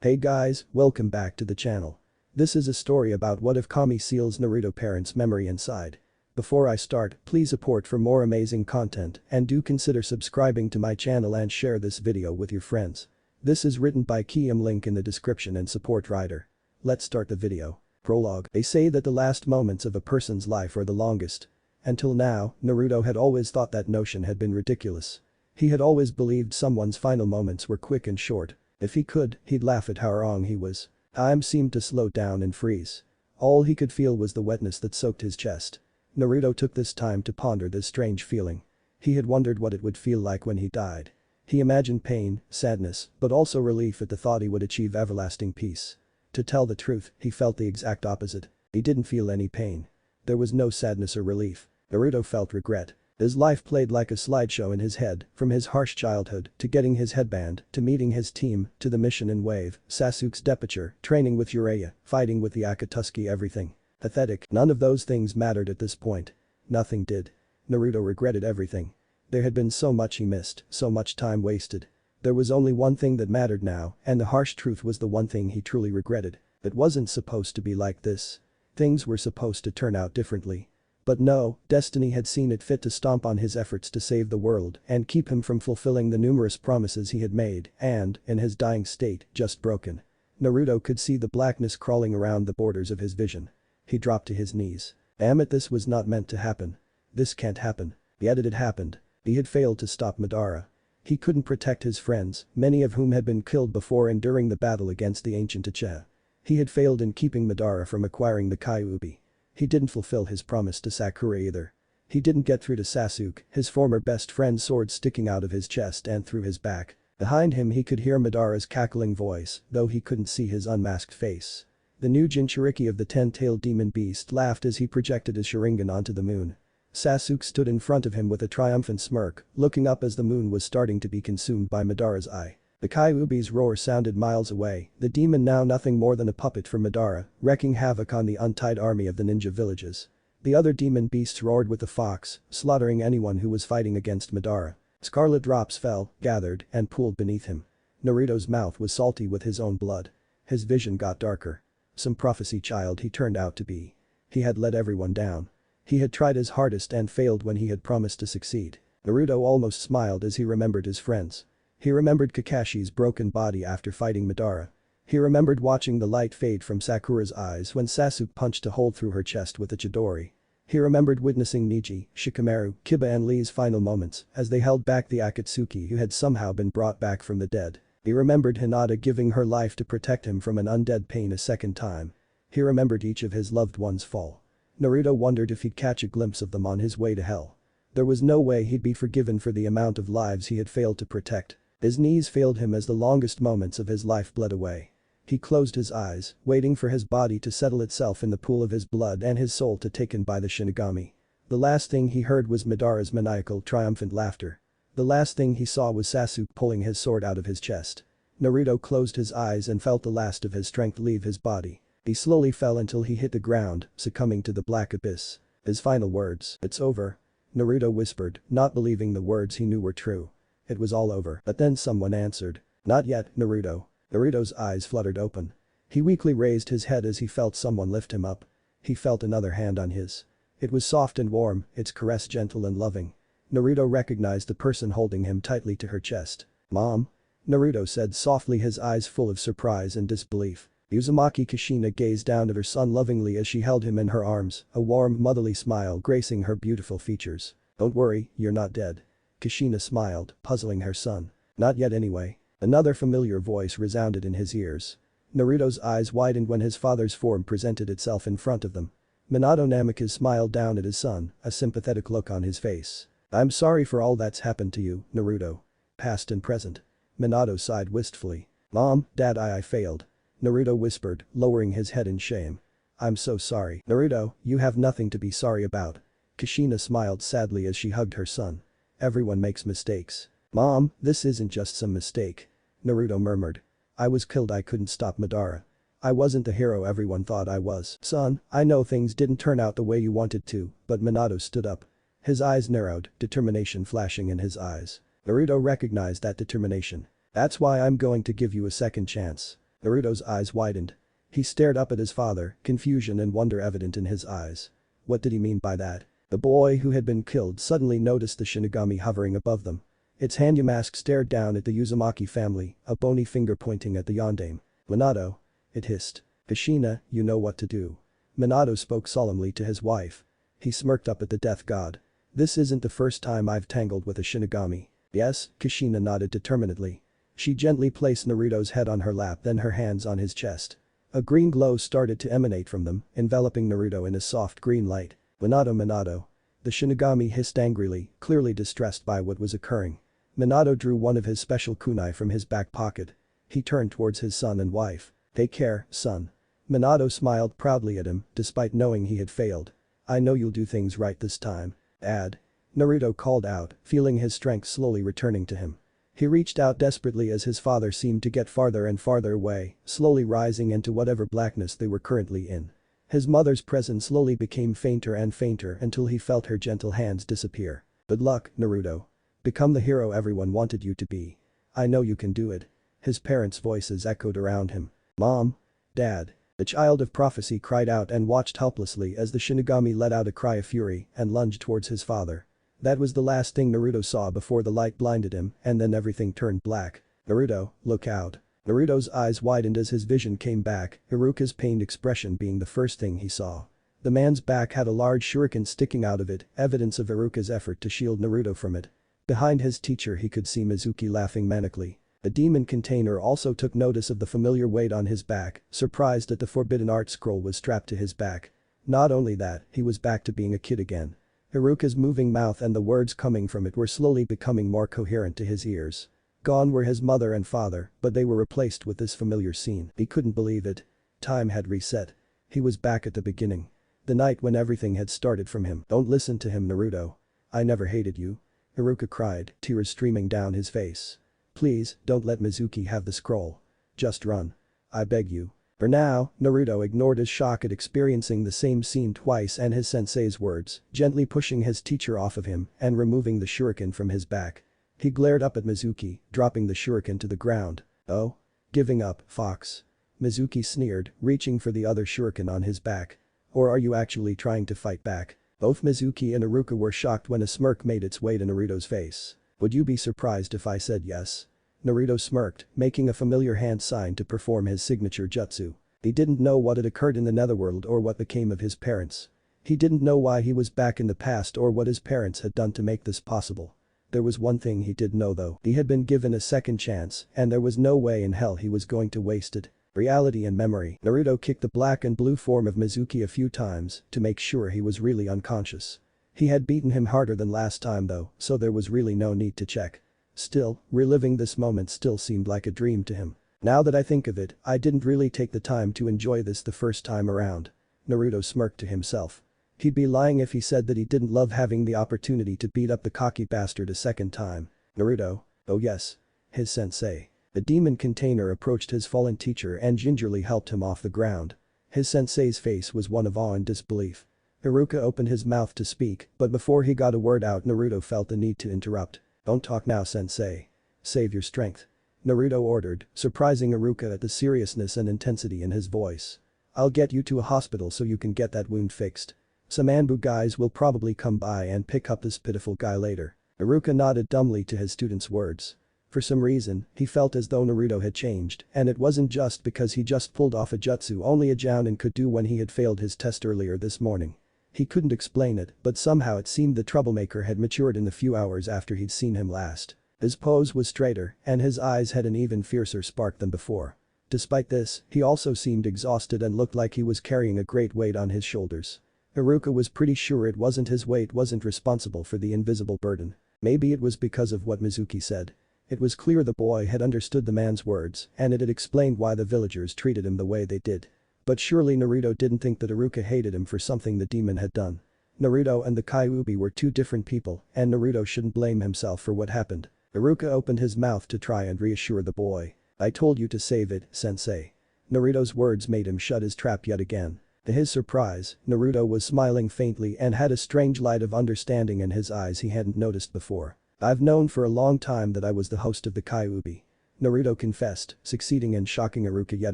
Hey guys, welcome back to the channel. This is a story about what if Kami seals Naruto parents' memory inside. Before I start, please support for more amazing content and do consider subscribing to my channel and share this video with your friends. This is written by Kiiam, link in the description and support writer. Let's start the video. Prologue. They say that the last moments of a person's life are the longest. Until now, Naruto had always thought that notion had been ridiculous. He had always believed someone's final moments were quick and short. If he could, he'd laugh at how wrong he was. Time seemed to slow down and freeze. All he could feel was the wetness that soaked his chest. Naruto took this time to ponder this strange feeling. He had wondered what it would feel like when he died. He imagined pain, sadness, but also relief at the thought he would achieve everlasting peace. To tell the truth, he felt the exact opposite. He didn't feel any pain. There was no sadness or relief. Naruto felt regret. His life played like a slideshow in his head, from his harsh childhood to getting his headband, to meeting his team, to the mission in Wave, Sasuke's departure, training with Jiraiya, fighting with the Akatsuki, everything. Pathetic. None of those things mattered at this point. Nothing did. Naruto regretted everything. There had been so much he missed, so much time wasted. There was only one thing that mattered now, and the harsh truth was the one thing he truly regretted. It wasn't supposed to be like this. Things were supposed to turn out differently. But no, destiny had seen it fit to stomp on his efforts to save the world and keep him from fulfilling the numerous promises he had made and, in his dying state, just broken. Naruto could see the blackness crawling around the borders of his vision. He dropped to his knees. Damn it, this was not meant to happen. This can't happen. Yet it had happened. He had failed to stop Madara. He couldn't protect his friends, many of whom had been killed before and during the battle against the ancient Uchiha. He had failed in keeping Madara from acquiring the Kyuubi. He didn't fulfill his promise to Sakura either. He didn't get through to Sasuke, his former best friend's sword sticking out of his chest and through his back. Behind him he could hear Madara's cackling voice, though he couldn't see his unmasked face. The new Jinchuriki of the 10-tailed demon beast laughed as he projected his Sharingan onto the moon. Sasuke stood in front of him with a triumphant smirk, looking up as the moon was starting to be consumed by Madara's eye. The Kyuubi's roar sounded miles away, the demon now nothing more than a puppet for Madara, wreaking havoc on the untied army of the ninja villages. The other demon beasts roared with the fox, slaughtering anyone who was fighting against Madara. Scarlet drops fell, gathered, and pooled beneath him. Naruto's mouth was salty with his own blood. His vision got darker. Some prophecy child he turned out to be. He had let everyone down. He had tried his hardest and failed when he had promised to succeed. Naruto almost smiled as he remembered his friends. He remembered Kakashi's broken body after fighting Madara. He remembered watching the light fade from Sakura's eyes when Sasuke punched a hole through her chest with a Chidori. He remembered witnessing Neji, Shikamaru, Kiba and Lee's final moments as they held back the Akatsuki who had somehow been brought back from the dead. He remembered Hinata giving her life to protect him from an undead pain a second time. He remembered each of his loved ones' fall. Naruto wondered if he'd catch a glimpse of them on his way to hell. There was no way he'd be forgiven for the amount of lives he had failed to protect. His knees failed him as the longest moments of his life bled away. He closed his eyes, waiting for his body to settle itself in the pool of his blood and his soul to taken by the Shinigami. The last thing he heard was Madara's maniacal, triumphant laughter. The last thing he saw was Sasuke pulling his sword out of his chest. Naruto closed his eyes and felt the last of his strength leave his body. He slowly fell until he hit the ground, succumbing to the black abyss. His final words, "It's over," Naruto whispered, not believing the words he knew were true. It was all over, but then someone answered. "Not yet, Naruto." Naruto's eyes fluttered open. He weakly raised his head as he felt someone lift him up. He felt another hand on his. It was soft and warm, its caress gentle and loving. Naruto recognized the person holding him tightly to her chest. "Mom?" Naruto said softly, his eyes full of surprise and disbelief. Uzumaki Kushina gazed down at her son lovingly as she held him in her arms, a warm, motherly smile gracing her beautiful features. "Don't worry, you're not dead." Kushina smiled, puzzling her son. "Not yet anyway." Another familiar voice resounded in his ears. Naruto's eyes widened when his father's form presented itself in front of them. Minato Namikaze smiled down at his son, a sympathetic look on his face. "I'm sorry for all that's happened to you, Naruto. Past and present." Minato sighed wistfully. "Mom, Dad, I failed." Naruto whispered, lowering his head in shame. "I'm so sorry." "Naruto, you have nothing to be sorry about." Kushina smiled sadly as she hugged her son. "Everyone makes mistakes." "Mom, this isn't just some mistake." Naruto murmured. "I was killed, I couldn't stop Madara. I wasn't the hero everyone thought I was." "Son, I know things didn't turn out the way you wanted to," but Minato stood up. His eyes narrowed, determination flashing in his eyes. Naruto recognized that determination. "That's why I'm going to give you a second chance." Naruto's eyes widened. He stared up at his father, confusion and wonder evident in his eyes. What did he mean by that? The boy who had been killed suddenly noticed the Shinigami hovering above them. Its Hanyu mask stared down at the Uzumaki family, a bony finger pointing at the Yondaime. "Minato," it hissed. "Kushina, you know what to do." Minato spoke solemnly to his wife. He smirked up at the death god. "This isn't the first time I've tangled with a Shinigami." "Yes," Kushina nodded determinedly. She gently placed Naruto's head on her lap, then her hands on his chest. A green glow started to emanate from them, enveloping Naruto in a soft green light. "Minato, Minato." The Shinigami hissed angrily, clearly distressed by what was occurring. Minato drew one of his special kunai from his back pocket. He turned towards his son and wife. "Take care, son." Minato smiled proudly at him, despite knowing he had failed. "I know you'll do things right this time. Dad." Naruto called out, feeling his strength slowly returning to him. He reached out desperately as his father seemed to get farther and farther away, slowly rising into whatever blackness they were currently in. His mother's presence slowly became fainter and fainter until he felt her gentle hands disappear. "Good luck, Naruto. Become the hero everyone wanted you to be. I know you can do it." His parents' voices echoed around him. "Mom. Dad." The child of prophecy cried out and watched helplessly as the Shinigami let out a cry of fury and lunged towards his father. That was the last thing Naruto saw before the light blinded him, and then everything turned black. "Naruto, look out." Naruto's eyes widened as his vision came back, Iruka's pained expression being the first thing he saw. The man's back had a large shuriken sticking out of it, evidence of Iruka's effort to shield Naruto from it. Behind his teacher he could see Mizuki laughing manically. The demon container also took notice of the familiar weight on his back, surprised that the forbidden art scroll was strapped to his back. Not only that, he was back to being a kid again. Iruka's moving mouth and the words coming from it were slowly becoming more coherent to his ears. Gone were his mother and father, but they were replaced with this familiar scene. He couldn't believe it. Time had reset. He was back at the beginning. The night when everything had started from him. "Don't listen to him, Naruto. I never hated you." Iruka cried, tears streaming down his face. "Please, don't let Mizuki have the scroll. Just run. I beg you." For now, Naruto ignored his shock at experiencing the same scene twice and his sensei's words, gently pushing his teacher off of him and removing the shuriken from his back. He glared up at Mizuki, dropping the shuriken to the ground. "Oh? Giving up, Fox?" Mizuki sneered, reaching for the other shuriken on his back. "Or are you actually trying to fight back?" Both Mizuki and Iruka were shocked when a smirk made its way to Naruto's face. "Would you be surprised if I said yes?" Naruto smirked, making a familiar hand sign to perform his signature jutsu. He didn't know what had occurred in the netherworld or what became of his parents. He didn't know why he was back in the past or what his parents had done to make this possible. There was one thing he did know though. He had been given a second chance, and there was no way in hell he was going to waste it. Reality and memory. Naruto kicked the black and blue form of Mizuki a few times to make sure he was really unconscious. He had beaten him harder than last time though, so there was really no need to check. Still, reliving this moment still seemed like a dream to him. "Now that I think of it, I didn't really take the time to enjoy this the first time around." Naruto smirked to himself. He'd be lying if he said that he didn't love having the opportunity to beat up the cocky bastard a second time. "Naruto." "Oh yes." His sensei. The demon container approached his fallen teacher and gingerly helped him off the ground. His sensei's face was one of awe and disbelief. Iruka opened his mouth to speak, but before he got a word out Naruto felt the need to interrupt. "Don't talk now, sensei. Save your strength." Naruto ordered, surprising Iruka at the seriousness and intensity in his voice. "I'll get you to a hospital so you can get that wound fixed. Some Anbu guys will probably come by and pick up this pitiful guy later." Iruka nodded dumbly to his student's words. For some reason, he felt as though Naruto had changed, and it wasn't just because he just pulled off a jutsu only a jounin could do when he had failed his test earlier this morning. He couldn't explain it, but somehow it seemed the troublemaker had matured in the few hours after he'd seen him last. His pose was straighter, and his eyes had an even fiercer spark than before. Despite this, he also seemed exhausted and looked like he was carrying a great weight on his shoulders. Iruka was pretty sure it wasn't his weight wasn't responsible for the invisible burden. Maybe it was because of what Mizuki said. It was clear the boy had understood the man's words, and it had explained why the villagers treated him the way they did. But surely Naruto didn't think that Iruka hated him for something the demon had done. Naruto and the Kyuubi were two different people, and Naruto shouldn't blame himself for what happened. Iruka opened his mouth to try and reassure the boy. "I told you to save it, sensei." Naruto's words made him shut his trap yet again. To his surprise, Naruto was smiling faintly and had a strange light of understanding in his eyes he hadn't noticed before. "I've known for a long time that I was the host of the Kyuubi." Naruto confessed, succeeding in shocking Iruka yet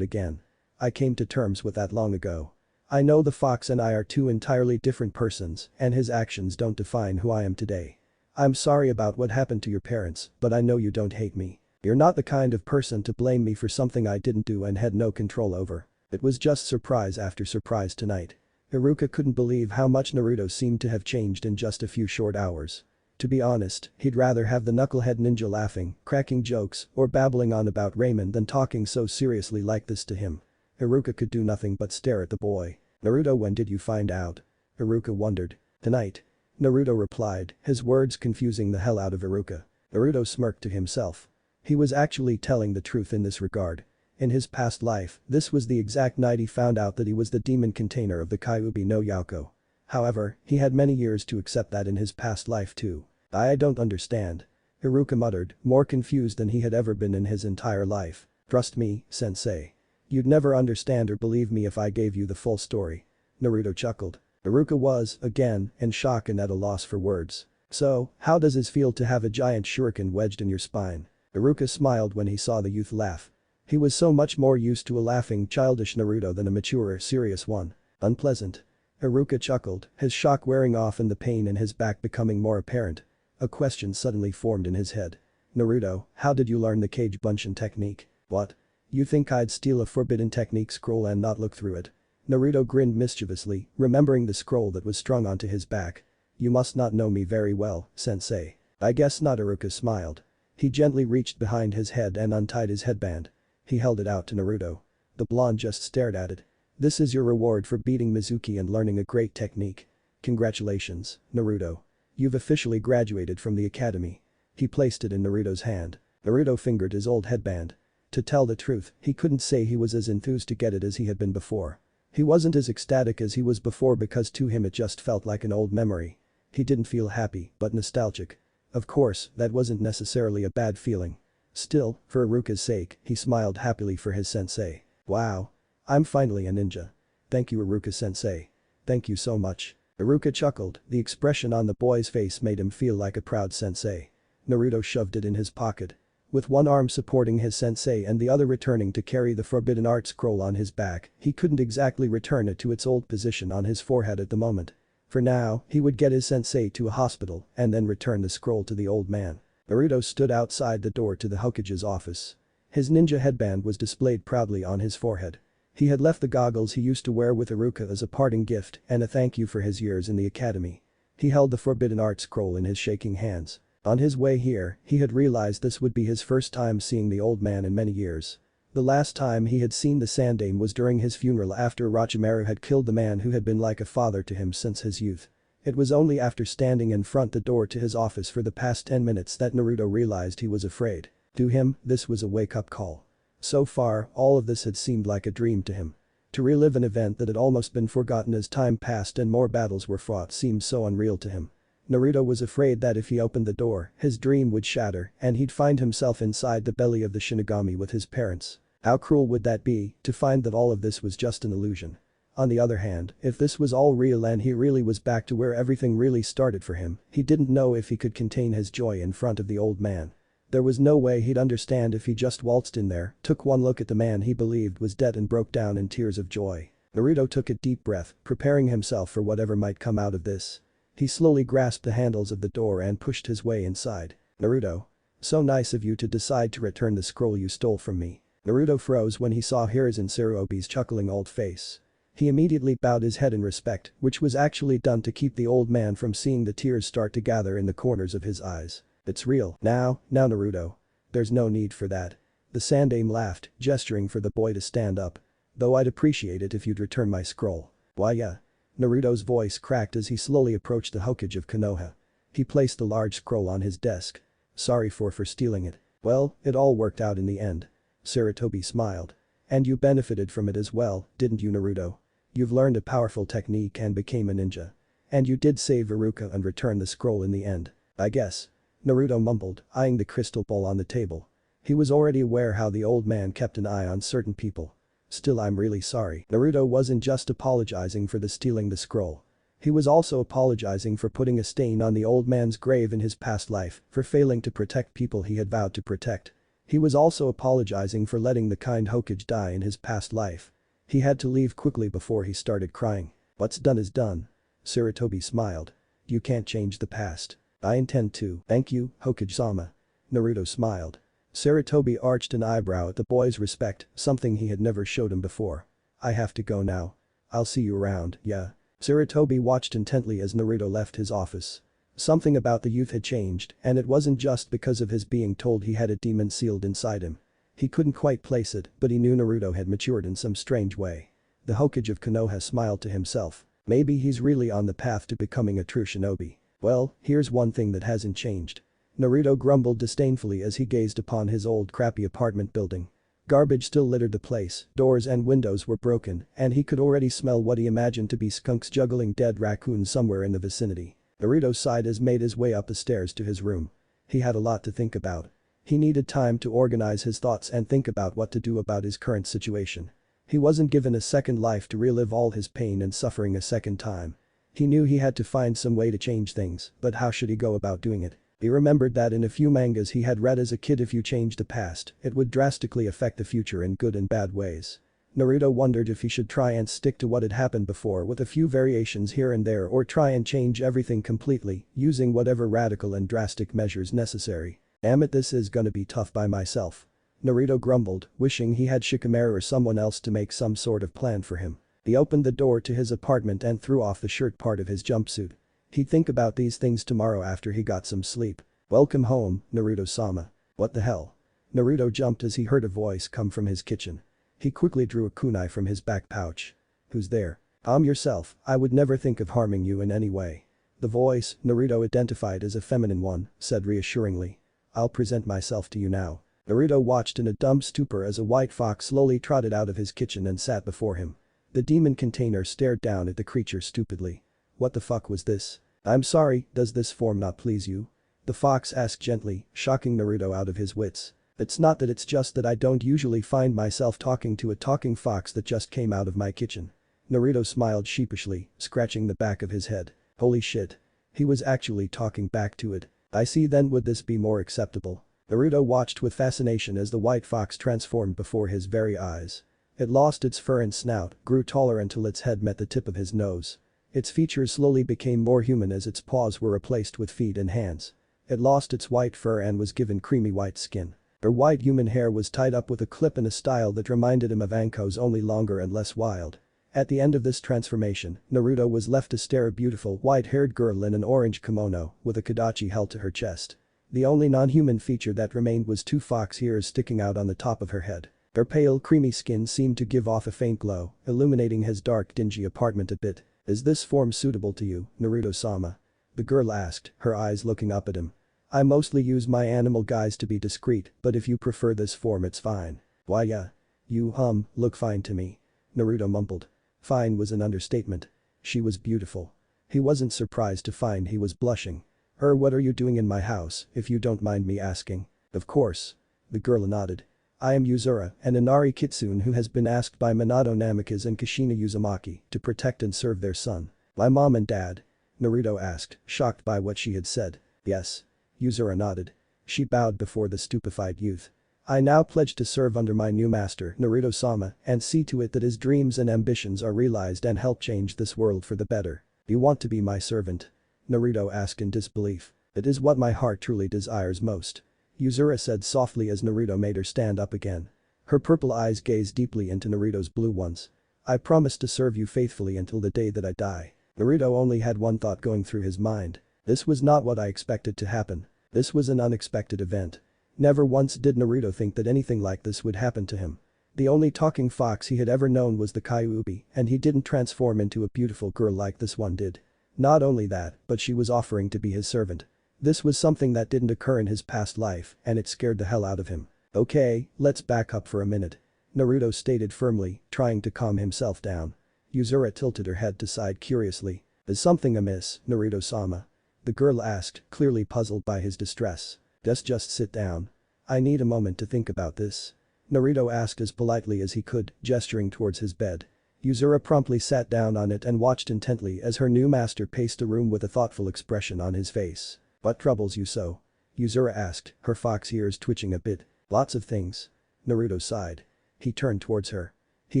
again. I came to terms with that long ago. I know the fox and I are two entirely different persons and his actions don't define who I am today. I'm sorry about what happened to your parents, but I know you don't hate me. You're not the kind of person to blame me for something I didn't do and had no control over. It was just surprise after surprise tonight. Iruka couldn't believe how much Naruto seemed to have changed in just a few short hours. To be honest, he'd rather have the knucklehead ninja laughing, cracking jokes, or babbling on about Raymond than talking so seriously like this to him. Iruka could do nothing but stare at the boy. Naruto, when did you find out? Iruka wondered. Tonight. Naruto replied, his words confusing the hell out of Iruka. Naruto smirked to himself. He was actually telling the truth in this regard. In his past life, this was the exact night he found out that he was the demon container of the Kyuubi no Yauko. However, he had many years to accept that in his past life too. I don't understand. Iruka muttered, more confused than he had ever been in his entire life. Trust me, sensei. You'd never understand or believe me if I gave you the full story. Naruto chuckled. Iruka was, again, in shock and at a loss for words. So, how does it feel to have a giant shuriken wedged in your spine? Iruka smiled when he saw the youth laugh. He was so much more used to a laughing, childish Naruto than a mature, serious one. Unpleasant. Iruka chuckled, his shock wearing off and the pain in his back becoming more apparent. A question suddenly formed in his head. Naruto, how did you learn the Kage Bunshin technique? What? You think I'd steal a forbidden technique scroll and not look through it? Naruto grinned mischievously, remembering the scroll that was strung onto his back. You must not know me very well, sensei. I guess not. Iruka smiled. He gently reached behind his head and untied his headband. He held it out to Naruto. The blonde just stared at it. This is your reward for beating Mizuki and learning a great technique. Congratulations, Naruto. You've officially graduated from the academy. He placed it in Naruto's hand. Naruto fingered his old headband. To tell the truth, he couldn't say he was as enthused to get it as he had been before. He wasn't as ecstatic as he was before because to him it just felt like an old memory. He didn't feel happy, but nostalgic. Of course, that wasn't necessarily a bad feeling. Still, for Iruka's sake, he smiled happily for his sensei. Wow. I'm finally a ninja. Thank you, Iruka-sensei. Thank you so much. Iruka chuckled, the expression on the boy's face made him feel like a proud sensei. Naruto shoved it in his pocket. With one arm supporting his sensei and the other returning to carry the forbidden art scroll on his back, he couldn't exactly return it to its old position on his forehead at the moment. For now, he would get his sensei to a hospital and then return the scroll to the old man. Naruto stood outside the door to the Hokage's office. His ninja headband was displayed proudly on his forehead. He had left the goggles he used to wear with Iruka as a parting gift and a thank you for his years in the academy. He held the forbidden art scroll in his shaking hands. On his way here, he had realized this would be his first time seeing the old man in many years. The last time he had seen the Sandaime was during his funeral after Orochimaru had killed the man who had been like a father to him since his youth. It was only after standing in front the door to his office for the past 10 minutes that Naruto realized he was afraid. To him, this was a wake-up call. So far, all of this had seemed like a dream to him. To relive an event that had almost been forgotten as time passed and more battles were fought seemed so unreal to him. Naruto was afraid that if he opened the door, his dream would shatter and he'd find himself inside the belly of the Shinigami with his parents. How cruel would that be, to find that all of this was just an illusion? On the other hand, if this was all real and he really was back to where everything really started for him, he didn't know if he could contain his joy in front of the old man. There was no way he'd understand if he just waltzed in there, took one look at the man he believed was dead and broke down in tears of joy. Naruto took a deep breath, preparing himself for whatever might come out of this. He slowly grasped the handles of the door and pushed his way inside. Naruto. So nice of you to decide to return the scroll you stole from me. Naruto froze when he saw Hiruzen Tsuruobi's chuckling old face. He immediately bowed his head in respect, which was actually done to keep the old man from seeing the tears start to gather in the corners of his eyes. It's real. Now Naruto. There's no need for that. The Sandaime laughed, gesturing for the boy to stand up. Though I'd appreciate it if you'd return my scroll. Why yeah. Naruto's voice cracked as he slowly approached the Hokage of Konoha. He placed the large scroll on his desk. Sorry for stealing it. Well, it all worked out in the end. Sarutobi smiled. And you benefited from it as well, didn't you, Naruto? You've learned a powerful technique and became a ninja. And you did save Iruka and return the scroll in the end, I guess. Naruto mumbled, eyeing the crystal ball on the table. He was already aware how the old man kept an eye on certain people. Still, I'm really sorry. Naruto wasn't just apologizing for stealing the scroll. He was also apologizing for putting a stain on the old man's grave in his past life, for failing to protect people he had vowed to protect. He was also apologizing for letting the kind Hokage die in his past life. He had to leave quickly before he started crying. What's done is done. Sarutobi smiled. You can't change the past. I intend to. Thank you, Hokage-sama. Naruto smiled. Sarutobi arched an eyebrow at the boy's respect, something he had never showed him before. I have to go now. I'll see you around, yeah. Sarutobi watched intently as Naruto left his office. Something about the youth had changed, and it wasn't just because of his being told he had a demon sealed inside him. He couldn't quite place it, but he knew Naruto had matured in some strange way. The Hokage of Konoha smiled to himself. Maybe he's really on the path to becoming a true shinobi. Well, here's one thing that hasn't changed. Naruto grumbled disdainfully as he gazed upon his old crappy apartment building. Garbage still littered the place, doors and windows were broken, and he could already smell what he imagined to be skunks juggling dead raccoons somewhere in the vicinity. Naruto sighed as made his way up the stairs to his room. He had a lot to think about. He needed time to organize his thoughts and think about what to do about his current situation. He wasn't given a second life to relive all his pain and suffering a second time. He knew he had to find some way to change things, but how should he go about doing it? He remembered that in a few mangas he had read as a kid if you changed the past, it would drastically affect the future in good and bad ways. Naruto wondered if he should try and stick to what had happened before with a few variations here and there or try and change everything completely, using whatever radical and drastic measures necessary. Damn it, this is gonna be tough by myself. Naruto grumbled, wishing he had Shikamaru or someone else to make some sort of plan for him. He opened the door to his apartment and threw off the shirt part of his jumpsuit. He'd think about these things tomorrow after he got some sleep. Welcome home, Naruto-sama. What the hell? Naruto jumped as he heard a voice come from his kitchen. He quickly drew a kunai from his back pouch. Who's there? I'm yourself, I would never think of harming you in any way. The voice, Naruto identified as a feminine one, said reassuringly. I'll present myself to you now. Naruto watched in a dumb stupor as a white fox slowly trotted out of his kitchen and sat before him. The demon container stared down at the creature stupidly. What the fuck was this? I'm sorry, does this form not please you? The fox asked gently, shocking Naruto out of his wits. It's not that, it's just that I don't usually find myself talking to a talking fox that just came out of my kitchen. Naruto smiled sheepishly, scratching the back of his head. Holy shit. He was actually talking back to it. I see, then would this be more acceptable? Naruto watched with fascination as the white fox transformed before his very eyes. It lost its fur and snout, grew taller until its head met the tip of his nose. Its features slowly became more human as its paws were replaced with feet and hands. It lost its white fur and was given creamy white skin. Her white human hair was tied up with a clip in a style that reminded him of Anko's, only longer and less wild. At the end of this transformation, Naruto was left to stare at a beautiful white-haired girl in an orange kimono with a kadachi held to her chest. The only non-human feature that remained was two fox ears sticking out on the top of her head. Her pale creamy skin seemed to give off a faint glow, illuminating his dark dingy apartment a bit. Is this form suitable to you, Naruto-sama? The girl asked, her eyes looking up at him. I mostly use my animal guise to be discreet, but if you prefer this form it's fine. Why yeah. You look fine to me. Naruto mumbled. Fine was an understatement. She was beautiful. He wasn't surprised to find he was blushing. What are you doing in my house, if you don't mind me asking? Of course. The girl nodded. I am Yuzura, an Inari Kitsune who has been asked by Minato Namikaze and Kushina Uzumaki to protect and serve their son. My mom and dad? Naruto asked, shocked by what she had said. Yes. Yuzura nodded. She bowed before the stupefied youth. I now pledge to serve under my new master, Naruto-sama, and see to it that his dreams and ambitions are realized and help change this world for the better. Do you want to be my servant? Naruto asked in disbelief. It is what my heart truly desires most. Yuzura said softly as Naruto made her stand up again. Her purple eyes gazed deeply into Naruto's blue ones. I promise to serve you faithfully until the day that I die. Naruto only had one thought going through his mind. This was not what I expected to happen. This was an unexpected event. Never once did Naruto think that anything like this would happen to him. The only talking fox he had ever known was the Kyuubi, and he didn't transform into a beautiful girl like this one did. Not only that, but she was offering to be his servant. This was something that didn't occur in his past life, and it scared the hell out of him. Okay, let's back up for a minute. Naruto stated firmly, trying to calm himself down. Yuzura tilted her head to side curiously. Is something amiss, Naruto-sama? The girl asked, clearly puzzled by his distress. Just sit down. I need a moment to think about this. Naruto asked as politely as he could, gesturing towards his bed. Yuzura promptly sat down on it and watched intently as her new master paced the room with a thoughtful expression on his face. What troubles you so? Yuzura asked, her fox ears twitching a bit. Lots of things. Naruto sighed. He turned towards her. He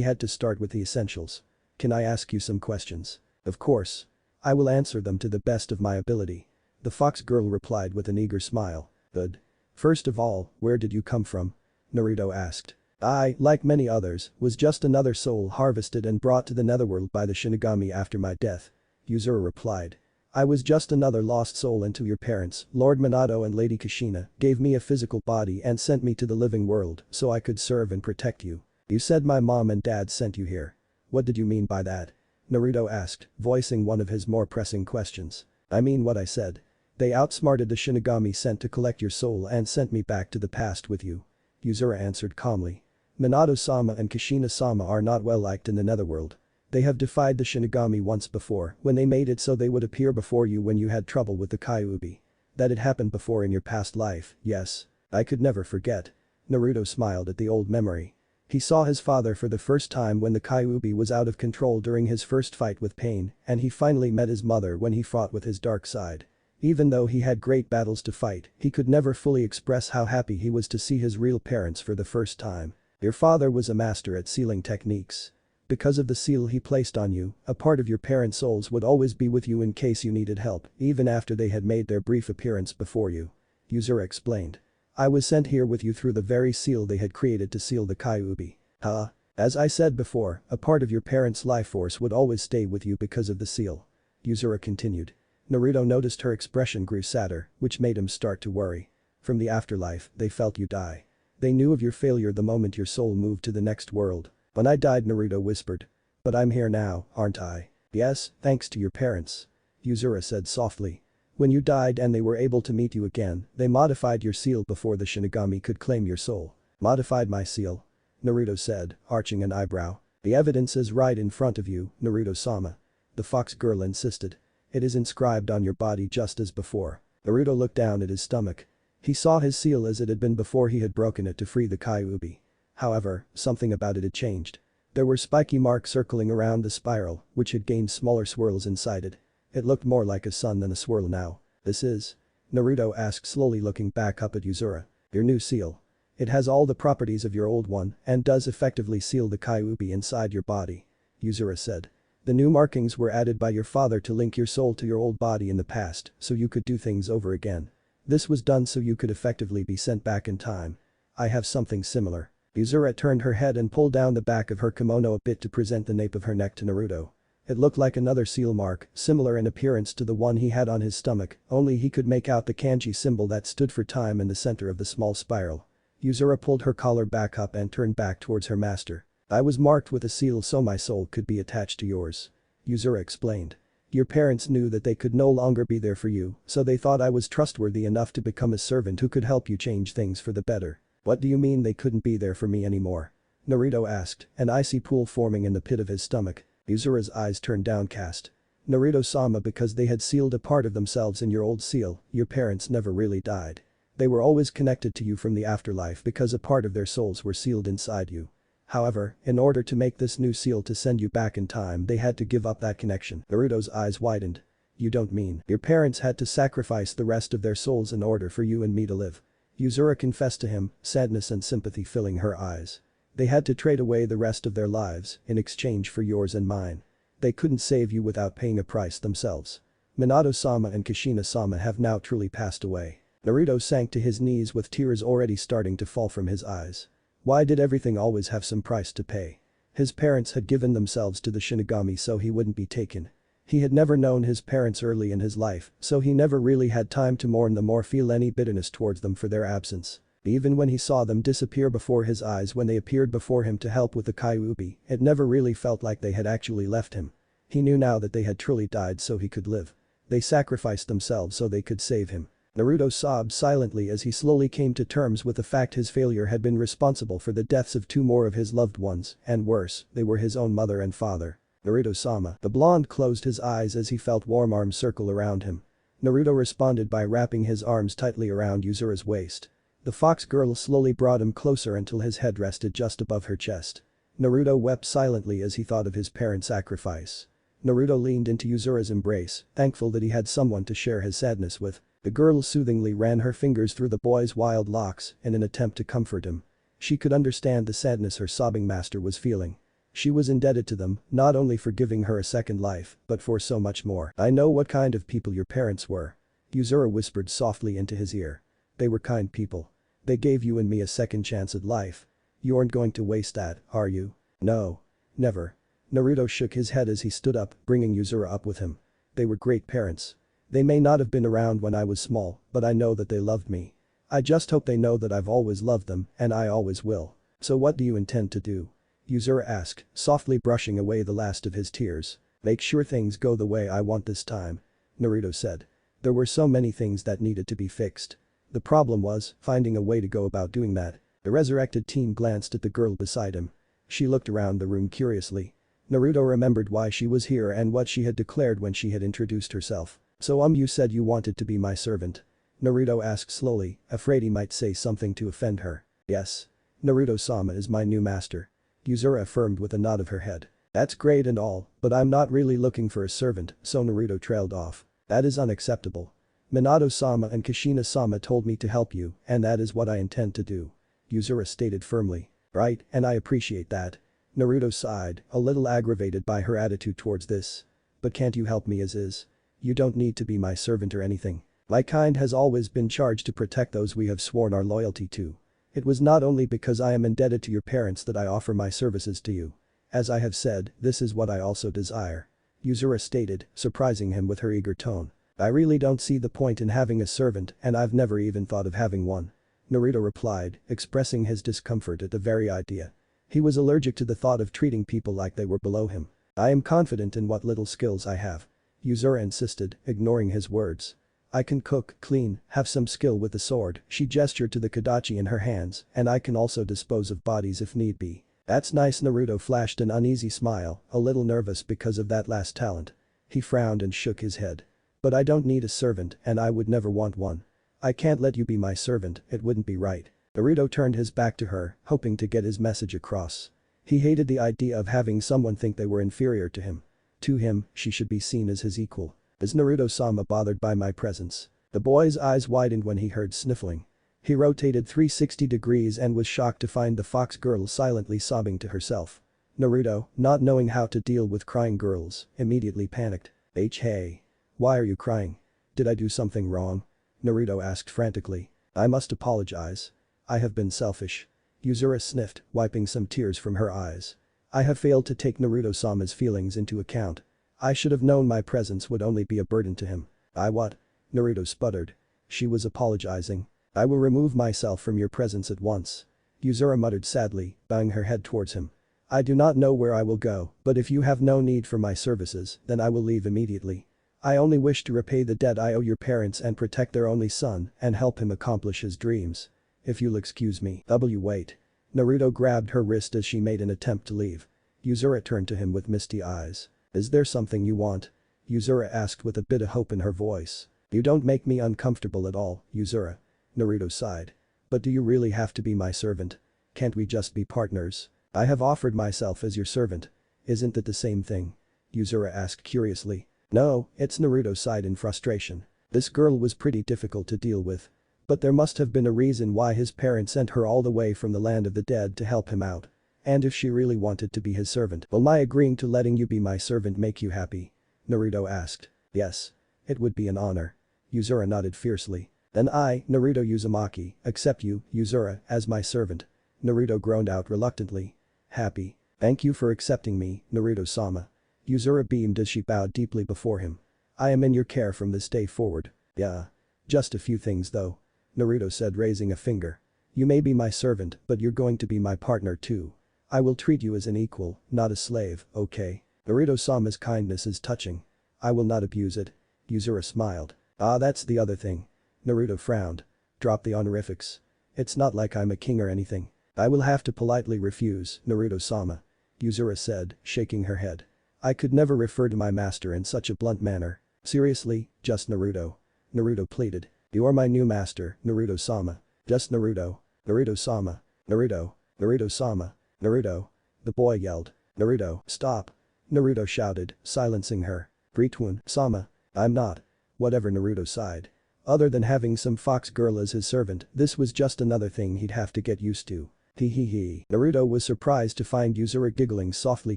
had to start with the essentials. Can I ask you some questions? Of course. I will answer them to the best of my ability. The fox girl replied with an eager smile. Good. First of all, where did you come from? Naruto asked. I, like many others, was just another soul harvested and brought to the netherworld by the Shinigami after my death. Yuzuru replied. I was just another lost soul until your parents, Lord Minato and Lady Kushina, gave me a physical body and sent me to the living world so I could serve and protect you. You said my mom and dad sent you here. What did you mean by that? Naruto asked, voicing one of his more pressing questions. I mean what I said. They outsmarted the Shinigami sent to collect your soul and sent me back to the past with you. Yuzuru answered calmly. Minato-sama and Kushina-sama are not well liked in the netherworld. They have defied the Shinigami once before when they made it so they would appear before you when you had trouble with the Kyuubi. That had happened before in your past life, yes. I could never forget. Naruto smiled at the old memory. He saw his father for the first time when the Kyuubi was out of control during his first fight with Pain, and he finally met his mother when he fought with his dark side. Even though he had great battles to fight, he could never fully express how happy he was to see his real parents for the first time. Your father was a master at sealing techniques. Because of the seal he placed on you, a part of your parents' souls would always be with you in case you needed help, even after they had made their brief appearance before you. Yuzuru explained. I was sent here with you through the very seal they had created to seal the Kyuubi. Huh? As I said before, a part of your parents' life force would always stay with you because of the seal. Yuzuru continued. Naruto noticed her expression grew sadder, which made him start to worry. From the afterlife, they felt you die. They knew of your failure the moment your soul moved to the next world. When I died, Naruto whispered. But I'm here now, aren't I? Yes, thanks to your parents. Yuzuru said softly. When you died and they were able to meet you again, they modified your seal before the Shinigami could claim your soul. Modified my seal? Naruto said, arching an eyebrow. The evidence is right in front of you, Naruto-sama. The fox girl insisted. It is inscribed on your body just as before. Naruto looked down at his stomach. He saw his seal as it had been before he had broken it to free the Kyuubi. However, something about it had changed. There were spiky marks circling around the spiral, which had gained smaller swirls inside it. It looked more like a sun than a swirl now. This is? Naruto asked, slowly looking back up at Yuzuru. Your new seal. It has all the properties of your old one and does effectively seal the Kyuubi inside your body. Yuzuru said. The new markings were added by your father to link your soul to your old body in the past so you could do things over again. This was done so you could effectively be sent back in time. I have something similar. Yuzuru turned her head and pulled down the back of her kimono a bit to present the nape of her neck to Naruto. It looked like another seal mark, similar in appearance to the one he had on his stomach, only he could make out the kanji symbol that stood for time in the center of the small spiral. Yuzuru pulled her collar back up and turned back towards her master. I was marked with a seal so my soul could be attached to yours. Yuzuru explained. Your parents knew that they could no longer be there for you, so they thought I was trustworthy enough to become a servant who could help you change things for the better. What do you mean they couldn't be there for me anymore? Naruto asked, an icy pool forming in the pit of his stomach. Yuzuru's eyes turned downcast. Naruto-sama, because they had sealed a part of themselves in your old seal, your parents never really died. They were always connected to you from the afterlife because a part of their souls were sealed inside you. However, in order to make this new seal to send you back in time they had to give up that connection. Naruto's eyes widened. You don't mean your parents had to sacrifice the rest of their souls in order for you and me to live? Yuzuru confessed to him, sadness and sympathy filling her eyes. They had to trade away the rest of their lives in exchange for yours and mine. They couldn't save you without paying a price themselves. Minato-sama and Kushina-sama have now truly passed away. Naruto sank to his knees with tears already starting to fall from his eyes. Why did everything always have some price to pay? His parents had given themselves to the Shinigami so he wouldn't be taken. He had never known his parents early in his life, so he never really had time to mourn them or feel any bitterness towards them for their absence. Even when he saw them disappear before his eyes when they appeared before him to help with the Kyuubi, it never really felt like they had actually left him. He knew now that they had truly died so he could live. They sacrificed themselves so they could save him. Naruto sobbed silently as he slowly came to terms with the fact his failure had been responsible for the deaths of two more of his loved ones, and worse, they were his own mother and father. Naruto-sama. The blonde closed his eyes as he felt warm arms circle around him. Naruto responded by wrapping his arms tightly around Yuzuru's waist. The fox girl slowly brought him closer until his head rested just above her chest. Naruto wept silently as he thought of his parents' sacrifice. Naruto leaned into Yuzuru's embrace, thankful that he had someone to share his sadness with. The girl soothingly ran her fingers through the boy's wild locks in an attempt to comfort him. She could understand the sadness her sobbing master was feeling. She was indebted to them, not only for giving her a second life, but for so much more. I know what kind of people your parents were. Yuzura whispered softly into his ear. They were kind people. They gave you and me a second chance at life. You aren't going to waste that, are you? No. Never. Naruto shook his head as he stood up, bringing Yuzura up with him. They were great parents. They may not have been around when I was small, but I know that they loved me. I just hope they know that I've always loved them, and I always will. So what do you intend to do? Yuzura asked, softly brushing away the last of his tears. Make sure things go the way I want this time. Naruto said. There were so many things that needed to be fixed. The problem was finding a way to go about doing that. The resurrected teen glanced at the girl beside him. She looked around the room curiously. Naruto remembered why she was here and what she had declared when she had introduced herself. So you said you wanted to be my servant? Naruto asked slowly, afraid he might say something to offend her. Yes. Naruto-sama is my new master. Yuzura affirmed with a nod of her head. That's great and all, but I'm not really looking for a servant, so Naruto trailed off. That is unacceptable. Minato-sama and Kushina-sama told me to help you, and that is what I intend to do. Yuzura stated firmly. Right, and I appreciate that. Naruto sighed, a little aggravated by her attitude towards this. But can't you help me as is? You don't need to be my servant or anything. My kind has always been charged to protect those we have sworn our loyalty to. It was not only because I am indebted to your parents that I offer my services to you. As I have said, this is what I also desire. Yuzura stated, surprising him with her eager tone. I really don't see the point in having a servant and I've never even thought of having one. Naruto replied, expressing his discomfort at the very idea. He was allergic to the thought of treating people like they were below him. I am confident in what little skills I have. Yuzura insisted, ignoring his words. I can cook, clean, have some skill with the sword, she gestured to the Kodachi in her hands, and I can also dispose of bodies if need be. That's nice. Naruto flashed an uneasy smile, a little nervous because of that last talent. He frowned and shook his head. But I don't need a servant and I would never want one. I can't let you be my servant, it wouldn't be right. Naruto turned his back to her, hoping to get his message across. He hated the idea of having someone think they were inferior to him. To him, she should be seen as his equal. Is Naruto-sama bothered by my presence? The boy's eyes widened when he heard sniffling. He rotated 360 degrees and was shocked to find the fox girl silently sobbing to herself. Naruto, not knowing how to deal with crying girls, immediately panicked. Hey. Why are you crying? Did I do something wrong? Naruto asked frantically. I must apologize. I have been selfish. Yuzura sniffed, wiping some tears from her eyes. I have failed to take Naruto-sama's feelings into account. I should have known my presence would only be a burden to him. What? Naruto sputtered. She was apologizing. I will remove myself from your presence at once. Yuzura muttered sadly, bowing her head towards him. I do not know where I will go, but if you have no need for my services, then I will leave immediately. I only wish to repay the debt I owe your parents and protect their only son and help him accomplish his dreams. If you'll excuse me. Wait. Naruto grabbed her wrist as she made an attempt to leave. Yuzura turned to him with misty eyes. Is there something you want? Yuzura asked with a bit of hope in her voice. You don't make me uncomfortable at all, Yuzura. Naruto sighed. But do you really have to be my servant? Can't we just be partners? I have offered myself as your servant. Isn't that the same thing? Yuzura asked curiously. No, it's Naruto sighed in frustration. This girl was pretty difficult to deal with. But there must have been a reason why his parents sent her all the way from the land of the dead to help him out. And if she really wanted to be his servant, will my agreeing to letting you be my servant make you happy? Naruto asked. Yes. It would be an honor. Yuzura nodded fiercely. Then I, Naruto Uzumaki, accept you, Yuzura, as my servant. Naruto groaned out reluctantly. Happy. Thank you for accepting me, Naruto-sama. Yuzura beamed as she bowed deeply before him. I am in your care from this day forward. Yeah. Just a few things though. Naruto said, raising a finger. You may be my servant, but you're going to be my partner too. I will treat you as an equal, not a slave, okay? Naruto-sama's kindness is touching. I will not abuse it. Yuzura smiled. That's the other thing. Naruto frowned. Drop the honorifics. It's not like I'm a king or anything. I will have to politely refuse, Naruto-sama. Yuzura said, shaking her head. I could never refer to my master in such a blunt manner. Seriously, just Naruto. Naruto pleaded. You are my new master, Naruto-sama. Just Naruto. Naruto-sama. Naruto. Naruto-sama. Naruto. The boy yelled. Naruto, stop. Naruto shouted, silencing her. Ritwun-sama. I'm not. Whatever. Naruto sighed. Other than having some fox girl as his servant, this was just another thing he'd have to get used to. Hee. Naruto was surprised to find Yuzuru giggling softly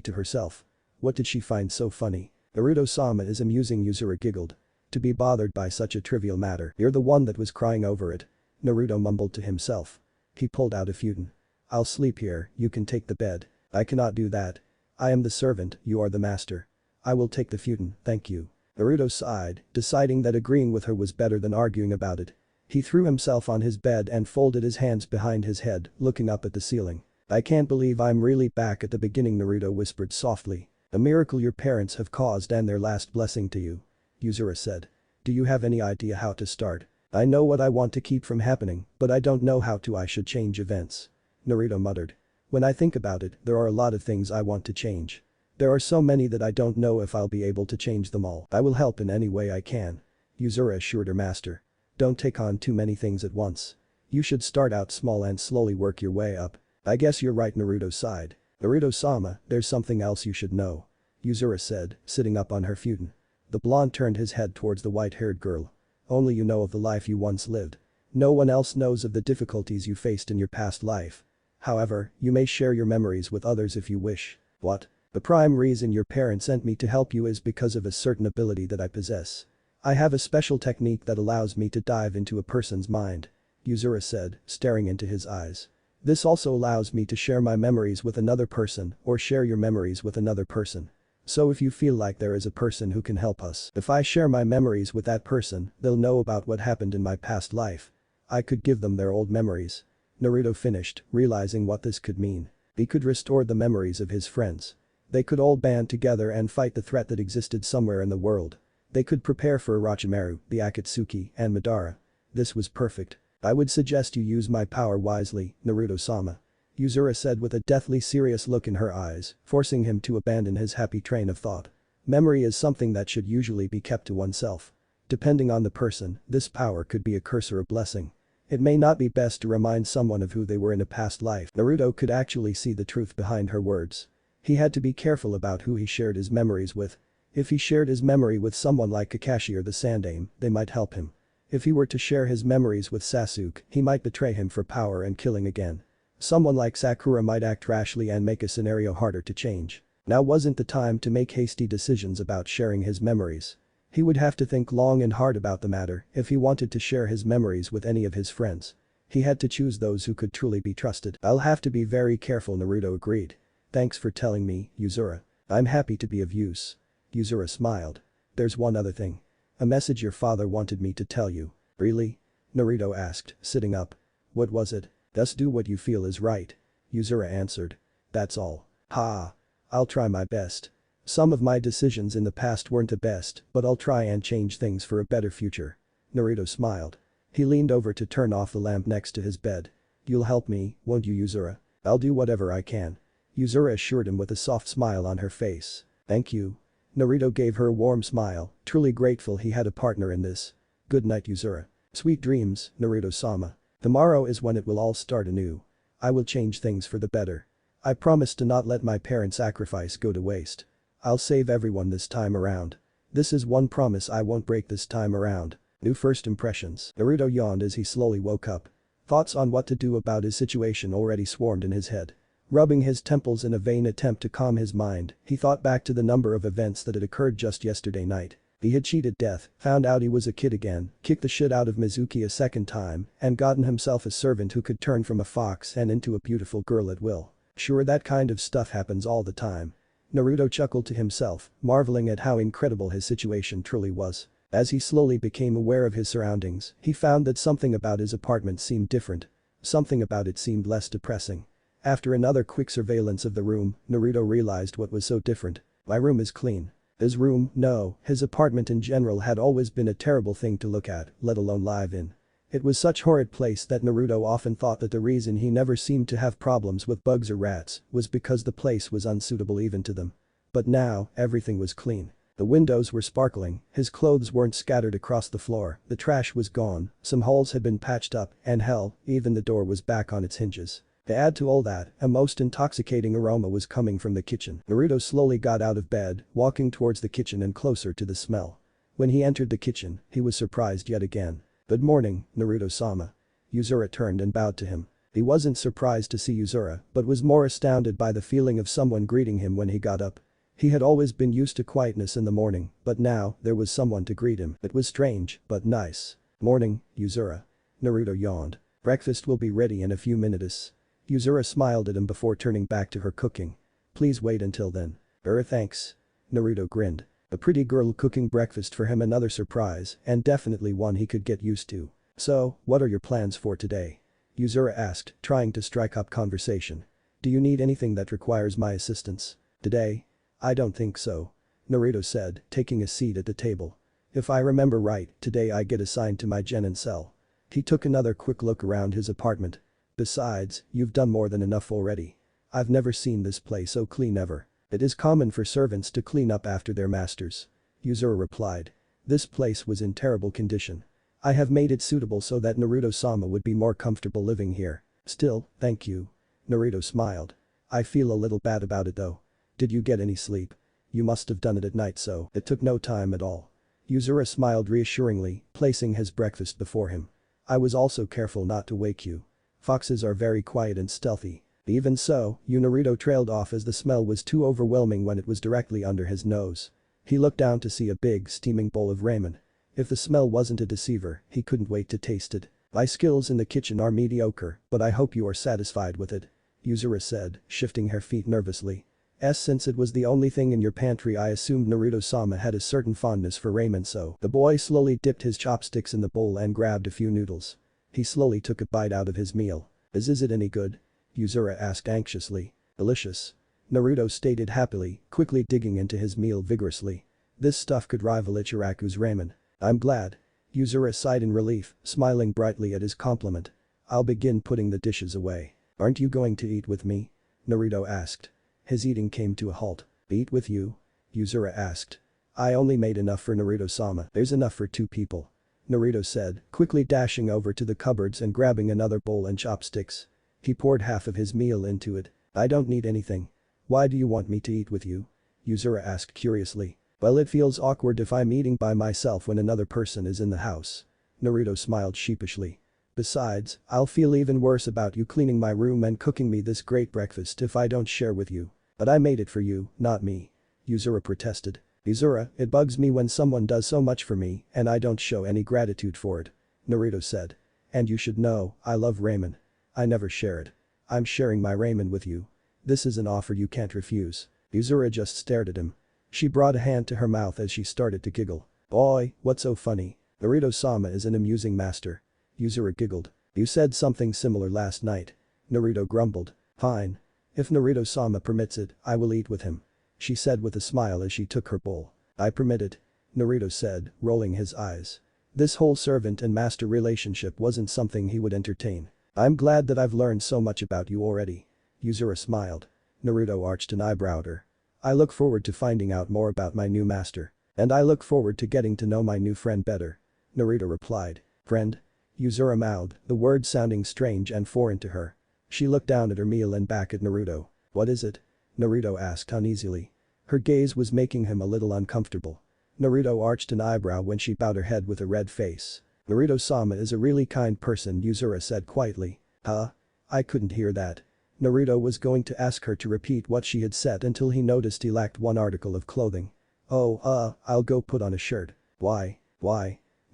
to herself. What did she find so funny? Naruto-sama is amusing. Yuzuru giggled. To be bothered by such a trivial matter. You're the one that was crying over it. Naruto mumbled to himself. He pulled out a futon. I'll sleep here, you can take the bed. I cannot do that. I am the servant, you are the master. I will take the futon, thank you. Naruto sighed, deciding that agreeing with her was better than arguing about it. He threw himself on his bed and folded his hands behind his head, looking up at the ceiling. I can't believe I'm really back at the beginning, Naruto whispered softly. A miracle your parents have caused and their last blessing to you. Yuzuru said. Do you have any idea how to start? I know what I want to keep from happening, but I don't know how to. I should change events. Naruto muttered. When I think about it, there are a lot of things I want to change. There are so many that I don't know if I'll be able to change them all. I will help in any way I can. Yuzuru assured her master. Don't take on too many things at once. You should start out small and slowly work your way up. I guess you're right, Naruto sighed. Naruto-sama, there's something else you should know. Yuzuru said, sitting up on her futon. The blonde turned his head towards the white-haired girl. Only you know of the life you once lived. No one else knows of the difficulties you faced in your past life. However, you may share your memories with others if you wish. What? The prime reason your parents sent me to help you is because of a certain ability that I possess. I have a special technique that allows me to dive into a person's mind. Yuzuru said, staring into his eyes. This also allows me to share my memories with another person or share your memories with another person. So if you feel like there is a person who can help us, if I share my memories with that person, they'll know about what happened in my past life. I could give them their old memories. Naruto finished, realizing what this could mean. He could restore the memories of his friends. They could all band together and fight the threat that existed somewhere in the world. They could prepare for Orochimaru, the Akatsuki, and Madara. This was perfect. I would suggest you use my power wisely, Naruto-sama. Yuzuru said with a deathly serious look in her eyes, forcing him to abandon his happy train of thought. Memory is something that should usually be kept to oneself. Depending on the person, this power could be a curse or a blessing. It may not be best to remind someone of who they were in a past life. Naruto could actually see the truth behind her words. He had to be careful about who he shared his memories with. If he shared his memory with someone like Kakashi or the Sandaime, they might help him. If he were to share his memories with Sasuke, he might betray him for power and killing again. Someone like Sakura might act rashly and make a scenario harder to change. Now wasn't the time to make hasty decisions about sharing his memories. He would have to think long and hard about the matter if he wanted to share his memories with any of his friends. He had to choose those who could truly be trusted. I'll have to be very careful, Naruto agreed. Thanks for telling me, Yuzuru. I'm happy to be of use. Yuzuru smiled. There's one other thing. A message your father wanted me to tell you. Really? Naruto asked, sitting up. What was it? Just do what you feel is right. Yuzuru answered. That's all. Ha. I'll try my best. Some of my decisions in the past weren't the best, but I'll try and change things for a better future. Naruto smiled. He leaned over to turn off the lamp next to his bed. You'll help me, won't you, Yuzuru? I'll do whatever I can. Yuzuru assured him with a soft smile on her face. Thank you. Naruto gave her a warm smile, truly grateful he had a partner in this. Good night, Yuzuru. Sweet dreams, Naruto-sama. Tomorrow is when it will all start anew. I will change things for the better. I promise to not let my parents' sacrifice go to waste. I'll save everyone this time around. This is one promise I won't break this time around. New first impressions. Naruto yawned as he slowly woke up. Thoughts on what to do about his situation already swarmed in his head. Rubbing his temples in a vain attempt to calm his mind, he thought back to the number of events that had occurred just yesterday night. He had cheated death, found out he was a kid again, kicked the shit out of Mizuki a second time, and gotten himself a servant who could turn from a fox and into a beautiful girl at will. Sure, that kind of stuff happens all the time. Naruto chuckled to himself, marveling at how incredible his situation truly was. As he slowly became aware of his surroundings, he found that something about his apartment seemed different. Something about it seemed less depressing. After another quick surveillance of the room, Naruto realized what was so different. My room is clean. His room, no, his apartment in general had always been a terrible thing to look at, let alone live in. It was such horrid place that Naruto often thought that the reason he never seemed to have problems with bugs or rats was because the place was unsuitable even to them. But now, everything was clean. The windows were sparkling, his clothes weren't scattered across the floor, the trash was gone, some holes had been patched up, and hell, even the door was back on its hinges. To add to all that, a most intoxicating aroma was coming from the kitchen. Naruto slowly got out of bed, walking towards the kitchen and closer to the smell. When he entered the kitchen, he was surprised yet again. Good morning, Naruto-sama. Yuzura turned and bowed to him. He wasn't surprised to see Yuzura, but was more astounded by the feeling of someone greeting him when he got up. He had always been used to quietness in the morning, but now there was someone to greet him. It was strange, but nice. Morning, Yuzura. Naruto yawned. Breakfast will be ready in a few minutes. Yuzura smiled at him before turning back to her cooking. Please wait until then. Thanks. Naruto grinned. A pretty girl cooking breakfast for him, another surprise, and definitely one he could get used to. So, what are your plans for today? Yuzura asked, trying to strike up conversation. Do you need anything that requires my assistance? Today? I don't think so. Naruto said, taking a seat at the table. If I remember right, today I get assigned to my genin cell. He took another quick look around his apartment. Besides, you've done more than enough already. I've never seen this place so clean ever. It is common for servants to clean up after their masters. Yuzura replied. This place was in terrible condition. I have made it suitable so that Naruto-sama would be more comfortable living here. Still, thank you. Naruto smiled. I feel a little bad about it though. Did you get any sleep? You must have done it at night, so it took no time at all. Yuzura smiled reassuringly, placing his breakfast before him. I was also careful not to wake you. Foxes are very quiet and stealthy. Even so, Naruto trailed off as the smell was too overwhelming when it was directly under his nose. He looked down to see a big, steaming bowl of ramen. If the smell wasn't a deceiver, he couldn't wait to taste it. My skills in the kitchen are mediocre, but I hope you are satisfied with it. Yuzura said, shifting her feet nervously. Since it was the only thing in your pantry, I assumed Naruto-sama had a certain fondness for ramen, so. The boy slowly dipped his chopsticks in the bowl and grabbed a few noodles. He slowly took a bite out of his meal. Is it any good? Yuzura asked anxiously. Delicious. Naruto stated happily, quickly digging into his meal vigorously. This stuff could rival Ichiraku's ramen. I'm glad. Yuzura sighed in relief, smiling brightly at his compliment. I'll begin putting the dishes away. Aren't you going to eat with me? Naruto asked. His eating came to a halt. Eat with you? Yuzura asked. I only made enough for Naruto-sama. There's enough for 2 people. Naruto said, quickly dashing over to the cupboards and grabbing another bowl and chopsticks. He poured half of his meal into it. I don't need anything. Why do you want me to eat with you? Yuzura asked curiously. Well, it feels awkward if I'm eating by myself when another person is in the house. Naruto smiled sheepishly. Besides, I'll feel even worse about you cleaning my room and cooking me this great breakfast if I don't share with you. But I made it for you, not me. Yuzura protested. Yuzura, it bugs me when someone does so much for me and I don't show any gratitude for it. Naruto said. And you should know, I love ramen. I never share it. I'm sharing my ramen with you. This is an offer you can't refuse. Yuzura just stared at him. She brought a hand to her mouth as she started to giggle. Boy, what's so funny? Naruto-sama is an amusing master. Yuzura giggled. You said something similar last night. Naruto grumbled. Fine. If Naruto-sama permits it, I will eat with him. She said with a smile as she took her bowl. I permit it. Naruto said, rolling his eyes. This whole servant and master relationship wasn't something he would entertain. I'm glad that I've learned so much about you already. Yuzura smiled. Naruto arched an eyebrow at her. I look forward to finding out more about my new master. And I look forward to getting to know my new friend better. Naruto replied. Friend? Yuzura mouthed, the word sounding strange and foreign to her. She looked down at her meal and back at Naruto. What is it? Naruto asked uneasily. Her gaze was making him a little uncomfortable. Naruto arched an eyebrow when she bowed her head with a red face. Naruto-sama is a really kind person, Yuzura said quietly. Huh? I couldn't hear that. Naruto was going to ask her to repeat what she had said until he noticed he lacked one article of clothing. I'll go put on a shirt. Why?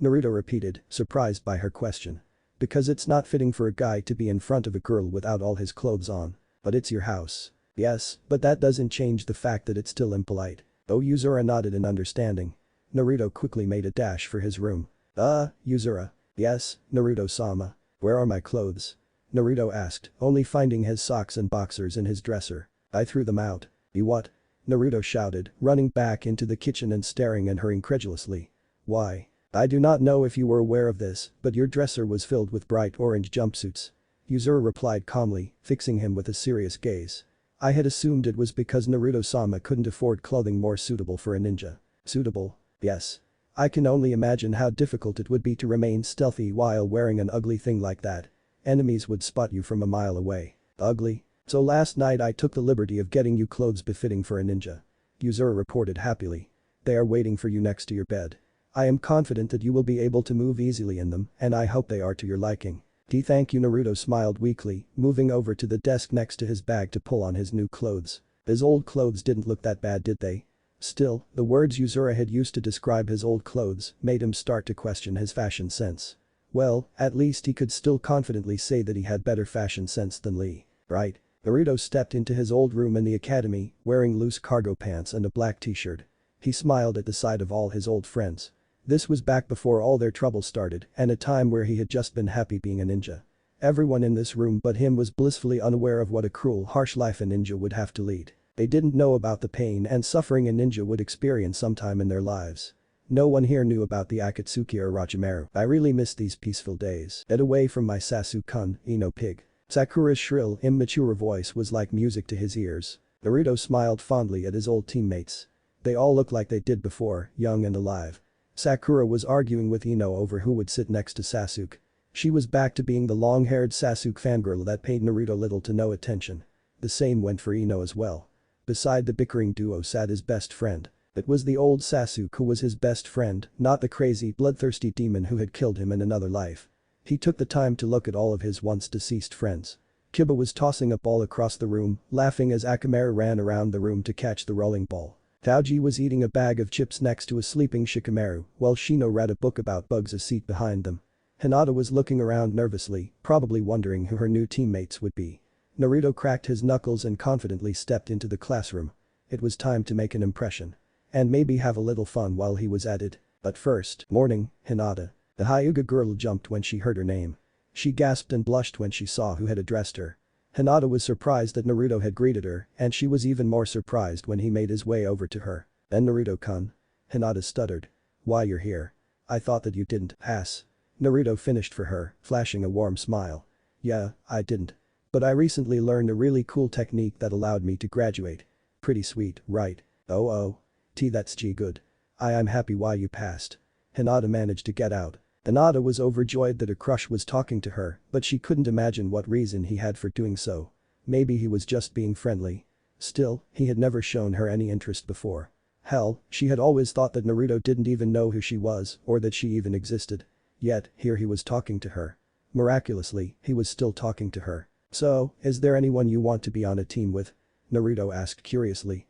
Naruto repeated, surprised by her question. Because it's not fitting for a guy to be in front of a girl without all his clothes on. But it's your house. Yes, but that doesn't change the fact that it's still impolite. Oh, Yuzura nodded in understanding. Naruto quickly made a dash for his room. Yuzura. Yes, Naruto-sama. Where are my clothes? Naruto asked, only finding his socks and boxers in his dresser. I threw them out. You what? Naruto shouted, running back into the kitchen and staring at her incredulously. Why? I do not know if you were aware of this, but your dresser was filled with bright orange jumpsuits. Yuzura replied calmly, fixing him with a serious gaze. I had assumed it was because Naruto-sama couldn't afford clothing more suitable for a ninja. Suitable? Yes. I can only imagine how difficult it would be to remain stealthy while wearing an ugly thing like that. Enemies would spot you from a mile away. Ugly? So last night I took the liberty of getting you clothes befitting for a ninja. Yuzura reported happily. They are waiting for you next to your bed. I am confident that you will be able to move easily in them, and I hope they are to your liking. Thank you. Naruto smiled weakly, moving over to the desk next to his bag to pull on his new clothes. His old clothes didn't look that bad, did they? Still, the words Uzura had used to describe his old clothes made him start to question his fashion sense. Well, at least he could still confidently say that he had better fashion sense than Lee, right? Naruto stepped into his old room in the academy, wearing loose cargo pants and a black t-shirt. He smiled at the sight of all his old friends. This was back before all their trouble started and a time where he had just been happy being a ninja. Everyone in this room but him was blissfully unaware of what a cruel, harsh life a ninja would have to lead. They didn't know about the pain and suffering a ninja would experience sometime in their lives. No one here knew about the Akatsuki or Orochimaru. I really miss these peaceful days. Get away from my Sasuke-kun, Ino pig. Sakura's shrill, immature voice was like music to his ears. Naruto smiled fondly at his old teammates. They all looked like they did before, young and alive. Sakura was arguing with Ino over who would sit next to Sasuke. She was back to being the long-haired Sasuke fangirl that paid Naruto little to no attention. The same went for Ino as well. Beside the bickering duo sat his best friend. It was the old Sasuke who was his best friend, not the crazy, bloodthirsty demon who had killed him in another life. He took the time to look at all of his once-deceased friends. Kiba was tossing a ball across the room, laughing as Akamaru ran around the room to catch the rolling ball. Taoji was eating a bag of chips next to a sleeping Shikamaru, while Shino read a book about bugs a seat behind them. Hinata was looking around nervously, probably wondering who her new teammates would be. Naruto cracked his knuckles and confidently stepped into the classroom. It was time to make an impression. And maybe have a little fun while he was at it. But first, morning, Hinata. The Hyuga girl jumped when she heard her name. She gasped and blushed when she saw who had addressed her. Hinata was surprised that Naruto had greeted her, and she was even more surprised when he made his way over to her. Then Naruto-kun. Hinata stuttered. Why you're here? I thought that you didn't pass. Naruto finished for her, flashing a warm smile. Yeah, I didn't. But I recently learned a really cool technique that allowed me to graduate. Pretty sweet, right? Oh. That's good. I'm happy why you passed. Hinata managed to get out. Hinata was overjoyed that her crush was talking to her, but she couldn't imagine what reason he had for doing so. Maybe he was just being friendly. Still, he had never shown her any interest before. Hell, she had always thought that Naruto didn't even know who she was or that she even existed. Yet, here he was talking to her. Miraculously, he was still talking to her. So, is there anyone you want to be on a team with? Naruto asked curiously.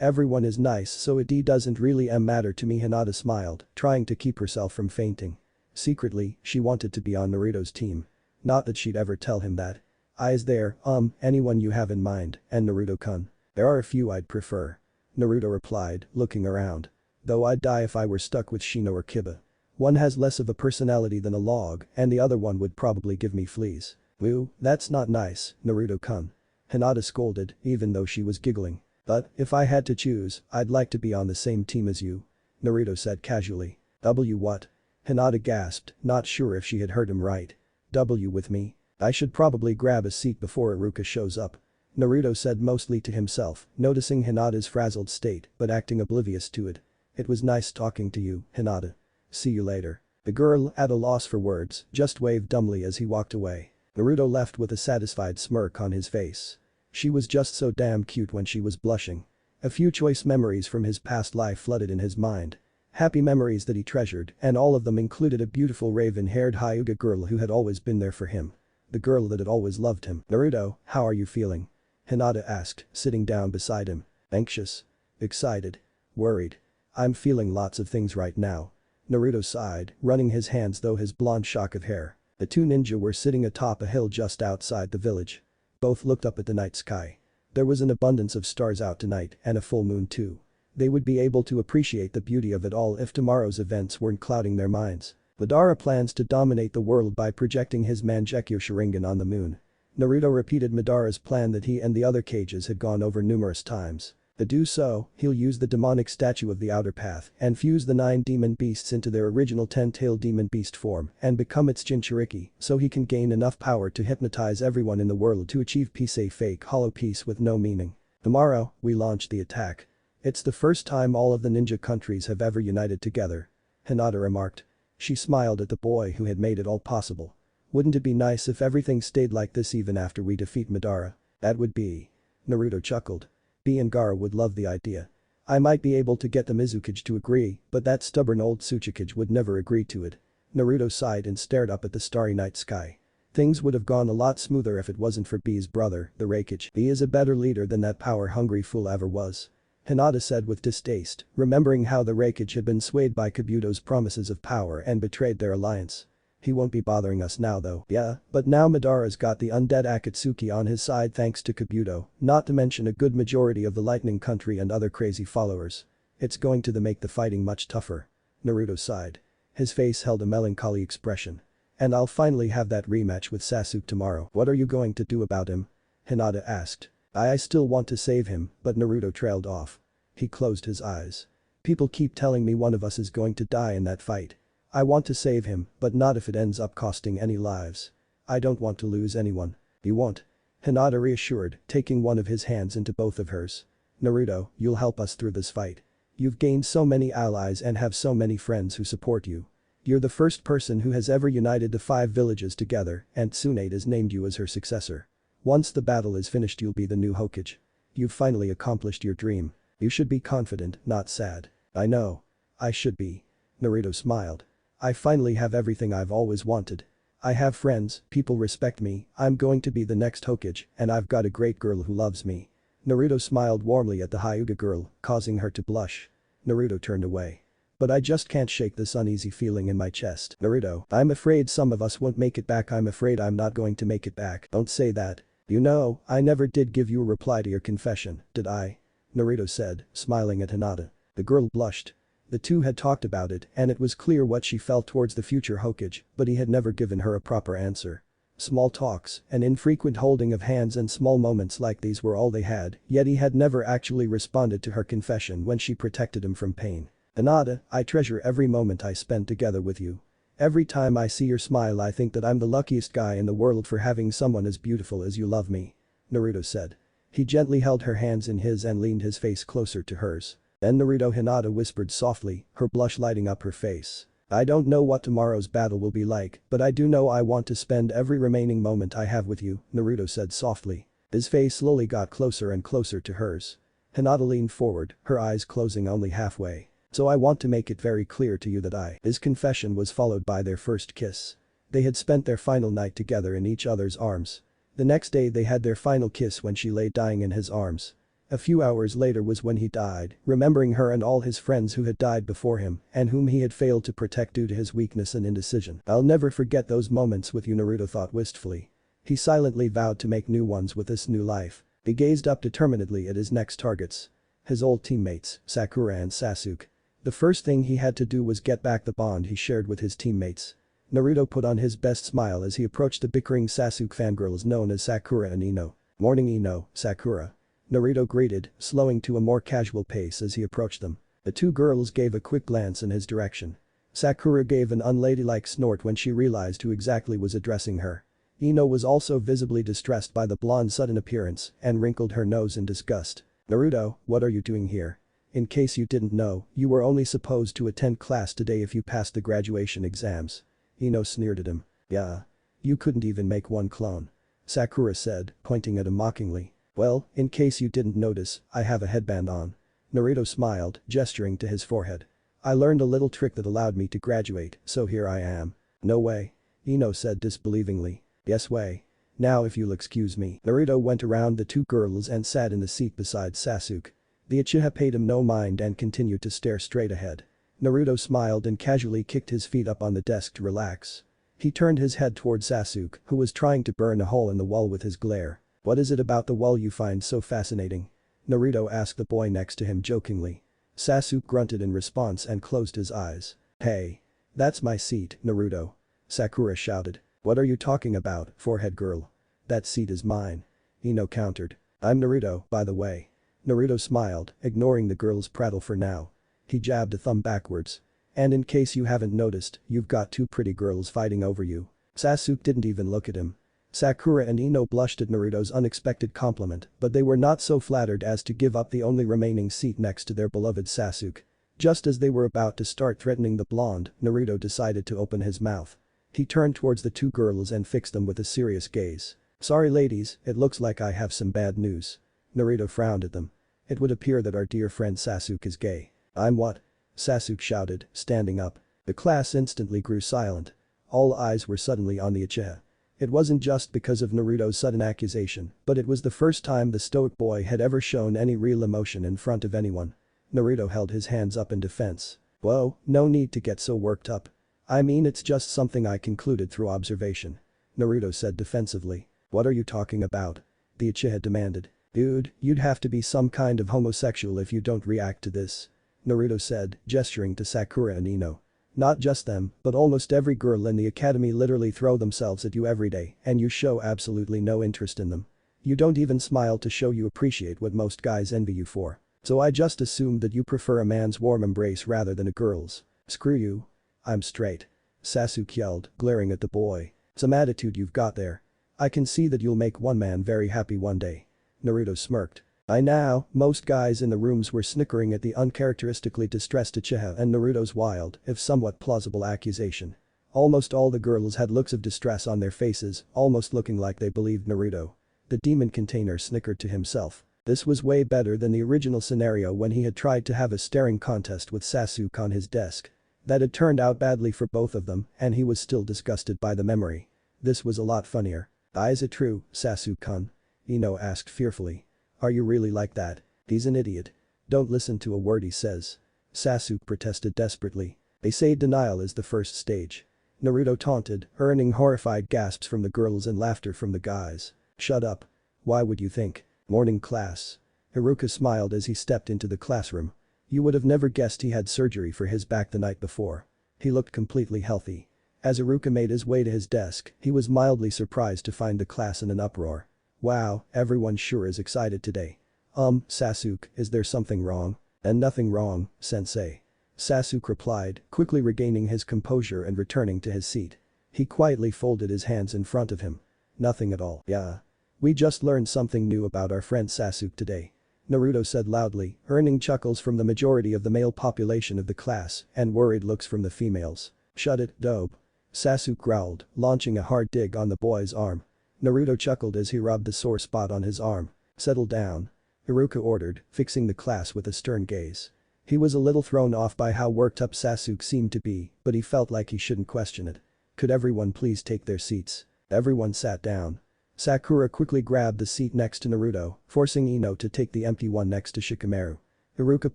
Everyone is nice so it doesn't really matter to me. Hinata smiled, trying to keep herself from fainting. Secretly, she wanted to be on Naruto's team. Not that she'd ever tell him that. Is there, anyone you have in mind, and Naruto-kun? There are a few I'd prefer. Naruto replied, looking around. Though I'd die if I were stuck with Shino or Kiba. One has less of a personality than a log, and the other one would probably give me fleas. Woo, that's not nice, Naruto-kun. Hinata scolded, even though she was giggling. But, if I had to choose, I'd like to be on the same team as you. Naruto said casually. What? Hinata gasped, not sure if she had heard him right. With me? I should probably grab a seat before Iruka shows up. Naruto said mostly to himself, noticing Hinata's frazzled state but acting oblivious to it. It was nice talking to you, Hinata. See you later. The girl, at a loss for words, just waved dumbly as he walked away. Naruto left with a satisfied smirk on his face. She was just so damn cute when she was blushing. A few choice memories from his past life flooded in his mind. Happy memories that he treasured, and all of them included a beautiful raven-haired Hyuga girl who had always been there for him. The girl that had always loved him. Naruto, how are you feeling? Hinata asked, sitting down beside him. Anxious? Excited? Worried? I'm feeling lots of things right now. Naruto sighed, running his hands through his blonde shock of hair. The two ninja were sitting atop a hill just outside the village. Both looked up at the night sky. There was an abundance of stars out tonight and a full moon too. They would be able to appreciate the beauty of it all if tomorrow's events weren't clouding their minds. Madara plans to dominate the world by projecting his Mangekyo Sharingan on the moon. Naruto repeated Madara's plan that he and the other Kages had gone over numerous times. To do so, he'll use the demonic statue of the Outer Path and fuse the 9 demon beasts into their original 10-tailed demon beast form and become its Jinchuriki so he can gain enough power to hypnotize everyone in the world to achieve peace, a fake hollow peace with no meaning. Tomorrow, we launch the attack. It's the first time all of the ninja countries have ever united together. Hinata remarked. She smiled at the boy who had made it all possible. Wouldn't it be nice if everything stayed like this even after we defeat Madara? That would be. Naruto chuckled. B and Gaara would love the idea. I might be able to get the Mizukage to agree, but that stubborn old Tsuchikage would never agree to it. Naruto sighed and stared up at the starry night sky. Things would have gone a lot smoother if it wasn't for B's brother, the Raikage. He is a better leader than that power-hungry fool ever was. Hinata said with distaste, remembering how the Raikage had been swayed by Kabuto's promises of power and betrayed their alliance. He won't be bothering us now though. Yeah, but now Madara's got the undead Akatsuki on his side thanks to Kabuto, not to mention a good majority of the Lightning Country and other crazy followers. It's going to make the fighting much tougher. Naruto sighed. His face held a melancholy expression. And I'll finally have that rematch with Sasuke tomorrow. What are you going to do about him? Hinata asked. I still want to save him, but Naruto trailed off. He closed his eyes. People keep telling me one of us is going to die in that fight. I want to save him, but not if it ends up costing any lives. I don't want to lose anyone. You won't. Hinata reassured, taking one of his hands into both of hers. Naruto, you'll help us through this fight. You've gained so many allies and have so many friends who support you. You're the first person who has ever united the 5 villages together, and Tsunade has named you as her successor. Once the battle is finished you'll be the new Hokage. You've finally accomplished your dream. You should be confident, not sad. I know. I should be. Naruto smiled. I finally have everything I've always wanted. I have friends, people respect me, I'm going to be the next Hokage, and I've got a great girl who loves me. Naruto smiled warmly at the Hyuga girl, causing her to blush. Naruto turned away. But I just can't shake this uneasy feeling in my chest. Naruto, I'm afraid some of us won't make it back. I'm afraid I'm not going to make it back. Don't say that. You know, I never did give you a reply to your confession, did I? Naruto said, smiling at Hinata. The girl blushed. The two had talked about it and it was clear what she felt towards the future Hokage, but he had never given her a proper answer. Small talks, an infrequent holding of hands and small moments like these were all they had, yet he had never actually responded to her confession when she protected him from pain. Hinata, I treasure every moment I spend together with you. Every time I see your smile I think that I'm the luckiest guy in the world for having someone as beautiful as you love me. Naruto said. He gently held her hands in his and leaned his face closer to hers. Then Naruto Hinata whispered softly, her blush lighting up her face. I don't know what tomorrow's battle will be like, but I do know I want to spend every remaining moment I have with you, Naruto said softly. His face slowly got closer and closer to hers. Hinata leaned forward, her eyes closing only halfway. So I want to make it very clear to you that His confession was followed by their first kiss. They had spent their final night together in each other's arms. The next day they had their final kiss when she lay dying in his arms. A few hours later was when he died, remembering her and all his friends who had died before him and whom he had failed to protect due to his weakness and indecision. I'll never forget those moments with you, Naruto thought wistfully. He silently vowed to make new ones with this new life. He gazed up determinedly at his next targets. His old teammates, Sakura and Sasuke. The first thing he had to do was get back the bond he shared with his teammates. Naruto put on his best smile as he approached the bickering Sasuke fangirls known as Sakura and Ino. Morning Ino, Sakura. Naruto greeted, slowing to a more casual pace as he approached them. The two girls gave a quick glance in his direction. Sakura gave an unladylike snort when she realized who exactly was addressing her. Ino was also visibly distressed by the blonde's sudden appearance and wrinkled her nose in disgust. Naruto, what are you doing here? In case you didn't know, you were only supposed to attend class today if you passed the graduation exams. Ino sneered at him. Yeah. You couldn't even make one clone. Sakura said, pointing at him mockingly. Well, in case you didn't notice, I have a headband on. Naruto smiled, gesturing to his forehead. I learned a little trick that allowed me to graduate, so here I am. No way. Ino said disbelievingly. Yes way. Now if you'll excuse me. Naruto went around the two girls and sat in the seat beside Sasuke. The Uchiha paid him no mind and continued to stare straight ahead. Naruto smiled and casually kicked his feet up on the desk to relax. He turned his head toward Sasuke, who was trying to burn a hole in the wall with his glare. What is it about the wall you find so fascinating? Naruto asked the boy next to him jokingly. Sasuke grunted in response and closed his eyes. Hey. That's my seat, Naruto. Sakura shouted. What are you talking about, forehead girl? That seat is mine. Ino countered. I'm Naruto, by the way. Naruto smiled, ignoring the girl's prattle for now. He jabbed a thumb backwards. And in case you haven't noticed, you've got two pretty girls fighting over you. Sasuke didn't even look at him. Sakura and Ino blushed at Naruto's unexpected compliment, but they were not so flattered as to give up the only remaining seat next to their beloved Sasuke. Just as they were about to start threatening the blonde, Naruto decided to open his mouth. He turned towards the two girls and fixed them with a serious gaze. Sorry ladies, it looks like I have some bad news. Naruto frowned at them. It would appear that our dear friend Sasuke is gay. I'm what? Sasuke shouted, standing up. The class instantly grew silent. All eyes were suddenly on the Uchiha. It wasn't just because of Naruto's sudden accusation, but it was the first time the stoic boy had ever shown any real emotion in front of anyone. Naruto held his hands up in defense. Whoa, no need to get so worked up. I mean, it's just something I concluded through observation. Naruto said defensively. What are you talking about? The Uchiha demanded. Dude, you'd have to be some kind of homosexual if you don't react to this. Naruto said, gesturing to Sakura and Ino. Not just them, but almost every girl in the academy literally throw themselves at you every day and you show absolutely no interest in them. You don't even smile to show you appreciate what most guys envy you for. So I just assumed that you prefer a man's warm embrace rather than a girl's. Screw you. I'm straight. Sasuke yelled, glaring at the boy. Some attitude you've got there. I can see that you'll make one man very happy one day. Naruto smirked. I know, most guys in the rooms were snickering at the uncharacteristically distressed Uchiha and Naruto's wild, if somewhat plausible accusation. Almost all the girls had looks of distress on their faces, almost looking like they believed Naruto. The demon container snickered to himself. This was way better than the original scenario when he had tried to have a staring contest with Sasuke on his desk. That had turned out badly for both of them and he was still disgusted by the memory. This was a lot funnier. Is it true, Sasuke-kun? Ino asked fearfully. Are you really like that? He's an idiot. Don't listen to a word he says. Sasuke protested desperately. They say denial is the first stage. Naruto taunted, earning horrified gasps from the girls and laughter from the guys. Shut up. Why would you think? Morning class. Haruka smiled as he stepped into the classroom. You would have never guessed he had surgery for his back the night before. He looked completely healthy. As Haruka made his way to his desk, he was mildly surprised to find the class in an uproar. Wow, everyone sure is excited today. Sasuke, is there something wrong? And nothing wrong, sensei. Sasuke replied, quickly regaining his composure and returning to his seat. He quietly folded his hands in front of him. Nothing at all. Yeah. We just learned something new about our friend Sasuke today. Naruto said loudly, earning chuckles from the majority of the male population of the class and worried looks from the females. Shut it, dope. Sasuke growled, launching a hard dig on the boy's arm. Naruto chuckled as he rubbed the sore spot on his arm. Settle down. Haruka ordered, fixing the class with a stern gaze. He was a little thrown off by how worked up Sasuke seemed to be, but he felt like he shouldn't question it. Could everyone please take their seats? Everyone sat down. Sakura quickly grabbed the seat next to Naruto, forcing Ino to take the empty one next to Shikamaru. Haruka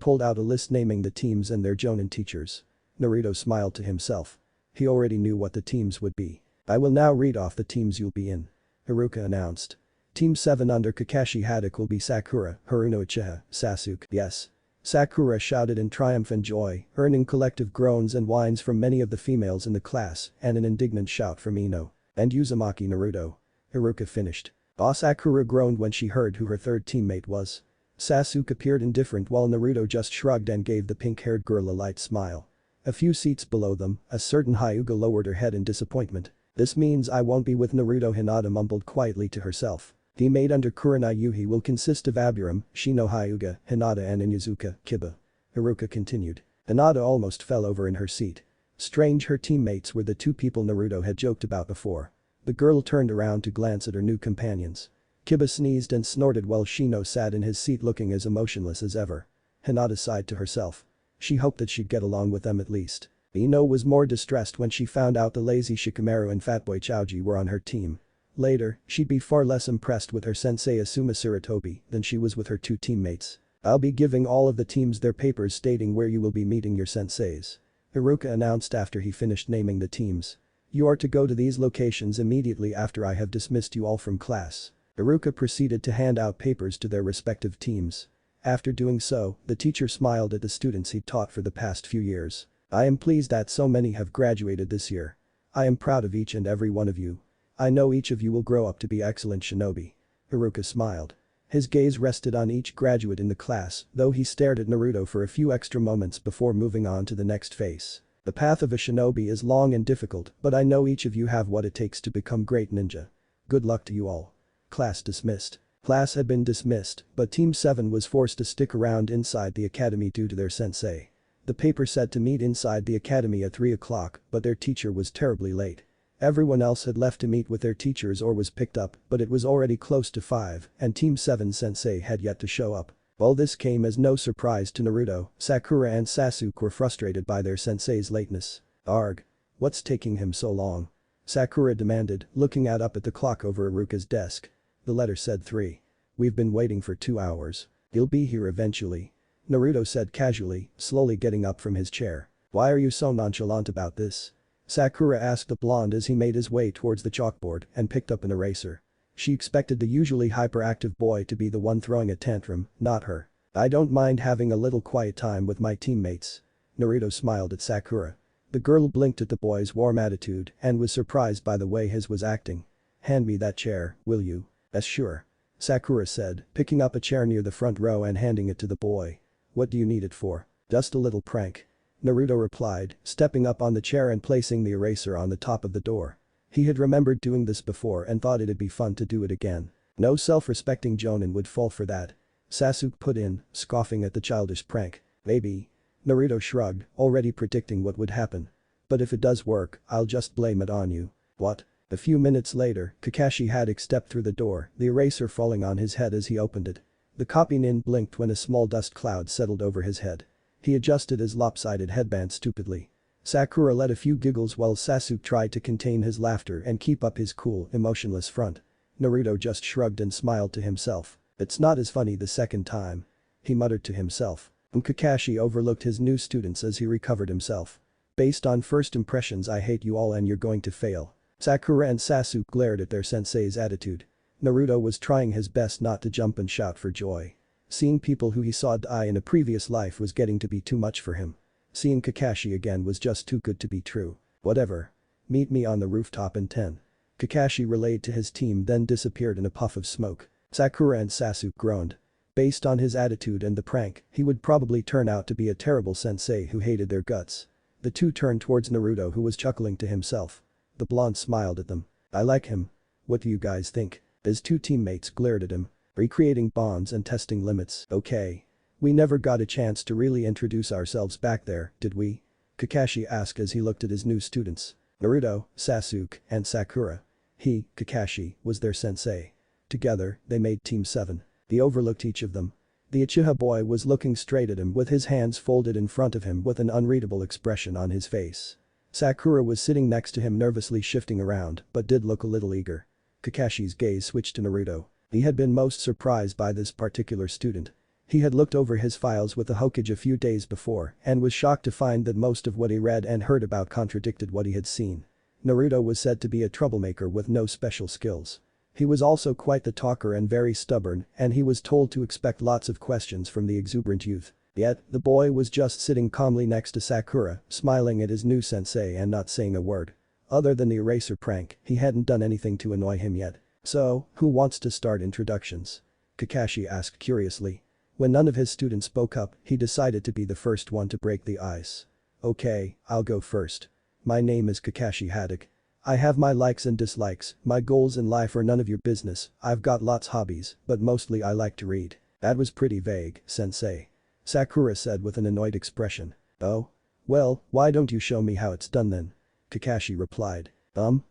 pulled out a list naming the teams and their jonin teachers. Naruto smiled to himself. He already knew what the teams would be. I will now read off the teams you'll be in. Haruka announced. Team 7 under Kakashi Haddock will be Sakura, Haruno Uchiha, Sasuke. Yes. Sakura shouted in triumph and joy, earning collective groans and whines from many of the females in the class and an indignant shout from Ino. And Uzumaki Naruto. Haruka finished. Sakura groaned when she heard who her third teammate was. Sasuke appeared indifferent while Naruto just shrugged and gave the pink-haired girl a light smile. A few seats below them, a certain Hyuga lowered her head in disappointment. This means I won't be with Naruto. Hinata mumbled quietly to herself. Teammate under Kurenai Yuhi will consist of Aburam, Shino Hyuga, Hinata and Inyazuka, Kiba. Haruka continued. Hinata almost fell over in her seat. Strange, her teammates were the two people Naruto had joked about before. The girl turned around to glance at her new companions. Kiba sneezed and snorted while Shino sat in his seat looking as emotionless as ever. Hinata sighed to herself. She hoped that she'd get along with them at least. Ino was more distressed when she found out the lazy Shikamaru and Fatboy Chouji were on her team. Later, she'd be far less impressed with her sensei Asuma Sarutobi than she was with her two teammates. I'll be giving all of the teams their papers stating where you will be meeting your senseis. Haruka announced after he finished naming the teams. You are to go to these locations immediately after I have dismissed you all from class. Haruka proceeded to hand out papers to their respective teams. After doing so, the teacher smiled at the students he taught for the past few years. I am pleased that so many have graduated this year. I am proud of each and every one of you. I know each of you will grow up to be excellent shinobi. Haruka smiled. His gaze rested on each graduate in the class, though he stared at Naruto for a few extra moments before moving on to the next face. The path of a shinobi is long and difficult, but I know each of you have what it takes to become great ninja. Good luck to you all. Class dismissed. Class had been dismissed, but Team 7 was forced to stick around inside the academy due to their sensei. The paper said to meet inside the academy at 3 o'clock, but their teacher was terribly late. Everyone else had left to meet with their teachers or was picked up, but it was already close to 5 and Team 7 sensei had yet to show up. Well, this came as no surprise to Naruto. Sakura and Sasuke were frustrated by their sensei's lateness. Arg. What's taking him so long? Sakura demanded, looking up at the clock over Iruka's desk. The letter said 3. We've been waiting for 2 hours. He'll be here eventually. Naruto said casually, slowly getting up from his chair. Why are you so nonchalant about this? Sakura asked the blonde as he made his way towards the chalkboard and picked up an eraser. She expected the usually hyperactive boy to be the one throwing a tantrum, not her. I don't mind having a little quiet time with my teammates. Naruto smiled at Sakura. The girl blinked at the boy's warm attitude and was surprised by the way his was acting. Hand me that chair, will you? Sure. Sakura said, picking up a chair near the front row and handing it to the boy. What do you need it for? Just a little prank. Naruto replied, stepping up on the chair and placing the eraser on the top of the door. He had remembered doing this before and thought it'd be fun to do it again. No self-respecting jonin would fall for that. Sasuke put in, scoffing at the childish prank. Maybe. Naruto shrugged, already predicting what would happen. But if it does work, I'll just blame it on you. What? A few minutes later, Kakashi Haddock stepped through the door, the eraser falling on his head as he opened it. The copy nin blinked when a small dust cloud settled over his head. He adjusted his lopsided headband stupidly. Sakura let a few giggles while Sasuke tried to contain his laughter and keep up his cool, emotionless front. Naruto just shrugged and smiled to himself. It's not as funny the second time. He muttered to himself. Kakashi overlooked his new students as he recovered himself. Based on first impressions, I hate you all and you're going to fail. Sakura and Sasuke glared at their sensei's attitude. Naruto was trying his best not to jump and shout for joy. Seeing people who he saw die in a previous life was getting to be too much for him. Seeing Kakashi again was just too good to be true. Whatever. Meet me on the rooftop in 10. Kakashi relayed to his team, then disappeared in a puff of smoke. Sakura and Sasuke groaned. Based on his attitude and the prank, he would probably turn out to be a terrible sensei who hated their guts. The two turned towards Naruto, who was chuckling to himself. The blonde smiled at them. I like him. What do you guys think? His two teammates glared at him. Recreating bonds and testing limits. Okay. We never got a chance to really introduce ourselves back there, did we? Kakashi asked as he looked at his new students. Naruto, Sasuke, and Sakura. He, Kakashi, was their sensei. Together, they made Team 7. He overlooked each of them. The Uchiha boy was looking straight at him with his hands folded in front of him with an unreadable expression on his face. Sakura was sitting next to him, nervously shifting around, but did look a little eager. Kakashi's gaze switched to Naruto. He had been most surprised by this particular student. He had looked over his files with the Hokage a few days before and was shocked to find that most of what he read and heard about contradicted what he had seen. Naruto was said to be a troublemaker with no special skills. He was also quite the talker and very stubborn, and he was told to expect lots of questions from the exuberant youth. Yet, the boy was just sitting calmly next to Sakura, smiling at his new sensei and not saying a word. Other than the eraser prank, he hadn't done anything to annoy him yet. So, who wants to start introductions? Kakashi asked curiously. When none of his students spoke up, he decided to be the first one to break the ice. Okay, I'll go first. My name is Kakashi Haddock. I have my likes and dislikes, my goals in life are none of your business, I've got lots hobbies, but mostly I like to read. That was pretty vague, sensei. Sakura said with an annoyed expression. Oh? Well, why don't you show me how it's done then? Kakashi replied.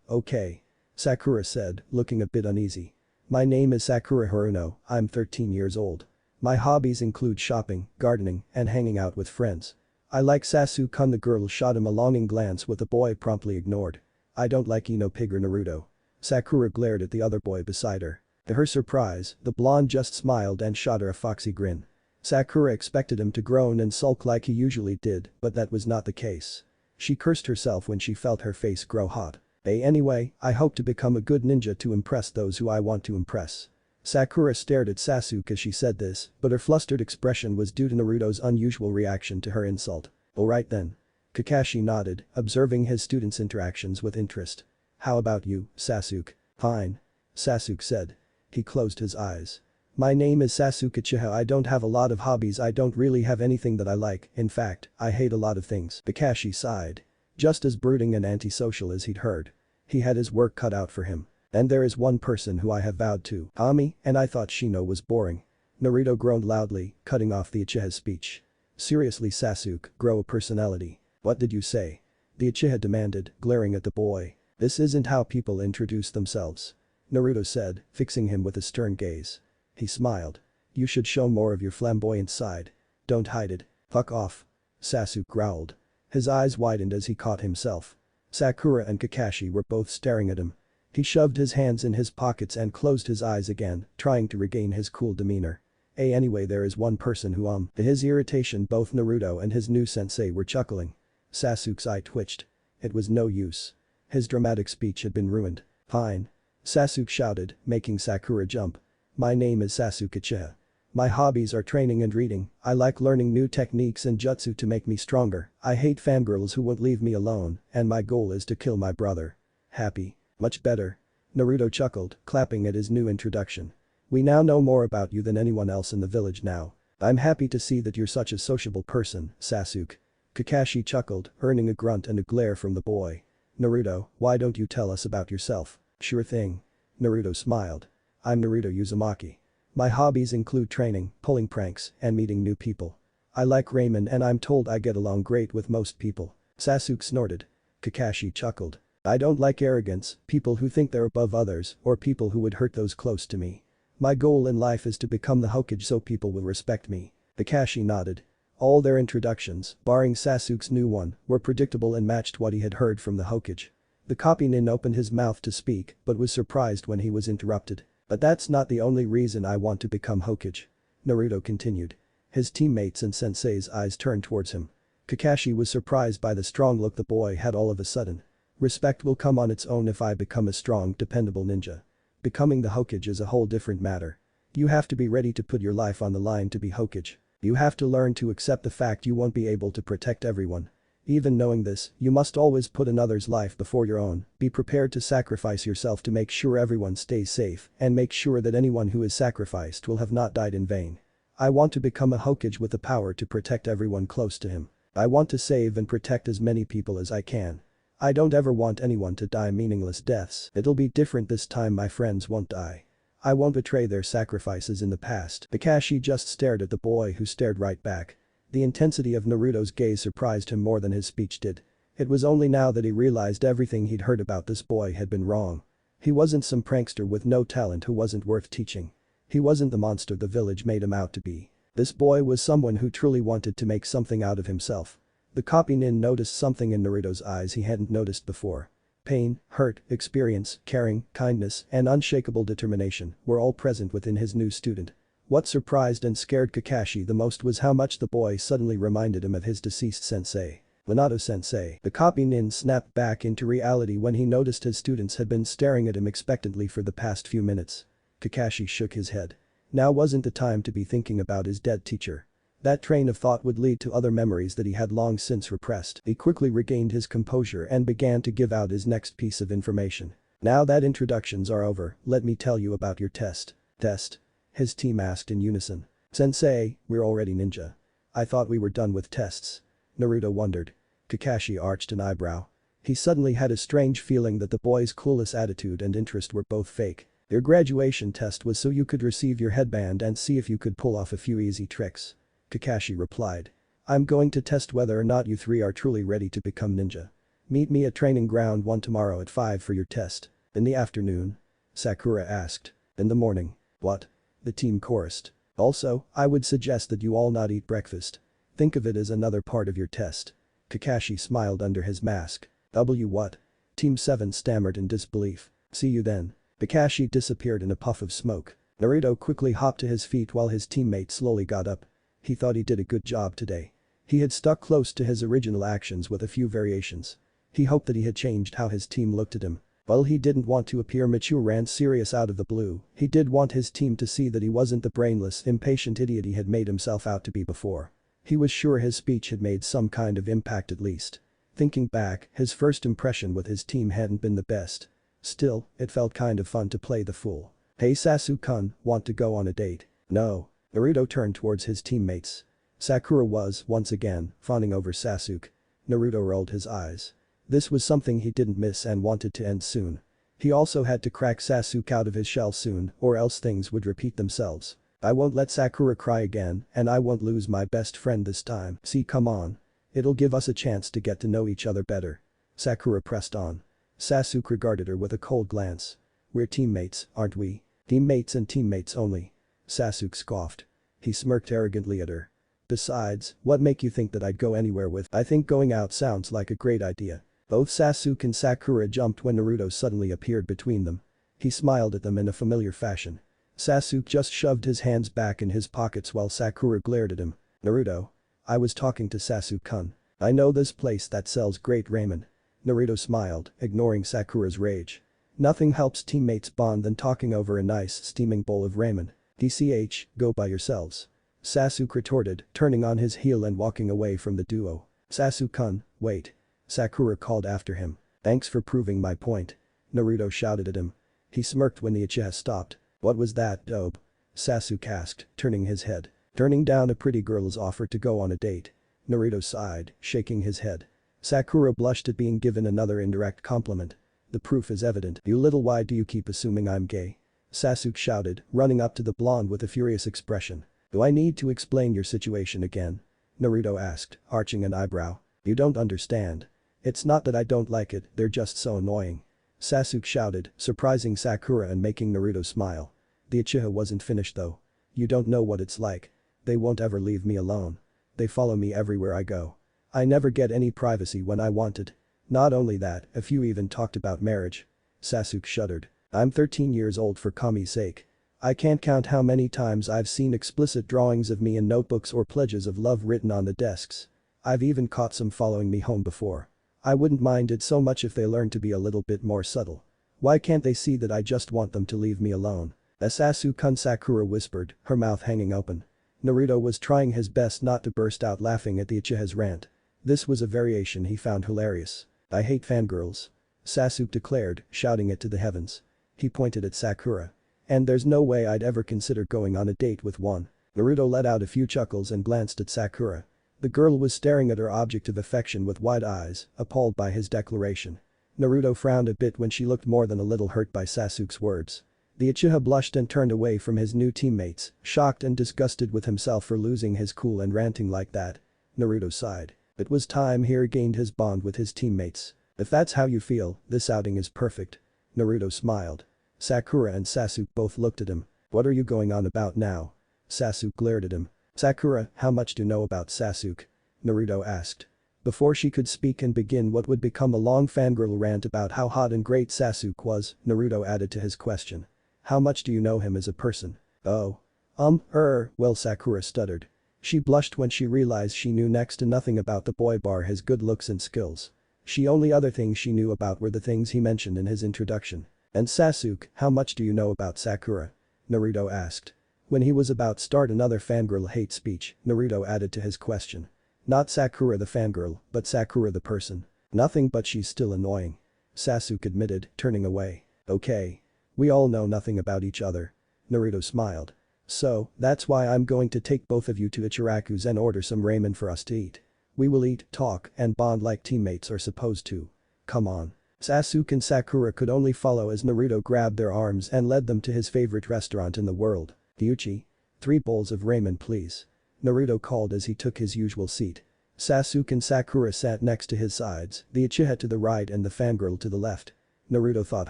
Okay. Sakura said, looking a bit uneasy. My name is Sakura Haruno, I'm 13 years old. My hobbies include shopping, gardening, and hanging out with friends. I like Sasuke. The girl shot him a longing glance with the boy promptly ignored. I don't like Ino Pig or Naruto. Sakura glared at the other boy beside her. To her surprise, the blonde just smiled and shot her a foxy grin. Sakura expected him to groan and sulk like he usually did, but that was not the case. She cursed herself when she felt her face grow hot. Anyway, I hope to become a good ninja to impress those who I want to impress. Sakura stared at Sasuke as she said this, but her flustered expression was due to Naruto's unusual reaction to her insult. Alright then. Kakashi nodded, observing his students' interactions with interest. How about you, Sasuke? Fine. Sasuke said. He closed his eyes. My name is Sasuke Uchiha. I don't have a lot of hobbies. I don't really have anything that I like. In fact, I hate a lot of things. Kakashi sighed. Just as brooding and antisocial as he'd heard. He had his work cut out for him. And there is one person who I have vowed to. Ami, and I thought Shino was boring. Naruto groaned loudly, cutting off the Uchiha's speech. Seriously, Sasuke, grow a personality. What did you say? The Uchiha demanded, glaring at the boy. This isn't how people introduce themselves. Naruto said, fixing him with a stern gaze. He smiled. You should show more of your flamboyant side. Don't hide it. Fuck off. Sasuke growled. His eyes widened as he caught himself. Sakura and Kakashi were both staring at him. He shoved his hands in his pockets and closed his eyes again, trying to regain his cool demeanor. Anyway, there is one person who To his irritation, both Naruto and his new sensei were chuckling. Sasuke's eye twitched. It was no use. His dramatic speech had been ruined. Fine. Sasuke shouted, making Sakura jump. My name is Sasuke Uchiha. My hobbies are training and reading. I like learning new techniques and jutsu to make me stronger. I hate fangirls who won't leave me alone, and my goal is to kill my brother. Happy. Much better. Naruto chuckled, clapping at his new introduction. We now know more about you than anyone else in the village now. I'm happy to see that you're such a sociable person, Sasuke. Kakashi chuckled, earning a grunt and a glare from the boy. Naruto, why don't you tell us about yourself? Sure thing. Naruto smiled. I'm Naruto Uzumaki. My hobbies include training, pulling pranks, and meeting new people. I like ramen and I'm told I get along great with most people. Sasuke snorted. Kakashi chuckled. I don't like arrogance, people who think they're above others, or people who would hurt those close to me. My goal in life is to become the Hokage so people will respect me. Kakashi nodded. All their introductions, barring Sasuke's new one, were predictable and matched what he had heard from the Hokage. The copy nin opened his mouth to speak but was surprised when he was interrupted. But that's not the only reason I want to become Hokage. Naruto continued. His teammates and sensei's eyes turned towards him. Kakashi was surprised by the strong look the boy had all of a sudden. Respect will come on its own if I become a strong, dependable ninja. Becoming the Hokage is a whole different matter. You have to be ready to put your life on the line to be Hokage. You have to learn to accept the fact you won't be able to protect everyone. Even knowing this, you must always put another's life before your own, be prepared to sacrifice yourself to make sure everyone stays safe, and make sure that anyone who is sacrificed will have not died in vain. I want to become a Hokage with the power to protect everyone close to him. I want to save and protect as many people as I can. I don't ever want anyone to die meaningless deaths. It'll be different this time. My friends won't die. I won't betray their sacrifices in the past. Kakashi just stared at the boy who stared right back. The intensity of Naruto's gaze surprised him more than his speech did. It was only now that he realized everything he'd heard about this boy had been wrong. He wasn't some prankster with no talent who wasn't worth teaching. He wasn't the monster the village made him out to be. This boy was someone who truly wanted to make something out of himself. The copy nin noticed something in Naruto's eyes he hadn't noticed before. Pain, hurt, experience, caring, kindness, and unshakable determination were all present within his new student. What surprised and scared Kakashi the most was how much the boy suddenly reminded him of his deceased sensei, Minato-sensei. The copy nin snapped back into reality when he noticed his students had been staring at him expectantly for the past few minutes. Kakashi shook his head. Now wasn't the time to be thinking about his dead teacher. That train of thought would lead to other memories that he had long since repressed. He quickly regained his composure and began to give out his next piece of information. Now that introductions are over, let me tell you about your test. Test? His team asked in unison. Sensei, we're already ninja. I thought we were done with tests. Naruto wondered. Kakashi arched an eyebrow. He suddenly had a strange feeling that the boy's clueless attitude and interest were both fake. Your graduation test was so you could receive your headband and see if you could pull off a few easy tricks. Kakashi replied. I'm going to test whether or not you three are truly ready to become ninja. Meet me at training ground 1 tomorrow at 5 for your test. In the afternoon? Sakura asked. In the morning. What? The team chorused. Also, I would suggest that you all not eat breakfast. Think of it as another part of your test. Kakashi smiled under his mask. What? Team 7 stammered in disbelief. See you then. Kakashi disappeared in a puff of smoke. Naruto quickly hopped to his feet while his teammate slowly got up. He thought he did a good job today. He had stuck close to his original actions with a few variations. He hoped that he had changed how his team looked at him. While he didn't want to appear mature and serious out of the blue, he did want his team to see that he wasn't the brainless, impatient idiot he had made himself out to be before. He was sure his speech had made some kind of impact at least. Thinking back, his first impression with his team hadn't been the best. Still, it felt kind of fun to play the fool. Hey Sasuke-kun, want to go on a date? No. Naruto turned towards his teammates. Sakura was, once again, fawning over Sasuke. Naruto rolled his eyes. This was something he didn't miss and wanted to end soon. He also had to crack Sasuke out of his shell soon or else things would repeat themselves. I won't let Sakura cry again and I won't lose my best friend this time. See, come on. It'll give us a chance to get to know each other better. Sakura pressed on. Sasuke regarded her with a cold glance. We're teammates, aren't we? Teammates and teammates only. Sasuke scoffed. He smirked arrogantly at her. Besides, what make you think that I'd go anywhere with? I think going out sounds like a great idea. Both Sasuke and Sakura jumped when Naruto suddenly appeared between them. He smiled at them in a familiar fashion. Sasuke just shoved his hands back in his pockets while Sakura glared at him. Naruto. I was talking to Sasuke-kun. I know this place that sells great ramen. Naruto smiled, ignoring Sakura's rage. Nothing helps teammates bond than talking over a nice steaming bowl of ramen. DCH, go by yourselves. Sasuke retorted, turning on his heel and walking away from the duo. Sasuke-kun, wait. Sakura called after him. Thanks for proving my point. Naruto shouted at him. He smirked when the Uchiha stopped. What was that, dope? Sasuke asked, turning his head. Turning down a pretty girl's offer to go on a date. Naruto sighed, shaking his head. Sakura blushed at being given another indirect compliment. The proof is evident. You little why do you keep assuming I'm gay? Sasuke shouted, running up to the blonde with a furious expression. Do I need to explain your situation again? Naruto asked, arching an eyebrow. You don't understand. It's not that I don't like it, they're just so annoying. Sasuke shouted, surprising Sakura and making Naruto smile. The Uchiha wasn't finished though. You don't know what it's like. They won't ever leave me alone. They follow me everywhere I go. I never get any privacy when I want it. Not only that, a few even talked about marriage. Sasuke shuddered. I'm 13 years old for Kami's sake. I can't count how many times I've seen explicit drawings of me in notebooks or pledges of love written on the desks. I've even caught some following me home before. I wouldn't mind it so much if they learned to be a little bit more subtle. Why can't they see that I just want them to leave me alone? Sasuke-kun, Sakura whispered, her mouth hanging open. Naruto was trying his best not to burst out laughing at the Uchiha's rant. This was a variation he found hilarious. I hate fangirls. Sasuke declared, shouting it to the heavens. He pointed at Sakura. And there's no way I'd ever consider going on a date with one. Naruto let out a few chuckles and glanced at Sakura. The girl was staring at her object of affection with wide eyes, appalled by his declaration. Naruto frowned a bit when she looked more than a little hurt by Sasuke's words. The Uchiha blushed and turned away from his new teammates, shocked and disgusted with himself for losing his cool and ranting like that. Naruto sighed. It was time he regained his bond with his teammates. If that's how you feel, this outing is perfect. Naruto smiled. Sakura and Sasuke both looked at him. What are you going on about now? Sasuke glared at him. Sakura, how much do you know about Sasuke? Naruto asked. Before she could speak and begin what would become a long fangirl rant about how hot and great Sasuke was, Naruto added to his question. How much do you know him as a person? Oh. Well, Sakura stuttered. She blushed when she realized she knew next to nothing about the boy bar his good looks and skills. The only other things she knew about were the things he mentioned in his introduction. And Sasuke, how much do you know about Sakura? Naruto asked. When he was about to start another fangirl hate speech, Naruto added to his question. Not Sakura the fangirl, but Sakura the person. Nothing, but she's still annoying. Sasuke admitted, turning away. Okay. We all know nothing about each other. Naruto smiled. So, that's why I'm going to take both of you to Ichiraku's and order some ramen for us to eat. We will eat, talk, and bond like teammates are supposed to. Come on. Sasuke and Sakura could only follow as Naruto grabbed their arms and led them to his favorite restaurant in the world. Ryuchi. 3 bowls of ramen please. Naruto called as he took his usual seat. Sasuke and Sakura sat next to his sides, the Uchiha to the right and the fangirl to the left. Naruto thought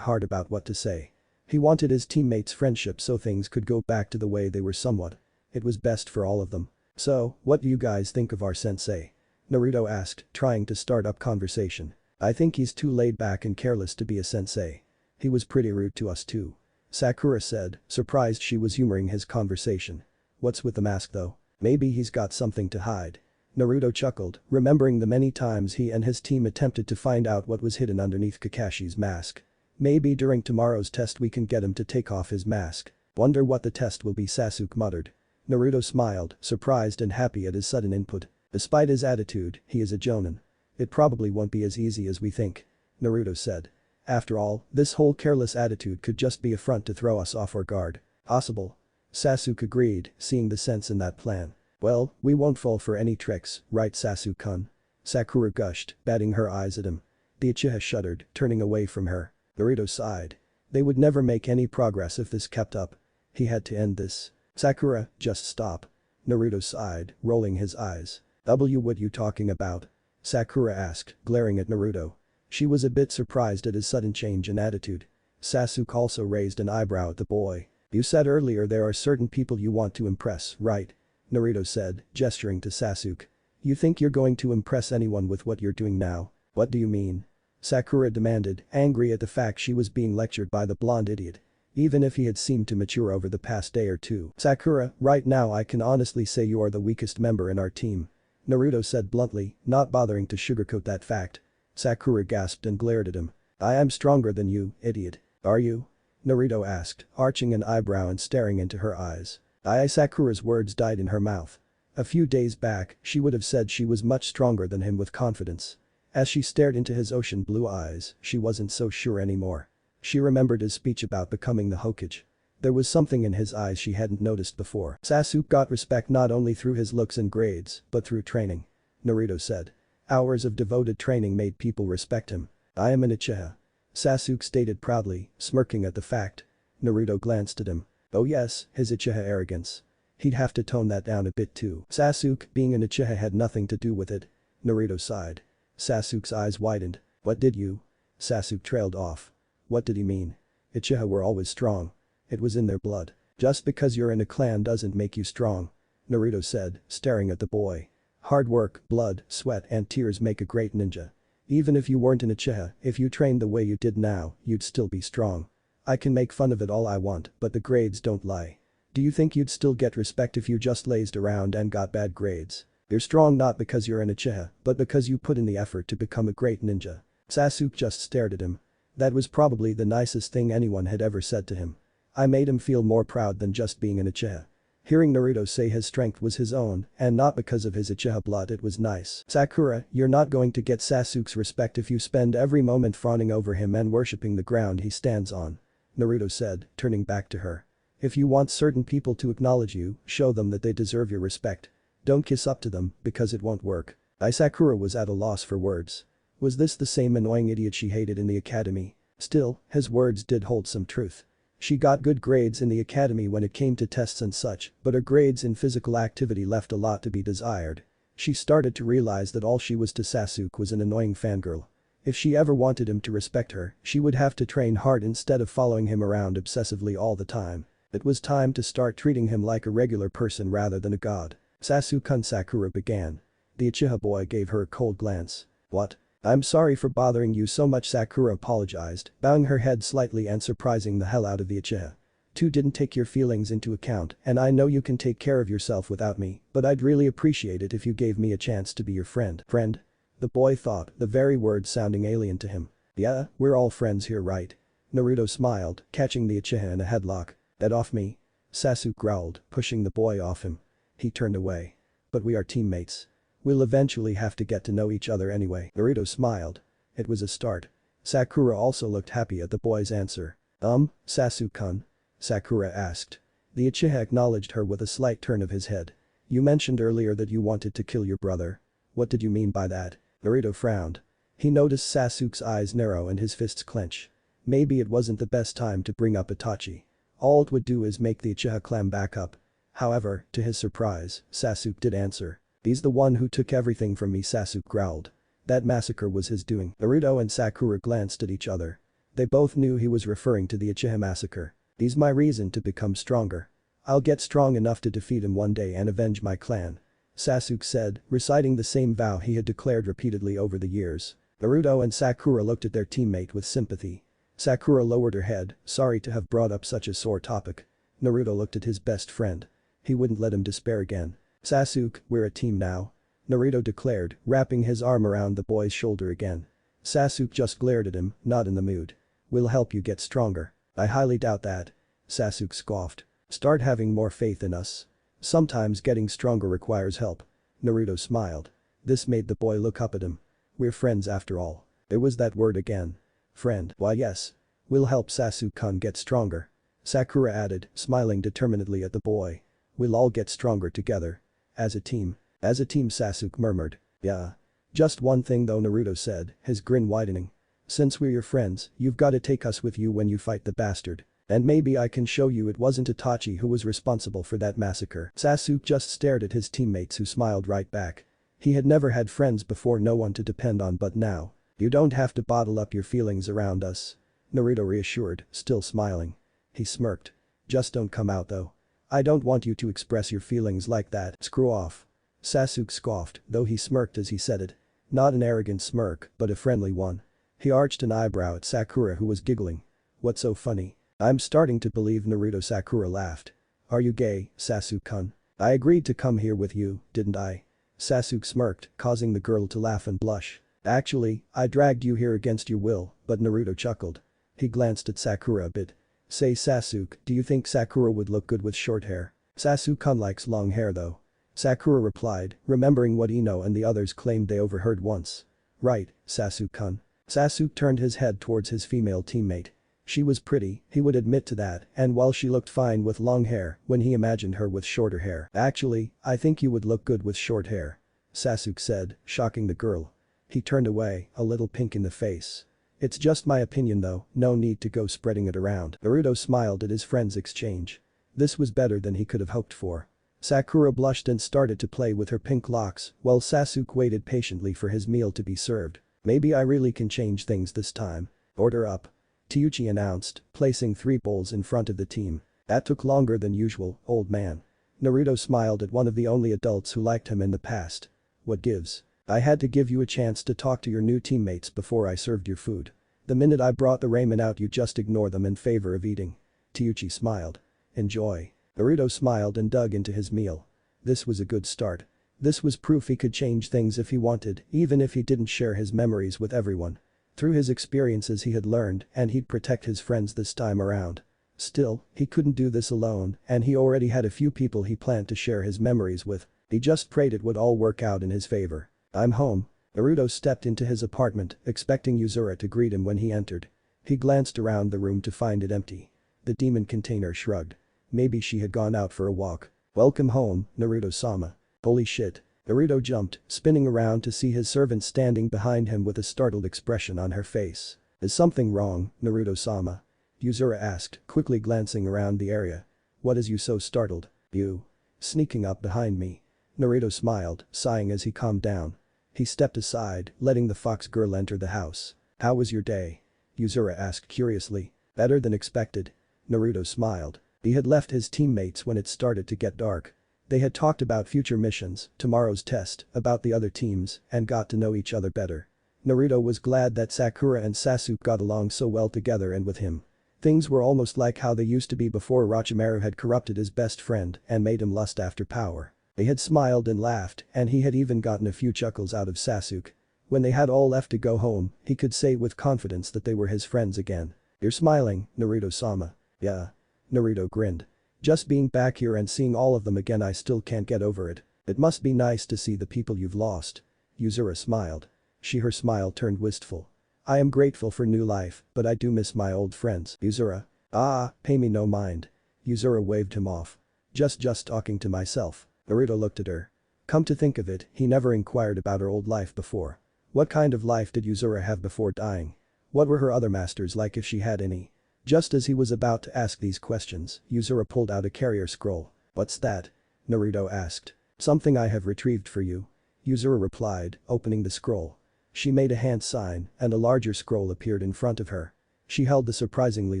hard about what to say. He wanted his teammates' friendship so things could go back to the way they were somewhat. It was best for all of them. So, what do you guys think of our sensei? Naruto asked, trying to start up conversation. I think he's too laid back and careless to be a sensei. He was pretty rude to us too. Sakura said, surprised she was humoring his conversation. What's with the mask though? Maybe he's got something to hide. Naruto chuckled, remembering the many times he and his team attempted to find out what was hidden underneath Kakashi's mask. Maybe during tomorrow's test we can get him to take off his mask. Wonder what the test will be, Sasuke muttered. Naruto smiled, surprised and happy at his sudden input. Despite his attitude, he is a jonin. It probably won't be as easy as we think. Naruto said. After all, this whole careless attitude could just be a front to throw us off our guard. Possible. Sasuke agreed, seeing the sense in that plan. Well, we won't fall for any tricks, right Sasuke-kun? Sakura gushed, batting her eyes at him. The Uchiha shuddered, turning away from her. Naruto sighed. They would never make any progress if this kept up. He had to end this. Sakura, just stop. Naruto sighed, rolling his eyes. What you talking about? Sakura asked, glaring at Naruto. She was a bit surprised at his sudden change in attitude. Sasuke also raised an eyebrow at the boy. You said earlier there are certain people you want to impress, right? Naruto said, gesturing to Sasuke. You think you're going to impress anyone with what you're doing now? What do you mean? Sakura demanded, angry at the fact she was being lectured by the blonde idiot. Even if he had seemed to mature over the past day or two. Sakura, right now I can honestly say you are the weakest member in our team. Naruto said bluntly, not bothering to sugarcoat that fact. Sakura gasped and glared at him. I am stronger than you, idiot. Are you? Naruto asked, arching an eyebrow and staring into her eyes. Sakura's words died in her mouth. A few days back, she would have said she was much stronger than him with confidence. As she stared into his ocean blue eyes, she wasn't so sure anymore. She remembered his speech about becoming the Hokage. There was something in his eyes she hadn't noticed before. Sasuke got respect not only through his looks and grades, but through training. Naruto said. Hours of devoted training made people respect him. I am an Uchiha. Sasuke stated proudly, smirking at the fact. Naruto glanced at him. Oh yes, his Uchiha arrogance. He'd have to tone that down a bit too. Sasuke being an Uchiha had nothing to do with it. Naruto sighed. Sasuke's eyes widened. What did you? Sasuke trailed off. What did he mean? Uchiha were always strong. It was in their blood. Just because you're in a clan doesn't make you strong. Naruto said, staring at the boy. Hard work, blood, sweat and tears make a great ninja. Even if you weren't an Uchiha, if you trained the way you did now, you'd still be strong. I can make fun of it all I want, but the grades don't lie. Do you think you'd still get respect if you just lazed around and got bad grades? You're strong not because you're an Uchiha, but because you put in the effort to become a great ninja. Sasuke just stared at him. That was probably the nicest thing anyone had ever said to him. I made him feel more proud than just being an Uchiha. Hearing Naruto say his strength was his own, and not because of his Uchiha blood, it was nice. Sakura, you're not going to get Sasuke's respect if you spend every moment fawning over him and worshipping the ground he stands on. Naruto said, turning back to her. If you want certain people to acknowledge you, show them that they deserve your respect. Don't kiss up to them, because it won't work. Sakura was at a loss for words. Was this the same annoying idiot she hated in the academy? Still, his words did hold some truth. She got good grades in the academy when it came to tests and such, but her grades in physical activity left a lot to be desired. She started to realize that all she was to Sasuke was an annoying fangirl. If she ever wanted him to respect her, she would have to train hard instead of following him around obsessively all the time. It was time to start treating him like a regular person rather than a god. Sasuke-kun, Sakura began. The Uchiha boy gave her a cold glance. What? I'm sorry for bothering you so much, Sakura apologized, bowing her head slightly and surprising the hell out of the Uchiha. Two didn't take your feelings into account and I know you can take care of yourself without me, but I'd really appreciate it if you gave me a chance to be your friend. Friend? The boy thought, the very word sounding alien to him. Yeah, we're all friends here, right? Naruto smiled, catching the Uchiha in a headlock. That off me? Sasuke growled, pushing the boy off him. He turned away. But we are teammates. We'll eventually have to get to know each other anyway. Naruto smiled. It was a start. Sakura also looked happy at the boy's answer. Sasuke-kun? Sakura asked. The Uchiha acknowledged her with a slight turn of his head. You mentioned earlier that you wanted to kill your brother. What did you mean by that? Naruto frowned. He noticed Sasuke's eyes narrow and his fists clench. Maybe it wasn't the best time to bring up Itachi. All it would do is make the Uchiha clan back up. However, to his surprise, Sasuke did answer. He's the one who took everything from me, Sasuke growled. That massacre was his doing. Naruto and Sakura glanced at each other. They both knew he was referring to the Uchiha massacre. He's my reason to become stronger. I'll get strong enough to defeat him one day and avenge my clan. Sasuke said, reciting the same vow he had declared repeatedly over the years. Naruto and Sakura looked at their teammate with sympathy. Sakura lowered her head, sorry to have brought up such a sore topic. Naruto looked at his best friend. He wouldn't let him despair again. Sasuke, we're a team now. Naruto declared, wrapping his arm around the boy's shoulder again. Sasuke just glared at him, not in the mood. We'll help you get stronger. I highly doubt that. Sasuke scoffed. Start having more faith in us. Sometimes getting stronger requires help. Naruto smiled. This made the boy look up at him. We're friends after all. There was that word again. Friend. Why yes. We'll help Sasuke-kun get stronger. Sakura added, smiling determinedly at the boy. We'll all get stronger together. As a team. As a team, Sasuke murmured. Yeah. Just one thing though, Naruto said, his grin widening. Since we're your friends, you've gotta take us with you when you fight the bastard. And maybe I can show you it wasn't Itachi who was responsible for that massacre. Sasuke just stared at his teammates who smiled right back. He had never had friends before, no one to depend on, but now. You don't have to bottle up your feelings around us. Naruto reassured, still smiling. He smirked. Just don't come out though. I don't want you to express your feelings like that, screw off. Sasuke scoffed, though he smirked as he said it. Not an arrogant smirk, but a friendly one. He arched an eyebrow at Sakura who was giggling. What's so funny? I'm starting to believe Naruto. Sakura laughed. Are you gay, Sasuke-kun? I agreed to come here with you, didn't I? Sasuke smirked, causing the girl to laugh and blush. Actually, I dragged you here against your will, but Naruto chuckled. He glanced at Sakura a bit. Say Sasuke, do you think Sakura would look good with short hair? Sasuke-kun likes long hair though. Sakura replied, remembering what Ino and the others claimed they overheard once. Right, Sasuke-kun. Sasuke turned his head towards his female teammate. She was pretty, he would admit to that, and while she looked fine with long hair, when he imagined her with shorter hair. Actually, I think you would look good with short hair. Sasuke said, shocking the girl. He turned away, a little pink in the face. It's just my opinion though, no need to go spreading it around. Naruto smiled at his friend's exchange. This was better than he could have hoped for. Sakura blushed and started to play with her pink locks, while Sasuke waited patiently for his meal to be served. Maybe I really can change things this time. Order up. Teuchi announced, placing 3 bowls in front of the team. That took longer than usual, old man. Naruto smiled at one of the only adults who liked him in the past. What gives? I had to give you a chance to talk to your new teammates before I served your food. The minute I brought the ramen out you just ignore them in favor of eating. Teuchi smiled. Enjoy. Naruto smiled and dug into his meal. This was a good start. This was proof he could change things if he wanted, even if he didn't share his memories with everyone. Through his experiences he had learned, and he'd protect his friends this time around. Still, he couldn't do this alone, and he already had a few people he planned to share his memories with. He just prayed it would all work out in his favor. I'm home. Naruto stepped into his apartment, expecting Yuzura to greet him when he entered. He glanced around the room to find it empty. The demon container shrugged. Maybe she had gone out for a walk. Welcome home, Naruto-sama. Holy shit. Naruto jumped, spinning around to see his servant standing behind him with a startled expression on her face. Is something wrong, Naruto-sama? Yuzura asked, quickly glancing around the area. What is you so startled? You. Sneaking up behind me. Naruto smiled, sighing as he calmed down. He stepped aside, letting the fox girl enter the house. How was your day? Yuzura asked curiously. Better than expected. Naruto smiled. He had left his teammates when it started to get dark. They had talked about future missions, tomorrow's test, about the other teams, and got to know each other better. Naruto was glad that Sakura and Sasuke got along so well together and with him. Things were almost like how they used to be before Orochimaru had corrupted his best friend and made him lust after power. They had smiled and laughed, and he had even gotten a few chuckles out of Sasuke. When they had all left to go home, he could say with confidence that they were his friends again. You're smiling, Naruto-sama. Yeah. Naruto grinned. Just being back here and seeing all of them again I still can't get over it. It must be nice to see the people you've lost. Yuzura smiled. Her smile turned wistful. I am grateful for new life, but I do miss my old friends. Yuzura. Ah, pay me no mind. Yuzura waved him off. Just talking to myself. Naruto looked at her. Come to think of it, he never inquired about her old life before. What kind of life did Yuzura have before dying? What were her other masters like if she had any? Just as he was about to ask these questions, Yuzura pulled out a carrier scroll. What's that? Naruto asked. Something I have retrieved for you. Yuzura replied, opening the scroll. She made a hand sign, and a larger scroll appeared in front of her. She held the surprisingly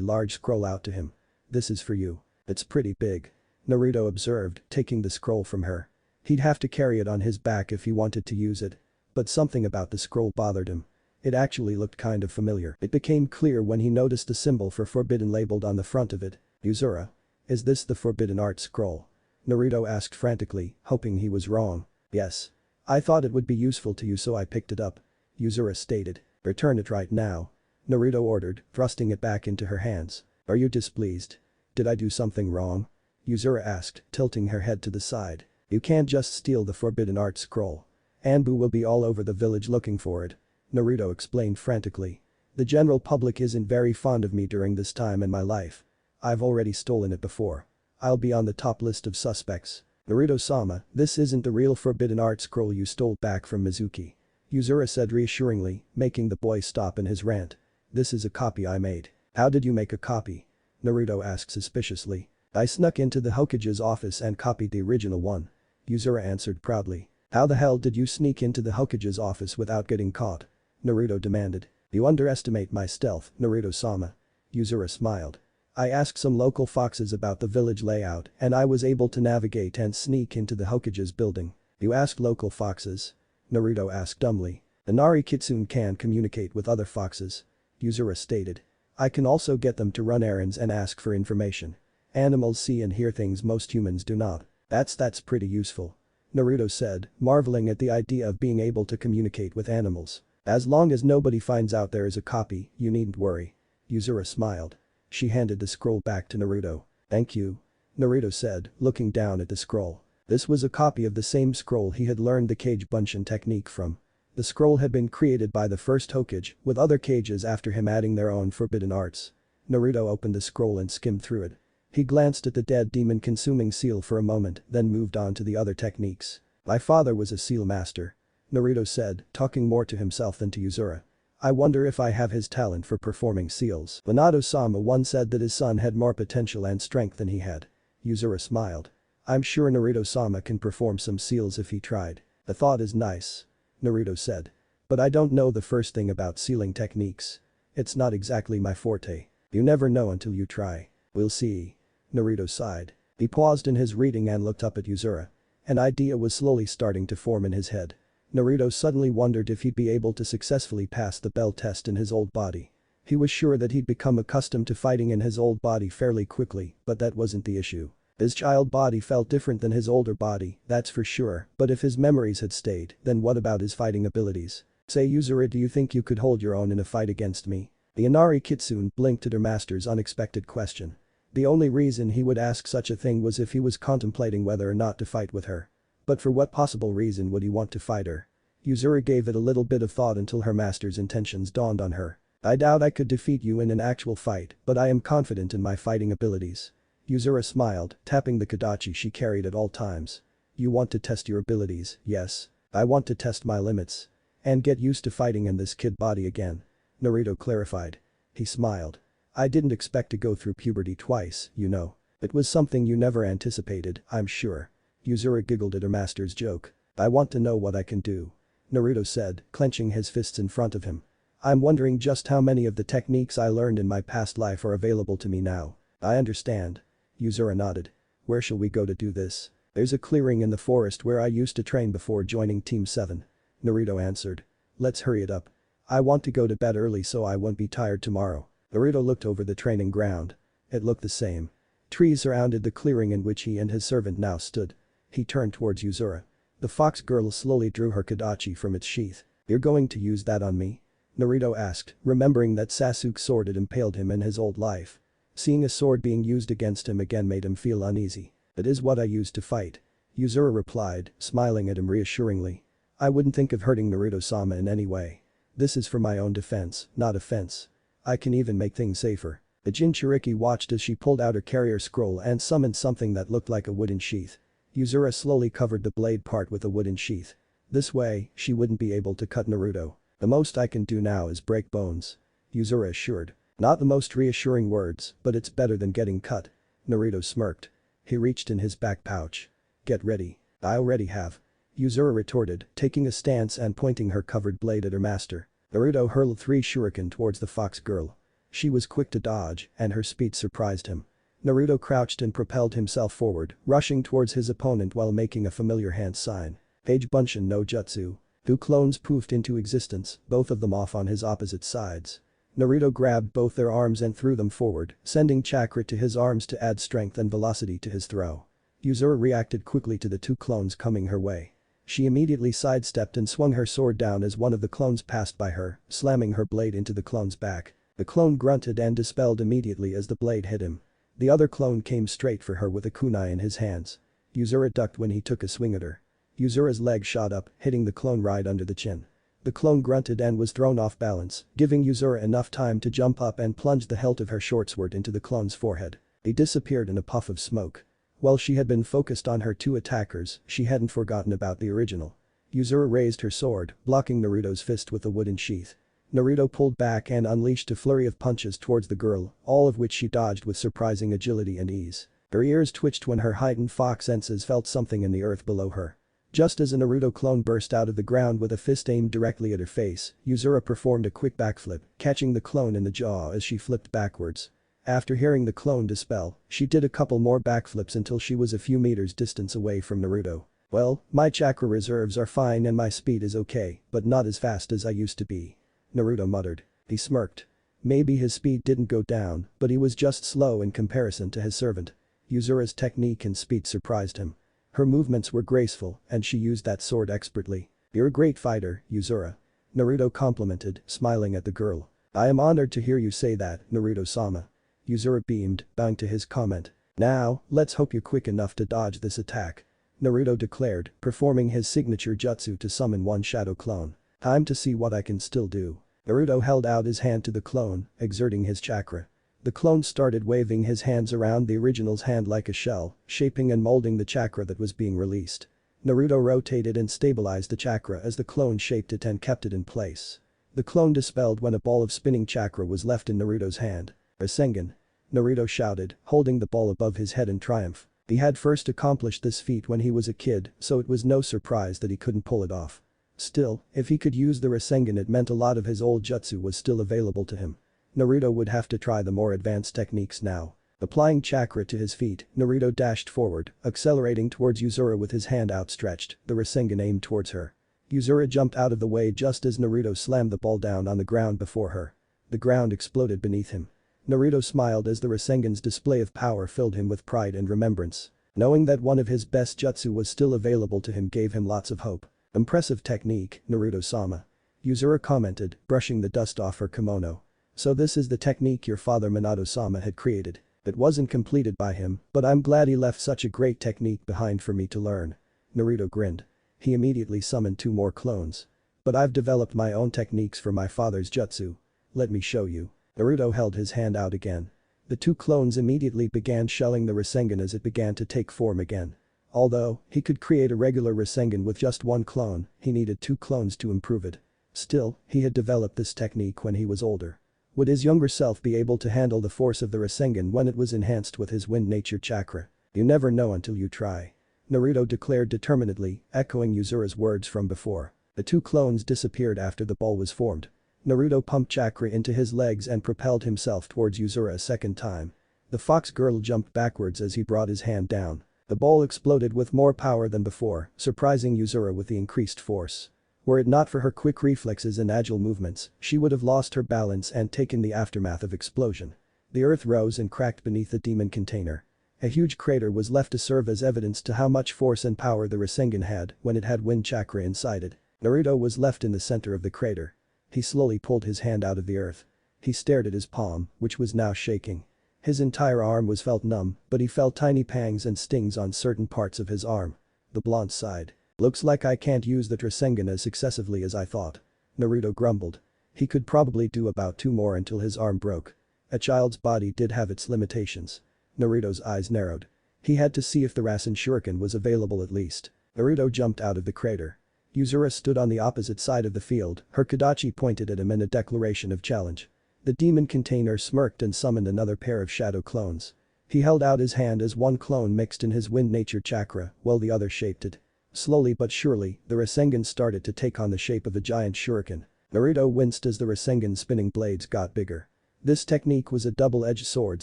large scroll out to him. This is for you. It's pretty big. Naruto observed, taking the scroll from her. He'd have to carry it on his back if he wanted to use it. But something about the scroll bothered him. It actually looked kind of familiar. It became clear when he noticed the symbol for forbidden labeled on the front of it. Yuzura. Is this the forbidden art scroll? Naruto asked frantically, hoping he was wrong. Yes. I thought it would be useful to you so I picked it up. Yuzura stated. Return it right now. Naruto ordered, thrusting it back into her hands. Are you displeased? Did I do something wrong? Yuzura asked, tilting her head to the side. You can't just steal the forbidden art scroll. Anbu will be all over the village looking for it. Naruto explained frantically. The general public isn't very fond of me during this time in my life. I've already stolen it before. I'll be on the top list of suspects. Naruto-sama, this isn't the real forbidden art scroll you stole back from Mizuki. Yuzura said reassuringly, making the boy stop in his rant. This is a copy I made. How did you make a copy? Naruto asked suspiciously. I snuck into the Hokage's office and copied the original one. Yuzura answered proudly. How the hell did you sneak into the Hokage's office without getting caught? Naruto demanded. You underestimate my stealth, Naruto-sama. Yuzura smiled. I asked some local foxes about the village layout and I was able to navigate and sneak into the Hokage's building. You asked local foxes? Naruto asked dumbly. Inari Kitsune can communicate with other foxes. Yuzura stated. I can also get them to run errands and ask for information. Animals see and hear things most humans do not. That's pretty useful. Naruto said, marveling at the idea of being able to communicate with animals. As long as nobody finds out there is a copy, you needn't worry. Yuzura smiled. She handed the scroll back to Naruto. Thank you. Naruto said, looking down at the scroll. This was a copy of the same scroll he had learned the Kage Bunshin technique from. The scroll had been created by the first Hokage, with other Kages after him adding their own forbidden arts. Naruto opened the scroll and skimmed through it. He glanced at the dead demon-consuming seal for a moment, then moved on to the other techniques. My father was a seal master. Naruto said, talking more to himself than to Yuzura. I wonder if I have his talent for performing seals. Minato-sama once said that his son had more potential and strength than he had. Yuzura smiled. I'm sure Naruto-sama can perform some seals if he tried. The thought is nice. Naruto said. But I don't know the first thing about sealing techniques. It's not exactly my forte. You never know until you try. We'll see. Naruto sighed. He paused in his reading and looked up at Yuzura. An idea was slowly starting to form in his head. Naruto suddenly wondered if he'd be able to successfully pass the bell test in his old body. He was sure that he'd become accustomed to fighting in his old body fairly quickly, but that wasn't the issue. His child body felt different than his older body, that's for sure, but if his memories had stayed, then what about his fighting abilities? Say Yuzura, do you think you could hold your own in a fight against me? The Inari Kitsune blinked at her master's unexpected question. The only reason he would ask such a thing was if he was contemplating whether or not to fight with her. But for what possible reason would he want to fight her? Yuzura gave it a little bit of thought until her master's intentions dawned on her. I doubt I could defeat you in an actual fight, but I am confident in my fighting abilities. Yuzura smiled, tapping the Kodachi she carried at all times. You want to test your abilities, yes. I want to test my limits. And get used to fighting in this kid body again. Naruto clarified. He smiled. I didn't expect to go through puberty twice, you know. It was something you never anticipated, I'm sure. Yuzura giggled at her master's joke. I want to know what I can do. Naruto said, clenching his fists in front of him. I'm wondering just how many of the techniques I learned in my past life are available to me now. I understand. Yuzura nodded. Where shall we go to do this? There's a clearing in the forest where I used to train before joining Team 7. Naruto answered. Let's hurry it up. I want to go to bed early so I won't be tired tomorrow. Naruto looked over the training ground. It looked the same. Trees surrounded the clearing in which he and his servant now stood. He turned towards Yuzura. The fox girl slowly drew her Kodachi from its sheath. You're going to use that on me? Naruto asked, remembering that Sasuke's sword had impaled him in his old life. Seeing a sword being used against him again made him feel uneasy. It is what I used to fight. Yuzura replied, smiling at him reassuringly. I wouldn't think of hurting Naruto-sama in any way. This is for my own defense, not offense. I can even make things safer. The Jinchuriki watched as she pulled out her carrier scroll and summoned something that looked like a wooden sheath. Yuzura slowly covered the blade part with a wooden sheath. This way, she wouldn't be able to cut Naruto. The most I can do now is break bones. Yuzura assured. Not the most reassuring words, but it's better than getting cut. Naruto smirked. He reached in his back pouch. Get ready. I already have. Yuzura retorted, taking a stance and pointing her covered blade at her master. Naruto hurled 3 shuriken towards the fox girl. She was quick to dodge, and her speed surprised him. Naruto crouched and propelled himself forward, rushing towards his opponent while making a familiar hand sign. Kage Bunshin no Jutsu. 2 clones poofed into existence, both of them off on his opposite sides. Naruto grabbed both their arms and threw them forward, sending chakra to his arms to add strength and velocity to his throw. Yuzura reacted quickly to the 2 clones coming her way. She immediately sidestepped and swung her sword down as one of the clones passed by her, slamming her blade into the clone's back. The clone grunted and dispelled immediately as the blade hit him. The other clone came straight for her with a kunai in his hands. Yuzura ducked when he took a swing at her. Yuzura's leg shot up, hitting the clone right under the chin. The clone grunted and was thrown off balance, giving Yuzura enough time to jump up and plunge the hilt of her short sword into the clone's forehead. He disappeared in a puff of smoke. While she had been focused on her 2 attackers, she hadn't forgotten about the original. Yuzura raised her sword, blocking Naruto's fist with a wooden sheath. Naruto pulled back and unleashed a flurry of punches towards the girl, all of which she dodged with surprising agility and ease. Her ears twitched when her heightened fox senses felt something in the earth below her. Just as a Naruto clone burst out of the ground with a fist aimed directly at her face, Yuzura performed a quick backflip, catching the clone in the jaw as she flipped backwards. After hearing the clone dispel, she did a couple more backflips until she was a few meters distance away from Naruto. Well, my chakra reserves are fine and my speed is okay, but not as fast as I used to be. Naruto muttered. He smirked. Maybe his speed didn't go down, but he was just slow in comparison to his servant. Yuzura's technique and speed surprised him. Her movements were graceful, and she used that sword expertly. You're a great fighter, Yuzura. Naruto complimented, smiling at the girl. I am honored to hear you say that, Naruto-sama. Yuzura beamed, bowing to his comment. Now, let's hope you're quick enough to dodge this attack. Naruto declared, performing his signature jutsu to summon one shadow clone. Time to see what I can still do. Naruto held out his hand to the clone, exerting his chakra. The clone started waving his hands around the original's hand like a shell, shaping and molding the chakra that was being released. Naruto rotated and stabilized the chakra as the clone shaped it and kept it in place. The clone dispelled when a ball of spinning chakra was left in Naruto's hand. Rasengan. Naruto shouted, holding the ball above his head in triumph. He had first accomplished this feat when he was a kid, so it was no surprise that he couldn't pull it off. Still, if he could use the Rasengan, it meant a lot of his old jutsu was still available to him. Naruto would have to try the more advanced techniques now. Applying chakra to his feet, Naruto dashed forward, accelerating towards Yuzura with his hand outstretched, the Rasengan aimed towards her. Yuzura jumped out of the way just as Naruto slammed the ball down on the ground before her. The ground exploded beneath him. Naruto smiled as the Rasengan's display of power filled him with pride and remembrance. Knowing that one of his best jutsu was still available to him gave him lots of hope. Impressive technique, Naruto-sama. Yuzura commented, brushing the dust off her kimono. So this is the technique your father Minato-sama had created. It wasn't completed by him, but I'm glad he left such a great technique behind for me to learn. Naruto grinned. He immediately summoned 2 more clones. But I've developed my own techniques for my father's jutsu. Let me show you. Naruto held his hand out again. The 2 clones immediately began shelling the Rasengan as it began to take form again. Although, he could create a regular Rasengan with just 1 clone, he needed 2 clones to improve it. Still, he had developed this technique when he was older. Would his younger self be able to handle the force of the Rasengan when it was enhanced with his wind nature chakra? You never know until you try. Naruto declared determinedly, echoing Yuzura's words from before. The 2 clones disappeared after the ball was formed. Naruto pumped chakra into his legs and propelled himself towards Yuzura a second time. The fox girl jumped backwards as he brought his hand down. The ball exploded with more power than before, surprising Yuzura with the increased force. Were it not for her quick reflexes and agile movements, she would have lost her balance and taken the aftermath of explosion. The earth rose and cracked beneath the demon container. A huge crater was left to serve as evidence to how much force and power the Rasengan had when it had wind chakra inside it. Naruto was left in the center of the crater. He slowly pulled his hand out of the earth. He stared at his palm, which was now shaking. His entire arm was felt numb, but he felt tiny pangs and stings on certain parts of his arm. The blonde sighed. Looks like I can't use the Rasengan as successively as I thought. Naruto grumbled. He could probably do about 2 more until his arm broke. A child's body did have its limitations. Naruto's eyes narrowed. He had to see if the Rasen Shuriken was available at least. Naruto jumped out of the crater. Yuzura stood on the opposite side of the field, her Kodachi pointed at him in a declaration of challenge. The demon container smirked and summoned another pair of shadow clones. He held out his hand as 1 clone mixed in his wind nature chakra while the other shaped it. Slowly but surely, the Rasengan started to take on the shape of a giant shuriken. Naruto winced as the Rasengan's spinning blades got bigger. This technique was a double-edged sword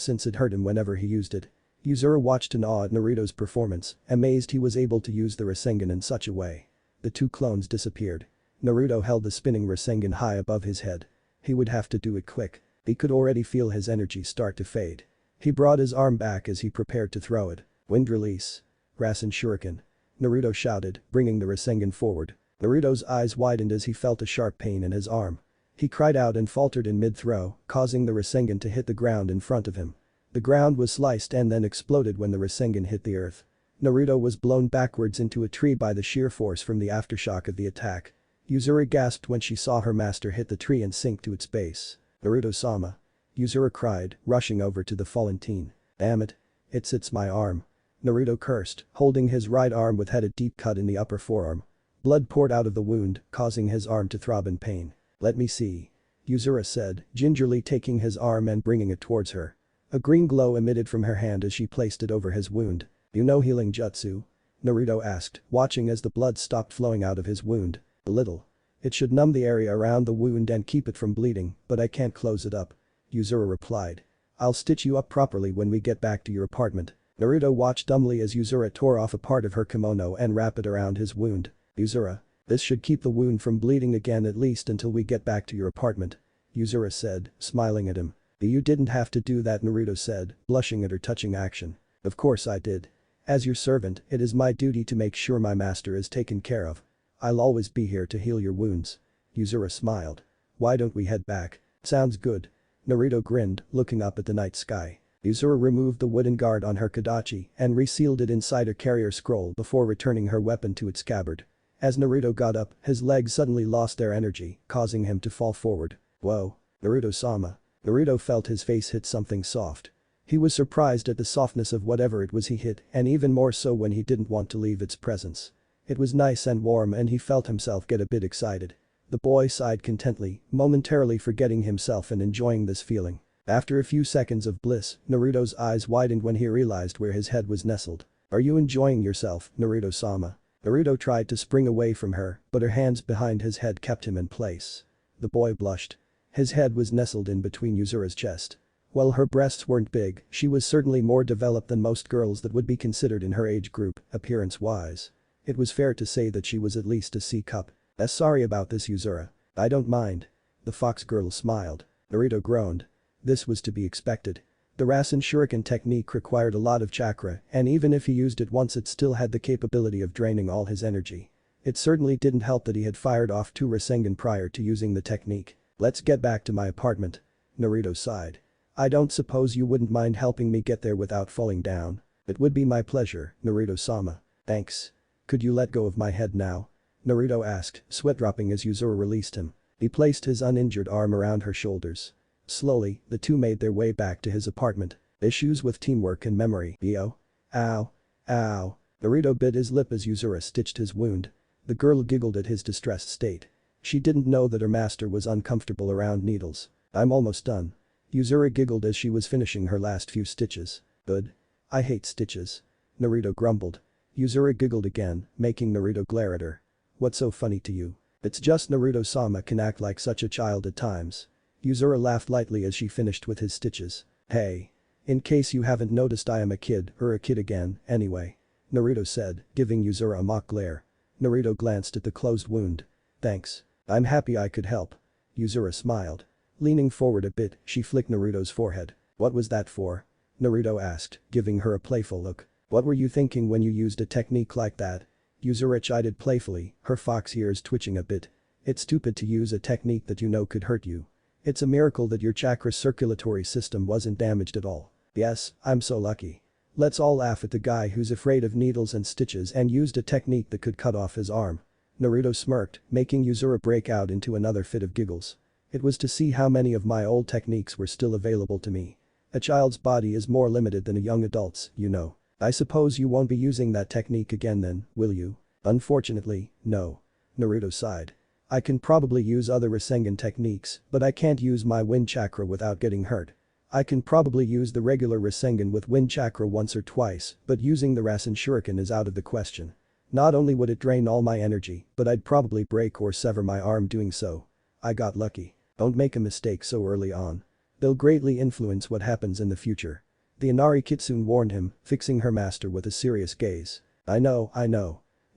since it hurt him whenever he used it. Yuzura watched in awe at Naruto's performance, amazed he was able to use the Rasengan in such a way. The 2 clones disappeared. Naruto held the spinning Rasengan high above his head. He would have to do it quick. He could already feel his energy start to fade. He brought his arm back as he prepared to throw it. Wind release. Rasen Shuriken. Naruto shouted, bringing the Rasengan forward. Naruto's eyes widened as he felt a sharp pain in his arm. He cried out and faltered in mid-throw, causing the Rasengan to hit the ground in front of him. The ground was sliced and then exploded when the Rasengan hit the earth. Naruto was blown backwards into a tree by the sheer force from the aftershock of the attack. Yuzura gasped when she saw her master hit the tree and sink to its base. Naruto-sama. Yuzura cried, rushing over to the fallen teen. Damn it. It's my arm. Naruto cursed, holding his right arm with had a deep cut in the upper forearm. Blood poured out of the wound, causing his arm to throb in pain. Let me see. Yuzura said, gingerly taking his arm and bringing it towards her. A green glow emitted from her hand as she placed it over his wound. You know healing jutsu? Naruto asked, watching as the blood stopped flowing out of his wound. A little. It should numb the area around the wound and keep it from bleeding, but I can't close it up. Yuzura replied. I'll stitch you up properly when we get back to your apartment." Naruto watched dumbly as Yuzura tore off a part of her kimono and wrapped it around his wound. "Yuzura. This should keep the wound from bleeding again at least until we get back to your apartment," Yuzura said, smiling at him. "You didn't have to do that," Naruto said, blushing at her touching action. "Of course I did. As your servant, it is my duty to make sure my master is taken care of. I'll always be here to heal your wounds." Yuzura smiled. "Why don't we head back?" "Sounds good." Naruto grinned, looking up at the night sky. Yuzura removed the wooden guard on her Kodachi and resealed it inside her carrier scroll before returning her weapon to its scabbard. As Naruto got up, his legs suddenly lost their energy, causing him to fall forward. "Whoa. Naruto-sama." Naruto felt his face hit something soft. He was surprised at the softness of whatever it was he hit, and even more so when he didn't want to leave its presence. It was nice and warm and he felt himself get a bit excited. The boy sighed contentedly, momentarily forgetting himself and enjoying this feeling. After a few seconds of bliss, Naruto's eyes widened when he realized where his head was nestled. "Are you enjoying yourself, Naruto-sama?" Naruto tried to spring away from her, but her hands behind his head kept him in place. The boy blushed. His head was nestled in between Yuzura's chest. While her breasts weren't big, she was certainly more developed than most girls that would be considered in her age group, appearance-wise. It was fair to say that she was at least a C-cup. Sorry about this, Yuzura. I don't mind." The fox girl smiled. Naruto groaned. This was to be expected. The Rasen Shuriken technique required a lot of chakra, and even if he used it once it still had the capability of draining all his energy. It certainly didn't help that he had fired off 2 Rasengan prior to using the technique. "Let's get back to my apartment." Naruto sighed. "I don't suppose you wouldn't mind helping me get there without falling down?" "It would be my pleasure, Naruto-sama." "Thanks. Could you let go of my head now?" Naruto asked, sweat dropping as Yuzura released him. He placed his uninjured arm around her shoulders. Slowly, the two made their way back to his apartment. Issues with teamwork and memory, yo. Ow. Ow. Naruto bit his lip as Yuzura stitched his wound. The girl giggled at his distressed state. She didn't know that her master was uncomfortable around needles. "I'm almost done." Yuzura giggled as she was finishing her last few stitches. "Good. I hate stitches." Naruto grumbled. Yuzura giggled again, making Naruto glare at her. "What's so funny to you?" "It's just Naruto-sama can act like such a child at times." Yuzura laughed lightly as she finished with his stitches. "Hey. In case you haven't noticed, I am a kid again, anyway," Naruto said, giving Yuzura a mock glare. Naruto glanced at the closed wound. "Thanks. I'm happy I could help." Yuzura smiled. Leaning forward a bit, she flicked Naruto's forehead. "What was that for?" Naruto asked, giving her a playful look. "What were you thinking when you used a technique like that?" Yuzura chided playfully, her fox ears twitching a bit. "It's stupid to use a technique that you know could hurt you. It's a miracle that your chakra circulatory system wasn't damaged at all." "Yes, I'm so lucky." "Let's all laugh at the guy who's afraid of needles and stitches and used a technique that could cut off his arm." Naruto smirked, making Yuzura break out into another fit of giggles. "It was to see how many of my old techniques were still available to me. A child's body is more limited than a young adult's, you know. I suppose you won't be using that technique again then, will you?" "Unfortunately, no." Naruto sighed. "I can probably use other Rasengan techniques, but I can't use my wind chakra without getting hurt. I can probably use the regular Rasengan with wind chakra once or twice, but using the Rasen Shuriken is out of the question. Not only would it drain all my energy, but I'd probably break or sever my arm doing so. I got lucky. Don't make a mistake so early on. They'll greatly influence what happens in the future." The Inari Kitsune warned him, fixing her master with a serious gaze. I know.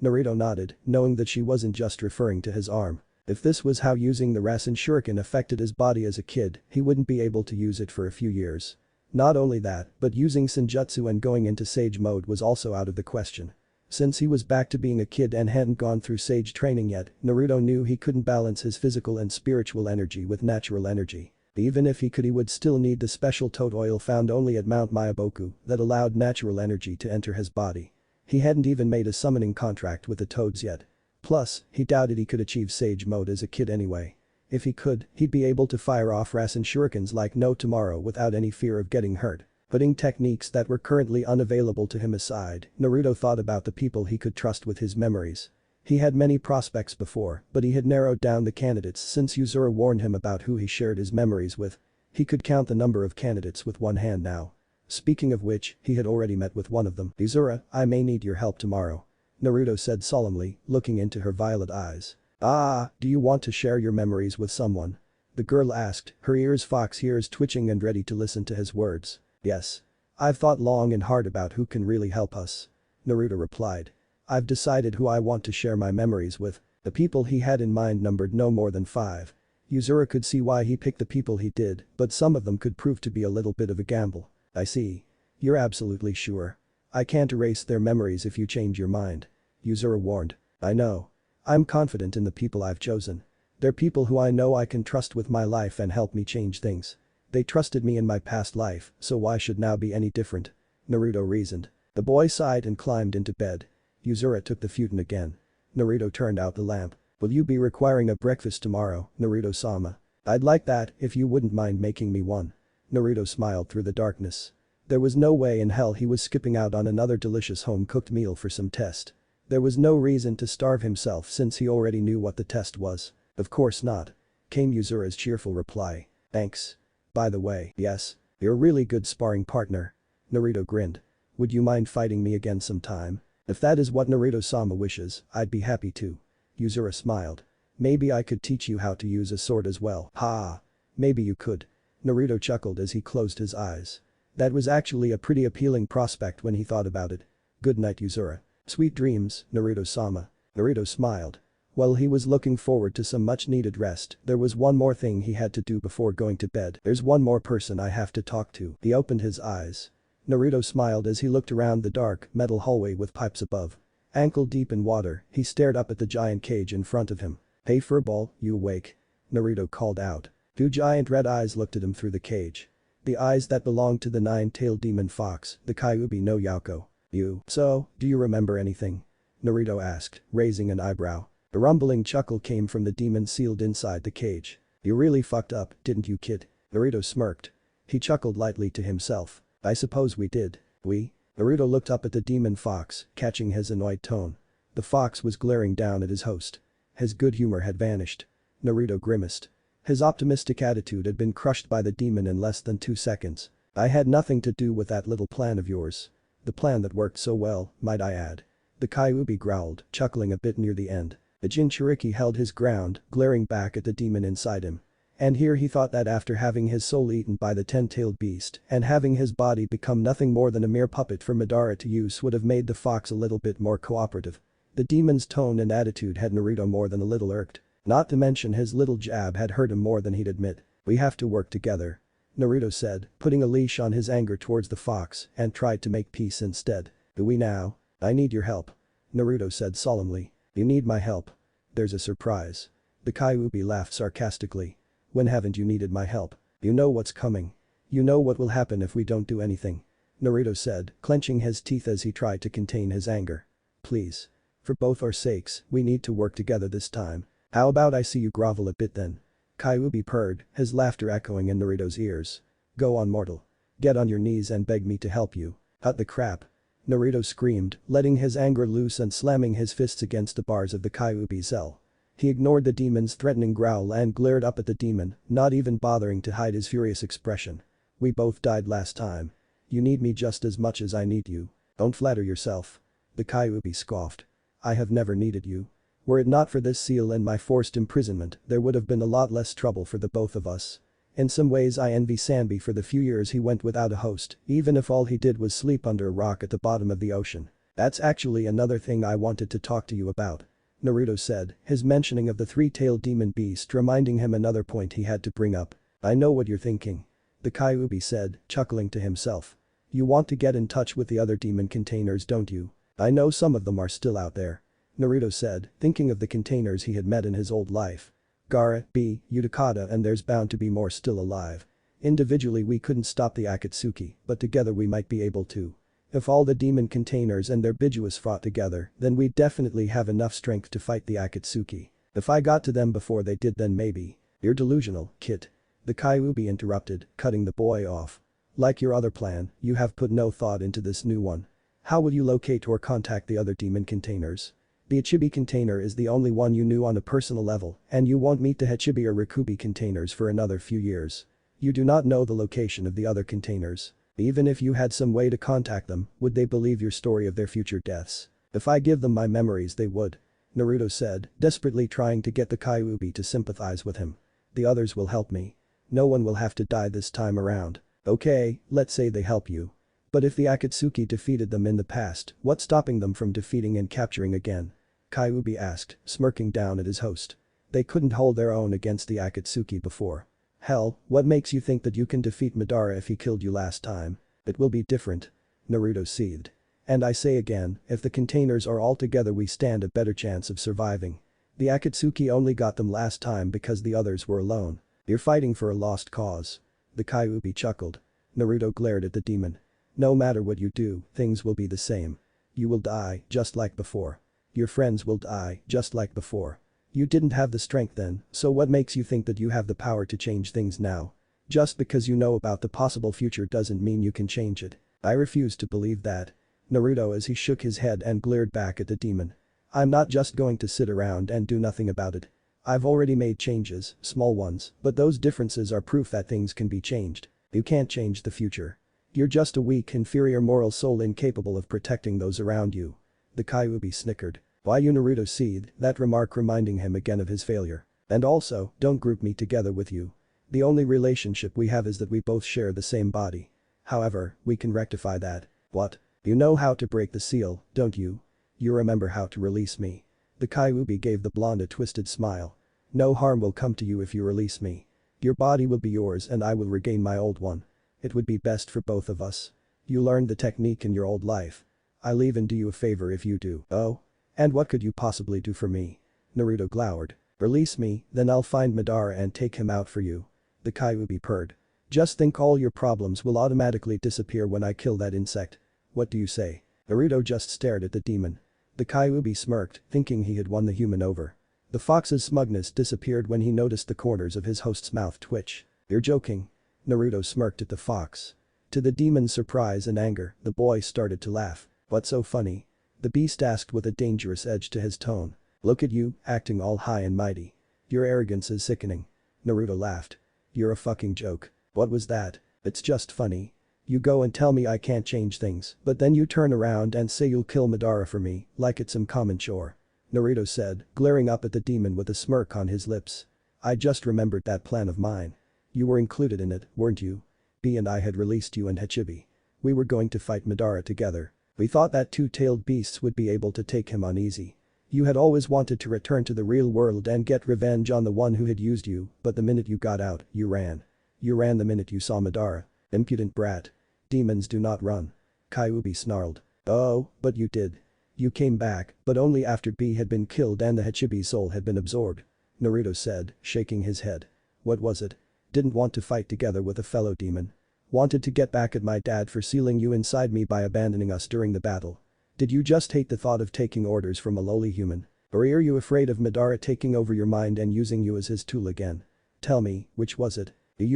Naruto nodded, knowing that she wasn't just referring to his arm. If this was how using the Rasen Shuriken affected his body as a kid, he wouldn't be able to use it for a few years. Not only that, but using Senjutsu and going into Sage mode was also out of the question. Since he was back to being a kid and hadn't gone through Sage training yet, Naruto knew he couldn't balance his physical and spiritual energy with natural energy. Even if he could, he would still need the special toad oil found only at Mount Myaboku that allowed natural energy to enter his body. He hadn't even made a summoning contract with the toads yet. Plus, he doubted he could achieve Sage mode as a kid anyway. If he could, he'd be able to fire off Rasen Shurikens like no tomorrow without any fear of getting hurt. Putting techniques that were currently unavailable to him aside, Naruto thought about the people he could trust with his memories. He had many prospects before, but he had narrowed down the candidates since Yuzura warned him about who he shared his memories with. He could count the number of candidates with one hand now. Speaking of which, he had already met with one of them. "Yuzura, I may need your help tomorrow," Naruto said solemnly, looking into her violet eyes. "Ah, do you want to share your memories with someone?" The girl asked, her ears fox ears twitching and ready to listen to his words. Yes. I've thought long and hard about who can really help us. Naruto replied. I've decided who I want to share my memories with. The people he had in mind numbered no more than 5. Yuzuru could see why he picked the people he did, but some of them could prove to be a little bit of a gamble. I see. You're absolutely sure. I can't erase their memories if you change your mind. Yuzuru warned. I know. I'm confident in the people I've chosen. They're people who I know I can trust with my life and help me change things. They trusted me in my past life, so why should now be any different? Naruto reasoned. The boy sighed and climbed into bed. Yuzuru took the futon again. Naruto turned out the lamp. Will you be requiring a breakfast tomorrow, Naruto-sama? I'd like that if you wouldn't mind making me one. Naruto smiled through the darkness. There was no way in hell he was skipping out on another delicious home-cooked meal for some test. There was no reason to starve himself since he already knew what the test was. Of course not. Came Yuzuru's cheerful reply. Thanks. By the way, yes. You're a really good sparring partner. Naruto grinned. Would you mind fighting me again sometime? If that is what Naruto-sama wishes, I'd be happy to. Yuzuru smiled. Maybe I could teach you how to use a sword as well. Ha! Maybe you could. Naruto chuckled as he closed his eyes. That was actually a pretty appealing prospect when he thought about it. Good night, Yuzuru. Sweet dreams, Naruto-sama. Naruto smiled. While he was looking forward to some much-needed rest, there was one more thing he had to do before going to bed. There's one more person I have to talk to. He opened his eyes. Naruto smiled as he looked around the dark, metal hallway with pipes above. Ankle deep in water, he stared up at the giant cage in front of him. Hey furball, you awake? Naruto called out. 2 giant red eyes looked at him through the cage. The eyes that belonged to the 9-tailed demon fox, the Kyuubi no Yauko. You. So, do you remember anything? Naruto asked, raising an eyebrow. A rumbling chuckle came from the demon sealed inside the cage. You really fucked up, didn't you, kid? Naruto smirked. He chuckled lightly to himself. I suppose we did. We? Naruto looked up at the demon fox, catching his annoyed tone. The fox was glaring down at his host. His good humor had vanished. Naruto grimaced. His optimistic attitude had been crushed by the demon in less than 2 seconds. I had nothing to do with that little plan of yours. The plan that worked so well, might I add. The Kyuubi growled, chuckling a bit near the end. The Jinchuriki held his ground, glaring back at the demon inside him. And here he thought that after having his soul eaten by the 10-tailed beast and having his body become nothing more than a mere puppet for Madara to use would have made the fox a little bit more cooperative. The demon's tone and attitude had Naruto more than a little irked. Not to mention his little jab had hurt him more than he'd admit. We have to work together. Naruto said, putting a leash on his anger towards the fox and tried to make peace instead. Do we now? I need your help. Naruto said solemnly. You need my help. There's a surprise. The Kyuubi laughed sarcastically. When haven't you needed my help? You know what's coming. You know what will happen if we don't do anything. Naruto said, clenching his teeth as he tried to contain his anger. Please. For both our sakes, we need to work together this time. How about I see you grovel a bit then? Kyuubi purred, his laughter echoing in Naruto's ears. Go on, mortal. Get on your knees and beg me to help you. Hut the crap. Naruto screamed, letting his anger loose and slamming his fists against the bars of the Kyuubi cell. He ignored the demon's threatening growl and glared up at the demon, not even bothering to hide his furious expression. We both died last time. You need me just as much as I need you. Don't flatter yourself. The Kyuubi scoffed. I have never needed you. Were it not for this seal and my forced imprisonment, there would have been a lot less trouble for the both of us. In some ways I envy Sanbi for the few years he went without a host, even if all he did was sleep under a rock at the bottom of the ocean. That's actually another thing I wanted to talk to you about. Naruto said, his mentioning of the 3-tailed demon beast reminding him another point he had to bring up. I know what you're thinking. The Kyuubi said, chuckling to himself. You want to get in touch with the other demon containers, don't you? I know some of them are still out there. Naruto said, thinking of the containers he had met in his old life. Gaara, B, Utakata, and there's bound to be more still alive. Individually we couldn't stop the Akatsuki, but together we might be able to. If all the demon containers and their Bijuas fought together, then we'd definitely have enough strength to fight the Akatsuki. If I got to them before they did, then maybe. You're delusional, kid. The Kyuubi interrupted, cutting the boy off. Like your other plan, you have put no thought into this new one. How will you locate or contact the other demon containers? The Ichibi container is the only one you knew on a personal level, and you won't meet the Hachibi or Rikubi containers for another few years. You do not know the location of the other containers. Even if you had some way to contact them, would they believe your story of their future deaths? If I give them my memories, they would. Naruto said, desperately trying to get the Kyuubi to sympathize with him. The others will help me. No one will have to die this time around. Okay, let's say they help you. But if the Akatsuki defeated them in the past, what's stopping them from defeating and capturing again? Kyuubi asked, smirking down at his host. They couldn't hold their own against the Akatsuki before. Hell, what makes you think that you can defeat Madara if he killed you last time? It will be different. Naruto seethed. And I say again, if the containers are all together we stand a better chance of surviving. The Akatsuki only got them last time because the others were alone. You're fighting for a lost cause. The Kyuubi chuckled. Naruto glared at the demon. No matter what you do, things will be the same. You will die, just like before. Your friends will die, just like before. You didn't have the strength then, so what makes you think that you have the power to change things now? Just because you know about the possible future doesn't mean you can change it. I refuse to believe that. Naruto as he shook his head and glared back at the demon. I'm not just going to sit around and do nothing about it. I've already made changes, small ones, but those differences are proof that things can be changed. You can't change the future. You're just a weak, inferior moral soul incapable of protecting those around you. The Kyuubi snickered. Why you Naruto seethed, that remark reminding him again of his failure. And also, don't group me together with you. The only relationship we have is that we both share the same body. However, we can rectify that. What? You know how to break the seal, don't you? You remember how to release me. The Kyuubi gave the blonde a twisted smile. No harm will come to you if you release me. Your body will be yours and I will regain my old one. It would be best for both of us. You learned the technique in your old life. I'll even do you a favor if you do. Oh? And what could you possibly do for me? Naruto glowered. Release me, then I'll find Madara and take him out for you. The Kyuubi purred. Just think all your problems will automatically disappear when I kill that insect. What do you say? Naruto just stared at the demon. The Kyuubi smirked, thinking he had won the human over. The fox's smugness disappeared when he noticed the corners of his host's mouth twitch. You're joking. Naruto smirked at the fox. To the demon's surprise and anger, the boy started to laugh. What's so funny? The beast asked with a dangerous edge to his tone. Look at you, acting all high and mighty. Your arrogance is sickening. Naruto laughed. You're a fucking joke. What was that? It's just funny. You go and tell me I can't change things, but then you turn around and say you'll kill Madara for me, like it's some common chore. Naruto said, glaring up at the demon with a smirk on his lips. I just remembered that plan of mine. You were included in it, weren't you? B and I had released you and Hachibi. We were going to fight Madara together. We thought that two-tailed beasts would be able to take him on easy. You had always wanted to return to the real world and get revenge on the one who had used you, but the minute you got out, you ran. You ran the minute you saw Madara. Impudent brat. Demons do not run. Kyuubi snarled. Oh, but you did. You came back, but only after B had been killed and the Hachibi soul had been absorbed. Naruto said, shaking his head. What was it? Didn't want to fight together with a fellow demon. Wanted to get back at my dad for sealing you inside me by abandoning us during the battle. Did you just hate the thought of taking orders from a lowly human? Or are you afraid of Madara taking over your mind and using you as his tool again? Tell me, which was it?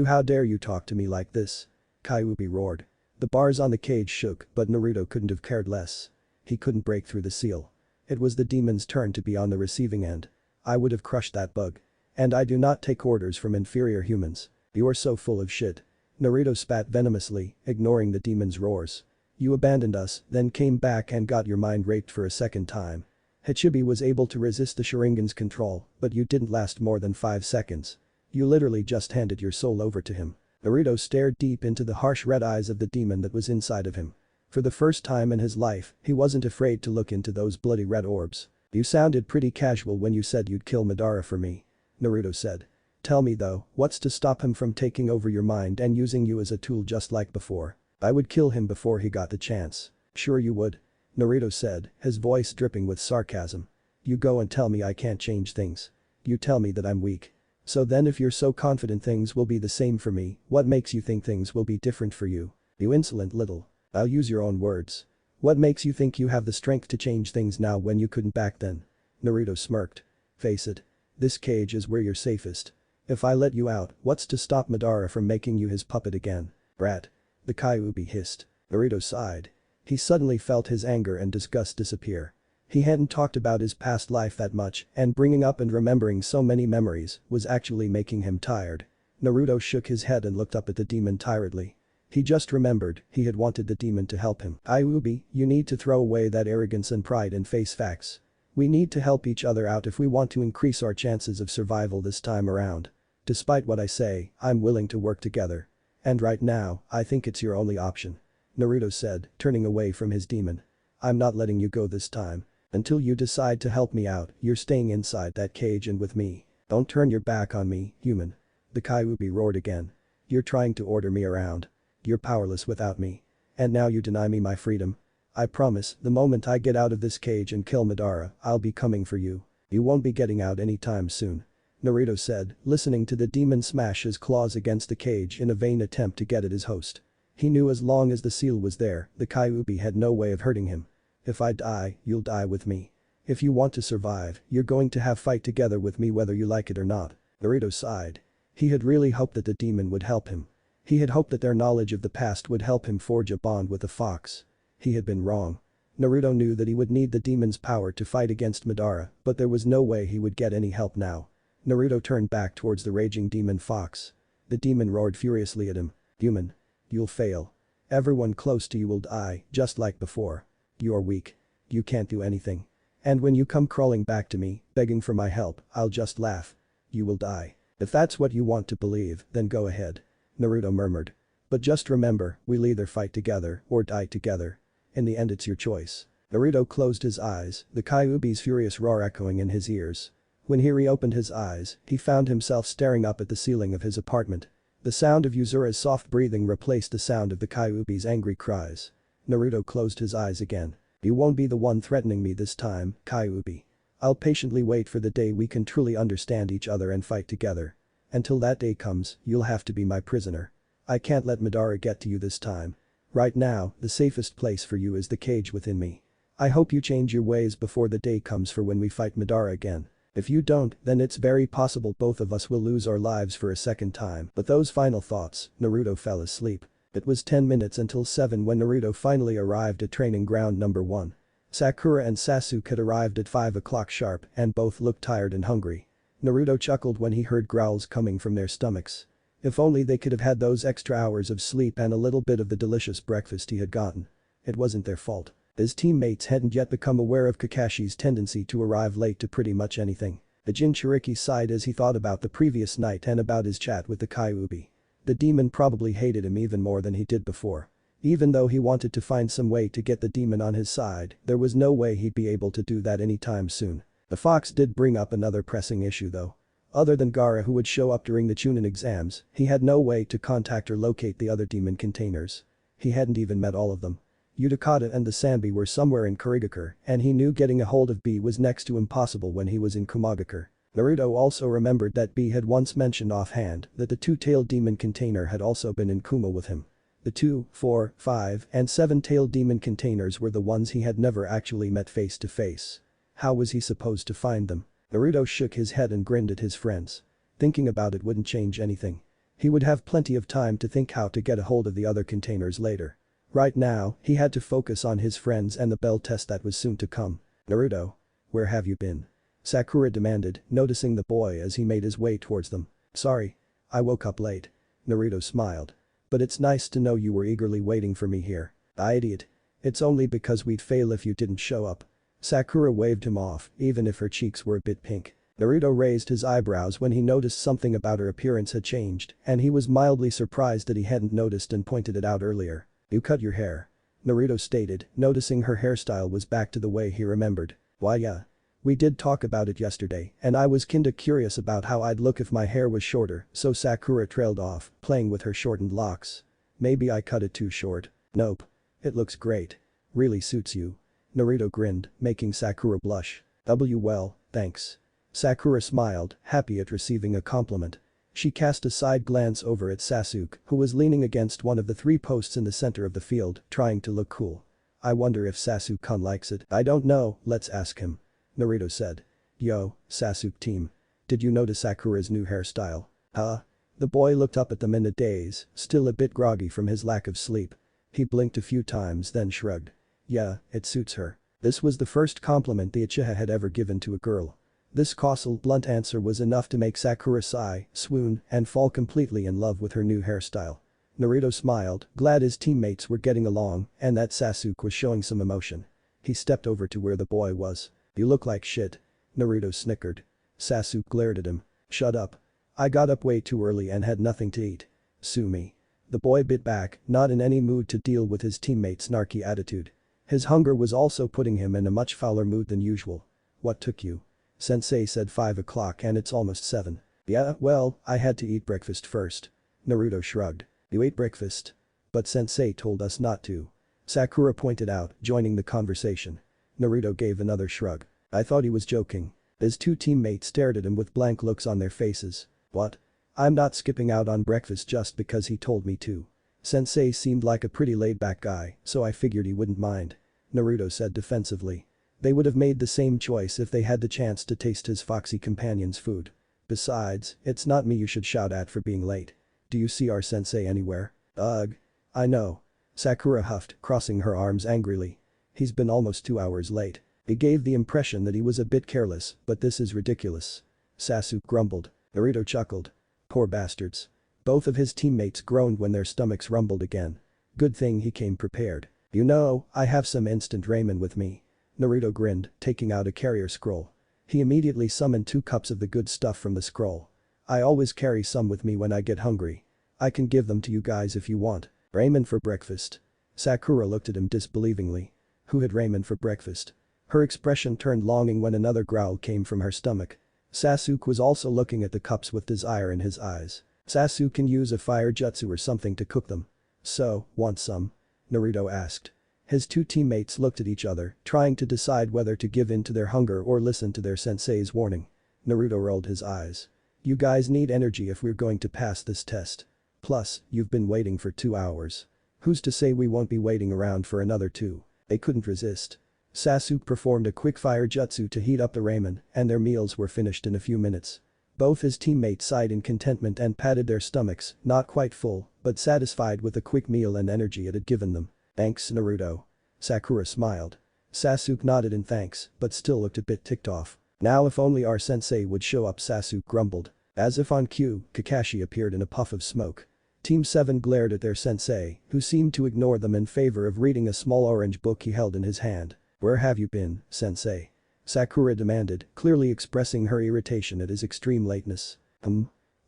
How dare you talk to me like this? Kyuubi roared. The bars on the cage shook, but Naruto couldn't have cared less. He couldn't break through the seal. It was the demon's turn to be on the receiving end. I would have crushed that bug. And I do not take orders from inferior humans. You're so full of shit. Naruto spat venomously, ignoring the demon's roars. You abandoned us, then came back and got your mind raped for a second time. Hachibi was able to resist the Sharingan's control, but you didn't last more than 5 seconds. You literally just handed your soul over to him. Naruto stared deep into the harsh red eyes of the demon that was inside of him. For the first time in his life, he wasn't afraid to look into those bloody red orbs. You sounded pretty casual when you said you'd kill Madara for me. Naruto said. Tell me though, what's to stop him from taking over your mind and using you as a tool just like before? I would kill him before he got the chance. Sure you would. Naruto said, his voice dripping with sarcasm. You go and tell me I can't change things. You tell me that I'm weak. So then if you're so confident things will be the same for me, what makes you think things will be different for you? You insolent little. I'll use your own words. What makes you think you have the strength to change things now when you couldn't back then? Naruto smirked. Face it. This cage is where you're safest. If I let you out, what's to stop Madara from making you his puppet again? Brat. The Kyuubi hissed. Naruto sighed. He suddenly felt his anger and disgust disappear. He hadn't talked about his past life that much, and bringing up and remembering so many memories was actually making him tired. Naruto shook his head and looked up at the demon tiredly. He just remembered he had wanted the demon to help him. Kyuubi, you need to throw away that arrogance and pride and face facts. We need to help each other out if we want to increase our chances of survival this time around. Despite what I say, I'm willing to work together. And right now, I think it's your only option. Naruto said, turning away from his demon. I'm not letting you go this time. Until you decide to help me out, you're staying inside that cage and with me. Don't turn your back on me, human. The Kyuubi roared again. You're trying to order me around. You're powerless without me. And now you deny me my freedom. I promise, the moment I get out of this cage and kill Madara, I'll be coming for you. You won't be getting out anytime soon. Naruto said, listening to the demon smash his claws against the cage in a vain attempt to get at his host. He knew as long as the seal was there, the Kyuubi had no way of hurting him. If I die, you'll die with me. If you want to survive, you're going to have fight together with me whether you like it or not. Naruto sighed. He had really hoped that the demon would help him. He had hoped that their knowledge of the past would help him forge a bond with the fox. He had been wrong. Naruto knew that he would need the demon's power to fight against Madara, but there was no way he would get any help now. Naruto turned back towards the raging demon fox. The demon roared furiously at him. Human. You'll fail. Everyone close to you will die, just like before. You're weak. You can't do anything. And when you come crawling back to me, begging for my help, I'll just laugh. You will die. If that's what you want to believe, then go ahead. Naruto murmured. But just remember, we'll either fight together or die together. In the end it's your choice. Naruto closed his eyes, the Kyuubi's furious roar echoing in his ears. When he reopened his eyes, he found himself staring up at the ceiling of his apartment. The sound of Yuzura's soft breathing replaced the sound of the Kyuubi's angry cries. Naruto closed his eyes again. You won't be the one threatening me this time, Kyuubi. I'll patiently wait for the day we can truly understand each other and fight together. Until that day comes, you'll have to be my prisoner. I can't let Madara get to you this time. Right now, the safest place for you is the cage within me. I hope you change your ways before the day comes for when we fight Madara again. If you don't, then it's very possible both of us will lose our lives for a second time. But those final thoughts, Naruto fell asleep. It was 10 minutes until 7 when Naruto finally arrived at training ground number 1. Sakura and Sasuke had arrived at 5 o'clock sharp and both looked tired and hungry. Naruto chuckled when he heard growls coming from their stomachs. If only they could have had those extra hours of sleep and a little bit of the delicious breakfast he had gotten. It wasn't their fault. His teammates hadn't yet become aware of Kakashi's tendency to arrive late to pretty much anything. The Jinchuriki sighed as he thought about the previous night and about his chat with the Kyuubi. The demon probably hated him even more than he did before. Even though he wanted to find some way to get the demon on his side, there was no way he'd be able to do that anytime soon. The fox did bring up another pressing issue though. Other than Gaara who would show up during the Chunin exams, he had no way to contact or locate the other demon containers. He hadn't even met all of them. Utakata and the Sanbi were somewhere in Kurigakure, and he knew getting a hold of B was next to impossible when he was in Kumagakure. Naruto also remembered that B had once mentioned offhand that the two-tailed demon container had also been in Kuma with him. The 2, 4, 5, and 7-tailed demon containers were the ones he had never actually met face to face. How was he supposed to find them? Naruto shook his head and grinned at his friends. Thinking about it wouldn't change anything. He would have plenty of time to think how to get a hold of the other containers later. Right now, he had to focus on his friends and the bell test that was soon to come. Naruto, where have you been? Sakura demanded, noticing the boy as he made his way towards them. Sorry. I woke up late. Naruto smiled. But it's nice to know you were eagerly waiting for me here. Idiot. It's only because we'd fail if you didn't show up. Sakura waved him off, even if her cheeks were a bit pink. Naruto raised his eyebrows when he noticed something about her appearance had changed, and he was mildly surprised that he hadn't noticed and pointed it out earlier. You cut your hair. Naruto stated, noticing her hairstyle was back to the way he remembered. Why yeah. We did talk about it yesterday, and I was kinda curious about how I'd look if my hair was shorter, so Sakura trailed off, playing with her shortened locks. Maybe I cut it too short. Nope. It looks great. Really suits you. Naruto grinned, making Sakura blush. Well, thanks. Sakura smiled, happy at receiving a compliment. She cast a side glance over at Sasuke, who was leaning against one of the 3 posts in the center of the field, trying to look cool. I wonder if Sasuke-kun likes it. I don't know, let's ask him. Naruto said. Yo, Sasuke team. Did you notice Sakura's new hairstyle? Huh? The boy looked up at them in a daze, still a bit groggy from his lack of sleep. He blinked a few times then shrugged. Yeah, it suits her. This was the first compliment the Uchiha had ever given to a girl. This causal, blunt answer was enough to make Sakura sigh, swoon, and fall completely in love with her new hairstyle. Naruto smiled, glad his teammates were getting along and that Sasuke was showing some emotion. He stepped over to where the boy was. You look like shit. Naruto snickered. Sasuke glared at him. Shut up. I got up way too early and had nothing to eat. Sue me. The boy bit back, not in any mood to deal with his teammate's snarky attitude. His hunger was also putting him in a much fouler mood than usual. What took you? Sensei said 5 o'clock and it's almost 7. Yeah, well, I had to eat breakfast first. Naruto shrugged. You ate breakfast? But Sensei told us not to. Sakura pointed out, joining the conversation. Naruto gave another shrug. I thought he was joking. His two teammates stared at him with blank looks on their faces. What? I'm not skipping out on breakfast just because he told me to. Sensei seemed like a pretty laid-back guy, so I figured he wouldn't mind. Naruto said defensively. They would have made the same choice if they had the chance to taste his foxy companion's food. Besides, it's not me you should shout at for being late. Do you see our sensei anywhere? Ugh. I know. Sakura huffed, crossing her arms angrily. He's been almost 2 hours late. It gave the impression that he was a bit careless, but this is ridiculous. Sasuke grumbled. Naruto chuckled. Poor bastards. Both of his teammates groaned when their stomachs rumbled again. Good thing he came prepared. You know, I have some instant ramen with me. Naruto grinned, taking out a carrier scroll. He immediately summoned 2 cups of the good stuff from the scroll. I always carry some with me when I get hungry. I can give them to you guys if you want. Ramen for breakfast. Sakura looked at him disbelievingly. Who had ramen for breakfast? Her expression turned longing when another growl came from her stomach. Sasuke was also looking at the cups with desire in his eyes. Sasuke can use a fire jutsu or something to cook them. So, want some? Naruto asked. His 2 teammates looked at each other, trying to decide whether to give in to their hunger or listen to their sensei's warning. Naruto rolled his eyes. You guys need energy if we're going to pass this test. Plus, you've been waiting for 2 hours. Who's to say we won't be waiting around for another 2? They couldn't resist. Sasuke performed a quick fire jutsu to heat up the ramen, and their meals were finished in a few minutes. Both his teammates sighed in contentment and patted their stomachs, not quite full, but satisfied with the quick meal and energy it had given them. Thanks, Naruto. Sakura smiled. Sasuke nodded in thanks, but still looked a bit ticked off. Now if only our sensei would show up, Sasuke grumbled. As if on cue, Kakashi appeared in a puff of smoke. Team 7 glared at their sensei, who seemed to ignore them in favor of reading a small orange book he held in his hand. Where have you been, sensei? Sakura demanded, clearly expressing her irritation at his extreme lateness.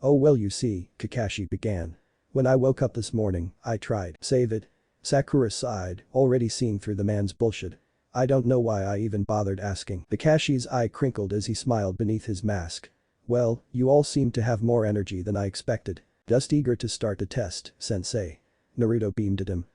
Oh well, you see, Kakashi began. When I woke up this morning, I tried. Save it. Sakura sighed, already seeing through the man's bullshit. I don't know why I even bothered asking. Kakashi's eye crinkled as he smiled beneath his mask. Well, you all seem to have more energy than I expected. Just eager to start the test, sensei. Naruto beamed at him.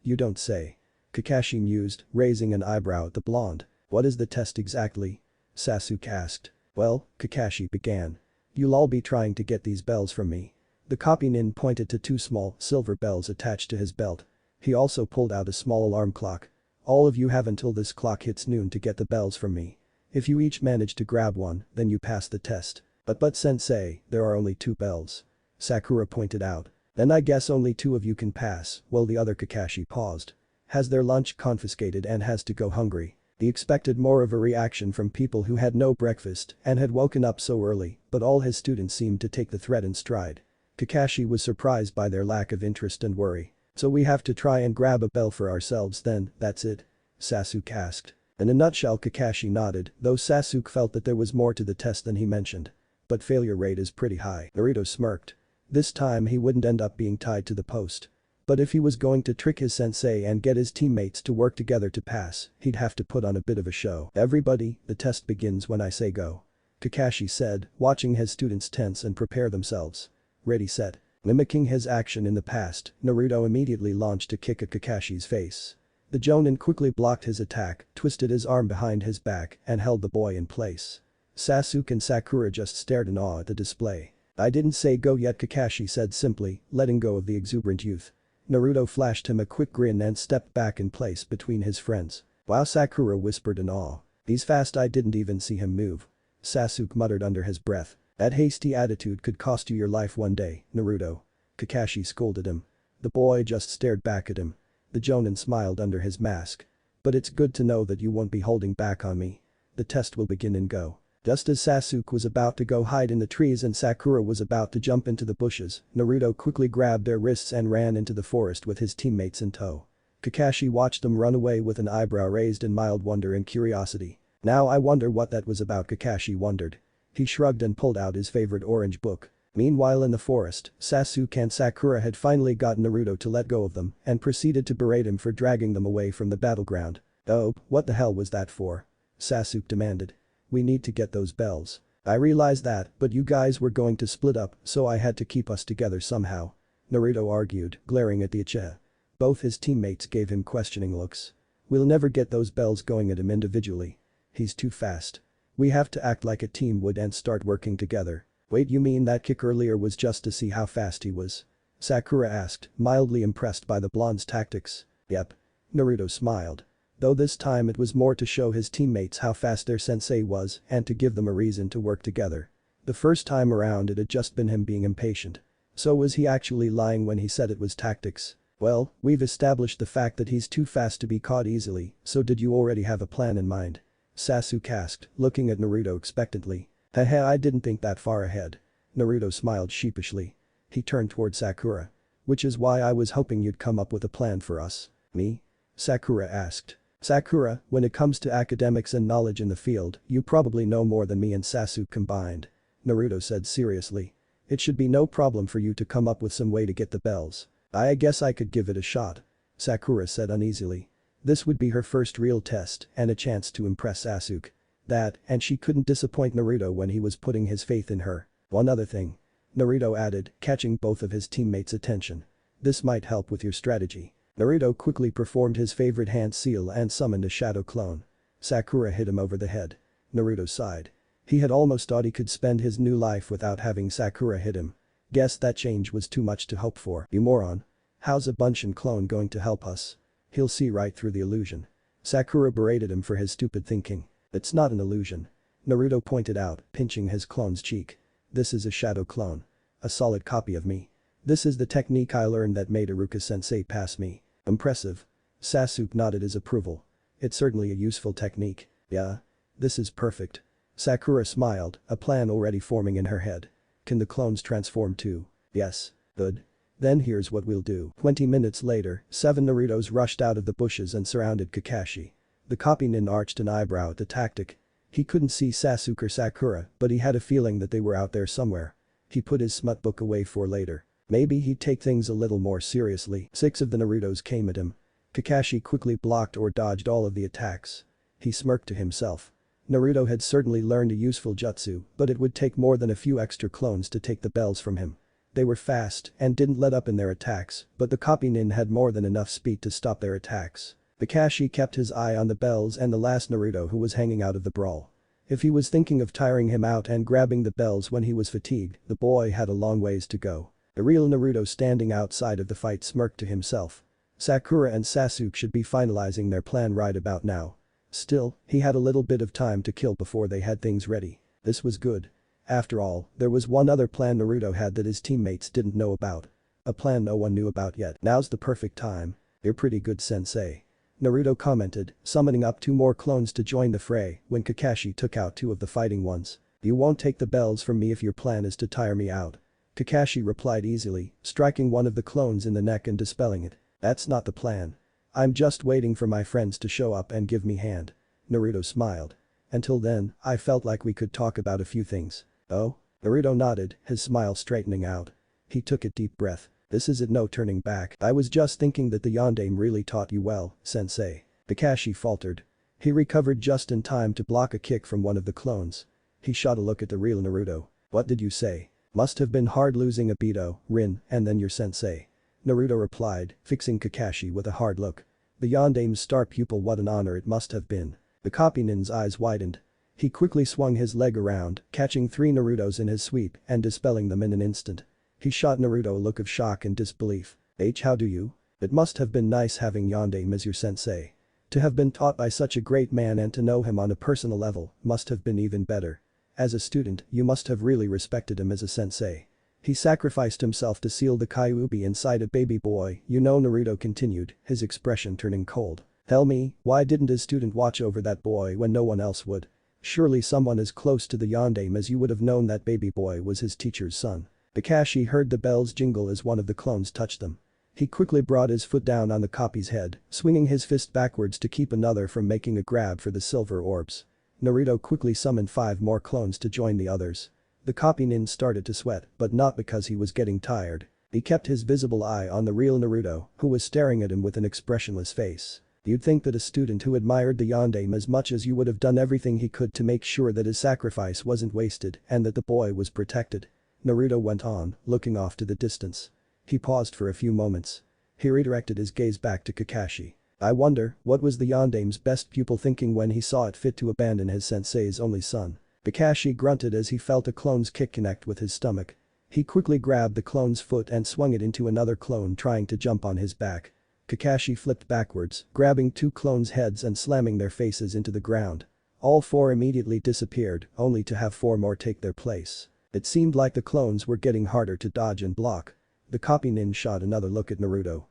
You don't say. Kakashi mused, raising an eyebrow at the blonde. What is the test exactly? Sasuke asked. Well, Kakashi began. You'll all be trying to get these bells from me. The copy nin pointed to 2 small, silver bells attached to his belt. He also pulled out a small alarm clock. All of you have until this clock hits noon to get the bells from me. If you each manage to grab one, then you pass the test. But sensei, there are only 2 bells. Sakura pointed out. Then I guess only 2 of you can pass, while the other Kakashi paused. Has their lunch confiscated and has to go hungry. He expected more of a reaction from people who had no breakfast and had woken up so early, but all his students seemed to take the threat in stride. Kakashi was surprised by their lack of interest and worry. So we have to try and grab a bell for ourselves then, that's it? Sasuke asked. In a nutshell, Kakashi nodded, though Sasuke felt that there was more to the test than he mentioned. But failure rate is pretty high. Naruto smirked. This time he wouldn't end up being tied to the post. But if he was going to trick his sensei and get his teammates to work together to pass, he'd have to put on a bit of a show. Everybody, the test begins when I say go. Kakashi said, watching his students tense and prepare themselves. Ready set. Mimicking his action in the past, Naruto immediately launched a kick at Kakashi's face. The Jonin quickly blocked his attack, twisted his arm behind his back, and held the boy in place. Sasuke and Sakura just stared in awe at the display. I didn't say go yet, Kakashi said simply, letting go of the exuberant youth. Naruto flashed him a quick grin and stepped back in place between his friends. Wow, Sakura whispered in awe. He's fast, I didn't even see him move. Sasuke muttered under his breath. That hasty attitude could cost you your life one day, Naruto. Kakashi scolded him. The boy just stared back at him. The Jonin smiled under his mask. But it's good to know that you won't be holding back on me. The test will begin and go. Just as Sasuke was about to go hide in the trees and Sakura was about to jump into the bushes, Naruto quickly grabbed their wrists and ran into the forest with his teammates in tow. Kakashi watched them run away with an eyebrow raised in mild wonder and curiosity. Now I wonder what that was about, Kakashi wondered. He shrugged and pulled out his favorite orange book. Meanwhile in the forest, Sasuke and Sakura had finally got Naruto to let go of them and proceeded to berate him for dragging them away from the battleground. "Oh, what the hell was that for?" Sasuke demanded. "We need to get those bells. I realized that, but you guys were going to split up, so I had to keep us together somehow," Naruto argued, glaring at the Uchiha. Both his teammates gave him questioning looks. "We'll never get those bells going at him individually. He's too fast. We have to act like a team would and start working together." "Wait, you mean that kick earlier was just to see how fast he was?" Sakura asked, mildly impressed by the blonde's tactics. "Yep." Naruto smiled. Though this time it was more to show his teammates how fast their sensei was and to give them a reason to work together. The first time around it had just been him being impatient. So was he actually lying when he said it was tactics? "Well, we've established the fact that he's too fast to be caught easily, so did you already have a plan in mind?" Sasuke asked, looking at Naruto expectantly. "Haha, I didn't think that far ahead." Naruto smiled sheepishly. He turned toward Sakura. "Which is why I was hoping you'd come up with a plan for us." "Me?" Sakura asked. "Sakura, when it comes to academics and knowledge in the field, you probably know more than me and Sasuke combined," Naruto said seriously. "It should be no problem for you to come up with some way to get the bells. I guess I could give it a shot," Sakura said uneasily. This would be her first real test and a chance to impress Sasuke. That, and she couldn't disappoint Naruto when he was putting his faith in her. "One other thing," Naruto added, catching both of his teammates' attention. "This might help with your strategy." Naruto quickly performed his favorite hand seal and summoned a shadow clone. Sakura hit him over the head. Naruto sighed. He had almost thought he could spend his new life without having Sakura hit him. Guess that change was too much to hope for. "You moron. How's a Bunshin clone going to help us? He'll see right through the illusion." Sakura berated him for his stupid thinking. "It's not an illusion," Naruto pointed out, pinching his clone's cheek. "This is a shadow clone. A solid copy of me. This is the technique I learned that made Iruka-sensei pass me." "Impressive." Sasuke nodded his approval. "It's certainly a useful technique." "Yeah. This is perfect." Sakura smiled, a plan already forming in her head. "Can the clones transform too?" "Yes." "Good. Then here's what we'll do." 20 minutes later, 7 Narutos rushed out of the bushes and surrounded Kakashi. The copy nin arched an eyebrow at the tactic. He couldn't see Sasuke or Sakura, but he had a feeling that they were out there somewhere. He put his smut book away for later. Maybe he'd take things a little more seriously. 6 of the Narutos came at him. Kakashi quickly blocked or dodged all of the attacks. He smirked to himself. Naruto had certainly learned a useful jutsu, but it would take more than a few extra clones to take the bells from him. They were fast and didn't let up in their attacks, but the copy nin had more than enough speed to stop their attacks. Kakashi kept his eye on the bells and the last Naruto who was hanging out of the brawl. If he was thinking of tiring him out and grabbing the bells when he was fatigued, the boy had a long ways to go. The real Naruto standing outside of the fight smirked to himself. Sakura and Sasuke should be finalizing their plan right about now. Still, he had a little bit of time to kill before they had things ready. This was good. After all, there was one other plan Naruto had that his teammates didn't know about. A plan no one knew about yet. "Now's the perfect time. You're pretty good, sensei," Naruto commented, summoning up 2 more clones to join the fray when Kakashi took out 2 of the fighting ones. "You won't take the bells from me if your plan is to tire me out," Kakashi replied easily, striking one of the clones in the neck and dispelling it. "That's not the plan. I'm just waiting for my friends to show up and give me hand." Naruto smiled. "Until then, I felt like we could talk about a few things." "Oh?" Naruto nodded, his smile straightening out. He took a deep breath. "This is it, no turning back. I was just thinking that the Yondaime really taught you well, sensei." Kakashi faltered. He recovered just in time to block a kick from one of the clones. He shot a look at the real Naruto. "What did you say? Must have been hard losing Obito, Rin, and then your sensei." Naruto replied, fixing Kakashi with a hard look. "The Yondaime's star pupil, what an honor it must have been." The copy nin's eyes widened. He quickly swung his leg around, catching 3 Narutos in his sweep and dispelling them in an instant. He shot Naruto a look of shock and disbelief. How do you? It must have been nice having Yondaime as your sensei. To have been taught by such a great man and to know him on a personal level must have been even better. As a student, you must have really respected him as a sensei. He sacrificed himself to seal the Kyuubi inside a baby boy, you know, Naruto continued, his expression turning cold. "Tell me, why didn't his student watch over that boy when no one else would? Surely someone as close to the Yondaime as you would have known that baby boy was his teacher's son." Kakashi heard the bells jingle as one of the clones touched them. He quickly brought his foot down on the copy's head, swinging his fist backwards to keep another from making a grab for the silver orbs. Naruto quickly summoned 5 more clones to join the others. The copy nin started to sweat, but not because he was getting tired. He kept his visible eye on the real Naruto, who was staring at him with an expressionless face. You'd think that a student who admired the yondaime as much as you would have done everything he could to make sure that his sacrifice wasn't wasted and that the boy was protected. Naruto went on, looking off to the distance. He paused for a few moments. He redirected his gaze back to Kakashi. I wonder, what was the yondaime's best pupil thinking when he saw it fit to abandon his sensei's only son? Kakashi grunted as he felt a clone's kick connect with his stomach. He quickly grabbed the clone's foot and swung it into another clone trying to jump on his back. Kakashi flipped backwards, grabbing 2 clones' heads and slamming their faces into the ground. All 4 immediately disappeared, only to have 4 more take their place. It seemed like the clones were getting harder to dodge and block. The copy nin shot another look at Naruto.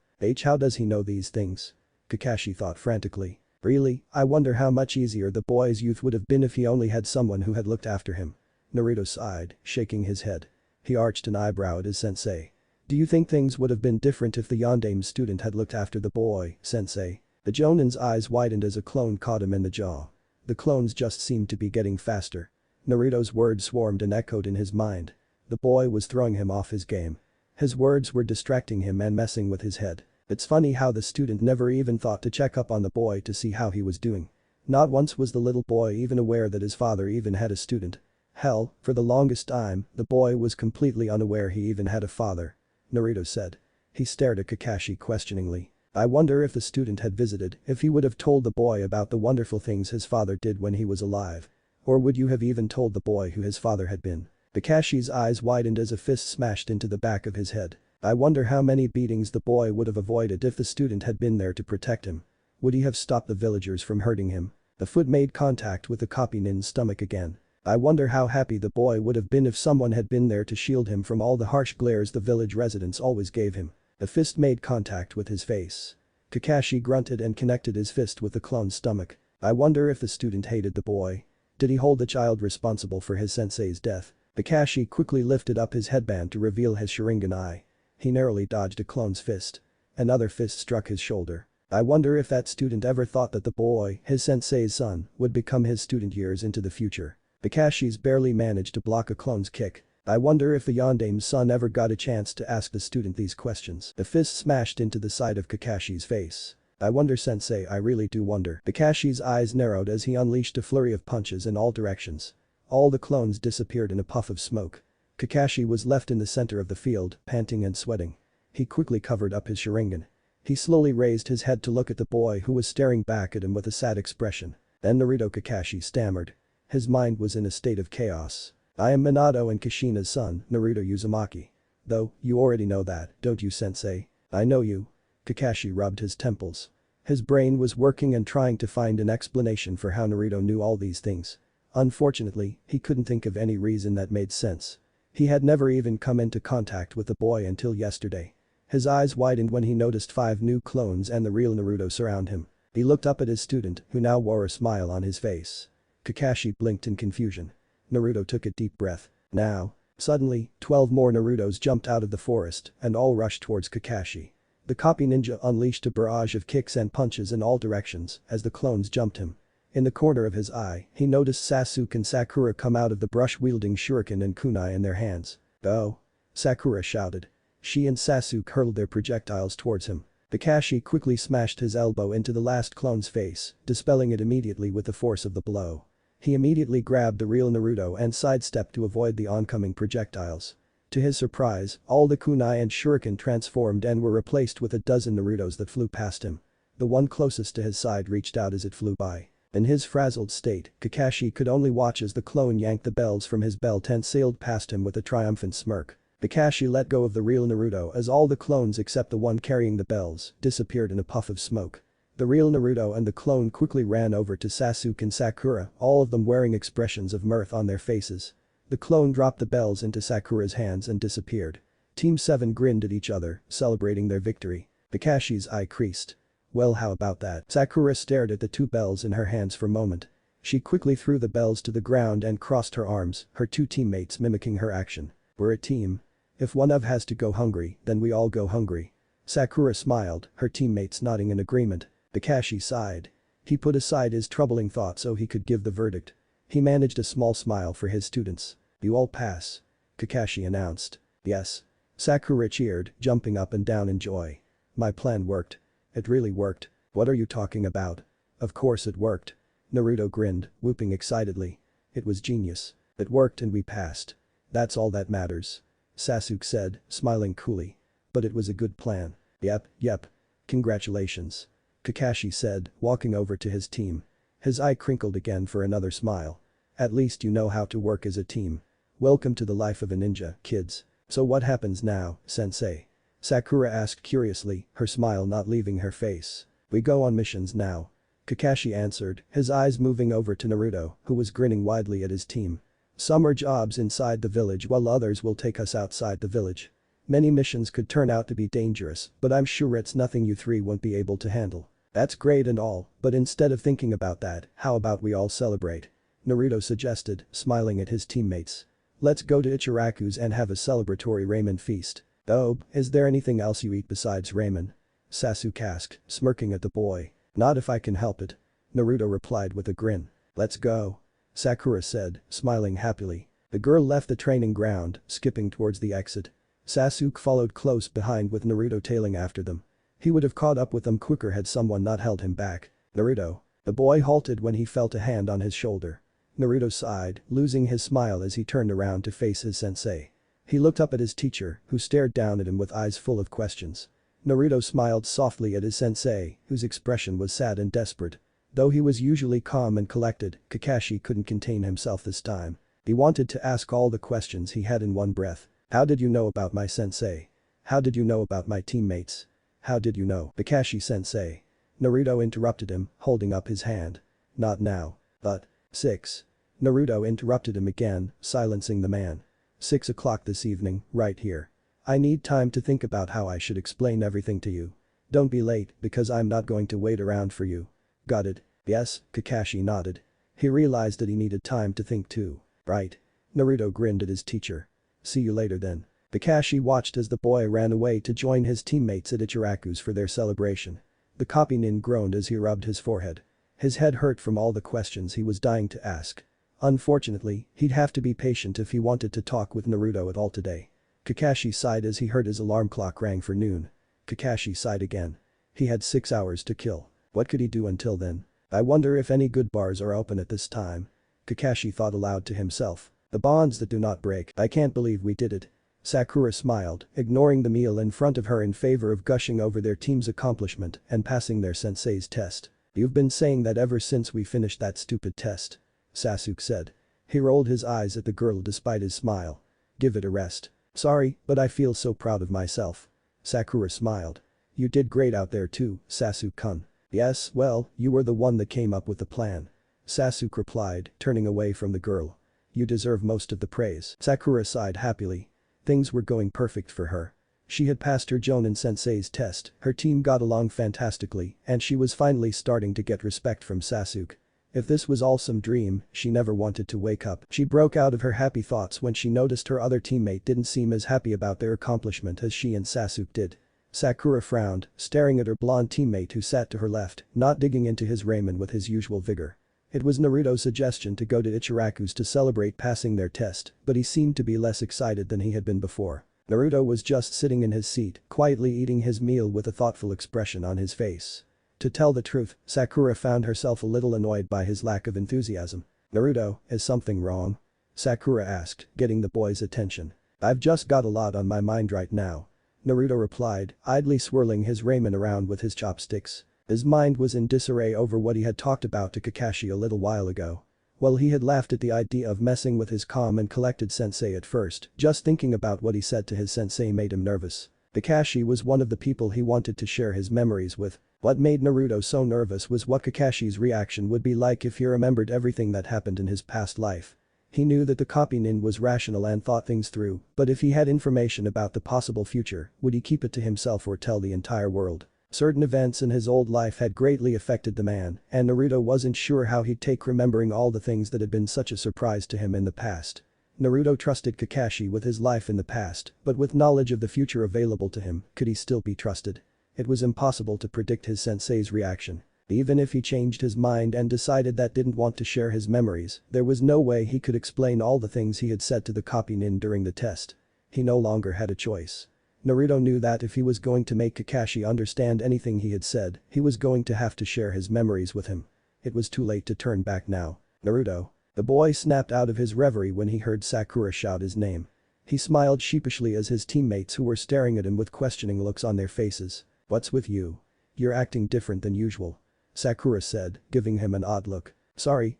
How does he know these things? Kakashi thought frantically. Really, I wonder how much easier the boy's youth would have been if he only had someone who had looked after him. Naruto sighed, shaking his head. He arched an eyebrow at his sensei. Do you think things would have been different if the yondaime student had looked after the boy, sensei? The Jonin's eyes widened as a clone caught him in the jaw. The clones just seemed to be getting faster. Naruto's words swarmed and echoed in his mind. The boy was throwing him off his game. His words were distracting him and messing with his head. It's funny how the student never even thought to check up on the boy to see how he was doing. Not once was the little boy even aware that his father even had a student. Hell, for the longest time, the boy was completely unaware he even had a father. Naruto said. He stared at Kakashi questioningly. I wonder if the student had visited, if he would have told the boy about the wonderful things his father did when he was alive. Or would you have even told the boy who his father had been? Kakashi's eyes widened as a fist smashed into the back of his head. I wonder how many beatings the boy would have avoided if the student had been there to protect him. Would he have stopped the villagers from hurting him? The foot made contact with the copy nin's stomach again. I wonder how happy the boy would have been if someone had been there to shield him from all the harsh glares the village residents always gave him. The fist made contact with his face. Kakashi grunted and connected his fist with the clone's stomach. I wonder if the student hated the boy. Did he hold the child responsible for his sensei's death? Kakashi quickly lifted up his headband to reveal his Sharingan eye. He narrowly dodged a clone's fist. Another fist struck his shoulder. I wonder if that student ever thought that the boy, his sensei's son, would become his student years into the future. Kakashi's barely managed to block a clone's kick. I wonder if the yondaime's son ever got a chance to ask the student these questions. The fist smashed into the side of Kakashi's face. I wonder sensei, I really do wonder. Kakashi's eyes narrowed as he unleashed a flurry of punches in all directions. All the clones disappeared in a puff of smoke. Kakashi was left in the center of the field, panting and sweating. He quickly covered up his Sharingan. He slowly raised his head to look at the boy who was staring back at him with a sad expression. Then Naruto Kakashi stammered. His mind was in a state of chaos. I am Minato and Kushina's son, Naruto Uzumaki. Though, you already know that, don't you sensei? I know you. Kakashi rubbed his temples. His brain was working and trying to find an explanation for how Naruto knew all these things. Unfortunately, he couldn't think of any reason that made sense. He had never even come into contact with the boy until yesterday. His eyes widened when he noticed 5 new clones and the real Naruto surround him. He looked up at his student, who now wore a smile on his face. Kakashi blinked in confusion. Naruto took a deep breath. Now. Suddenly, 12 more Narutos jumped out of the forest and all rushed towards Kakashi. The copy ninja unleashed a barrage of kicks and punches in all directions as the clones jumped him. In the corner of his eye, he noticed Sasuke and Sakura come out of the brush wielding shuriken and kunai in their hands. Oh! Sakura shouted. She and Sasuke hurled their projectiles towards him. Kakashi quickly smashed his elbow into the last clone's face, dispelling it immediately with the force of the blow. He immediately grabbed the real Naruto and sidestepped to avoid the oncoming projectiles. To his surprise, all the kunai and shuriken transformed and were replaced with a dozen Narutos that flew past him. The one closest to his side reached out as it flew by. In his frazzled state, Kakashi could only watch as the clone yanked the bells from his belt and sailed past him with a triumphant smirk. Kakashi let go of the real Naruto as all the clones except the one carrying the bells disappeared in a puff of smoke. The real Naruto and the clone quickly ran over to Sasuke and Sakura, all of them wearing expressions of mirth on their faces. The clone dropped the bells into Sakura's hands and disappeared. Team 7 grinned at each other, celebrating their victory. Kakashi's eye creased. Well, how about that? Sakura stared at the 2 bells in her hands for a moment. She quickly threw the bells to the ground and crossed her arms, her 2 teammates mimicking her action. We're a team. If one of has to go hungry, then we all go hungry. Sakura smiled, her teammates nodding in agreement. Kakashi sighed. He put aside his troubling thought so he could give the verdict. He managed a small smile for his students. "You all pass," Kakashi announced. "Yes." Sakura cheered, jumping up and down in joy. "My plan worked. It really worked." "What are you talking about?" "Of course it worked." Naruto grinned, whooping excitedly. "It was genius. It worked and we passed. That's all that matters," Sasuke said, smiling coolly. "But it was a good plan." Yep. "Congratulations," Kakashi said, walking over to his team. His eye crinkled again for another smile. "At least you know how to work as a team. Welcome to the life of a ninja, kids." "So what happens now, sensei?" Sakura asked curiously, her smile not leaving her face. "We go on missions now," Kakashi answered, his eyes moving over to Naruto, who was grinning widely at his team. "Some are jobs inside the village while others will take us outside the village. Many missions could turn out to be dangerous, but I'm sure it's nothing you three won't be able to handle." "That's great and all, but instead of thinking about that, how about we all celebrate?" Naruto suggested, smiling at his teammates. "Let's go to Ichiraku's and have a celebratory ramen feast." "Oh, is there anything else you eat besides ramen?" Sasuke asked, smirking at the boy. "Not if I can help it," Naruto replied with a grin. "Let's go," Sakura said, smiling happily. The girl left the training ground, skipping towards the exit. Sasuke followed close behind with Naruto tailing after them. He would have caught up with them quicker had someone not held him back. "Naruto." The boy halted when he felt a hand on his shoulder. Naruto sighed, losing his smile as he turned around to face his sensei. He looked up at his teacher, who stared down at him with eyes full of questions. Naruto smiled softly at his sensei, whose expression was sad and desperate. Though he was usually calm and collected, Kakashi couldn't contain himself this time. He wanted to ask all the questions he had in one breath. "How did you know about my sensei? How did you know about my teammates? How did you know, Kakashi-sensei?" Naruto interrupted him, holding up his hand. "Not now. But." 6. Naruto interrupted him again, silencing the man. 6 o'clock this evening, right here. I need time to think about how I should explain everything to you. Don't be late because I'm not going to wait around for you. Got it?" "Yes," Kakashi nodded. He realized that he needed time to think too. "Right." Naruto grinned at his teacher. "See you later then." Kakashi watched as the boy ran away to join his teammates at Ichiraku's for their celebration. The copy nin groaned as he rubbed his forehead. His head hurt from all the questions he was dying to ask. Unfortunately, he'd have to be patient if he wanted to talk with Naruto at all today. Kakashi sighed as he heard his alarm clock rang for noon. Kakashi sighed again. He had 6 hours to kill. What could he do until then? "I wonder if any good bars are open at this time." Kakashi thought aloud to himself. "The bonds that do not break. I can't believe we did it." Sakura smiled, ignoring the meal in front of her in favor of gushing over their team's accomplishment and passing their sensei's test. "You've been saying that ever since we finished that stupid test," Sasuke said. He rolled his eyes at the girl despite his smile. "Give it a rest." "Sorry, but I feel so proud of myself." Sakura smiled. "You did great out there too, Sasuke-kun." "Yes, well, you were the one that came up with the plan," Sasuke replied, turning away from the girl. "You deserve most of the praise." Sakura sighed happily. Things were going perfect for her. She had passed her Jonin sensei's test, her team got along fantastically, and she was finally starting to get respect from Sasuke. If this was all some dream, she never wanted to wake up. She broke out of her happy thoughts when she noticed her other teammate didn't seem as happy about their accomplishment as she and Sasuke did. Sakura frowned, staring at her blonde teammate who sat to her left, not digging into his ramen with his usual vigor. It was Naruto's suggestion to go to Ichiraku's to celebrate passing their test, but he seemed to be less excited than he had been before. Naruto was just sitting in his seat, quietly eating his meal with a thoughtful expression on his face. To tell the truth, Sakura found herself a little annoyed by his lack of enthusiasm. "Naruto, is something wrong?" Sakura asked, getting the boy's attention. "I've just got a lot on my mind right now," Naruto replied, idly swirling his ramen around with his chopsticks. His mind was in disarray over what he had talked about to Kakashi a little while ago. While he had laughed at the idea of messing with his calm and collected sensei at first, just thinking about what he said to his sensei made him nervous. Kakashi was one of the people he wanted to share his memories with. What made Naruto so nervous was what Kakashi's reaction would be like if he remembered everything that happened in his past life. He knew that the copy nin was rational and thought things through, but if he had information about the possible future, would he keep it to himself or tell the entire world? Certain events in his old life had greatly affected the man, and Naruto wasn't sure how he'd take remembering all the things that had been such a surprise to him in the past. Naruto trusted Kakashi with his life in the past, but with knowledge of the future available to him, could he still be trusted? It was impossible to predict his sensei's reaction. Even if he changed his mind and decided that didn't want to share his memories, there was no way he could explain all the things he had said to the copy nin during the test. He no longer had a choice. Naruto knew that if he was going to make Kakashi understand anything he had said, he was going to have to share his memories with him. It was too late to turn back now. Naruto. The boy snapped out of his reverie when he heard Sakura shout his name. He smiled sheepishly as his teammates who were staring at him with questioning looks on their faces. "What's with you? You're acting different than usual," Sakura said, giving him an odd look. Sorry.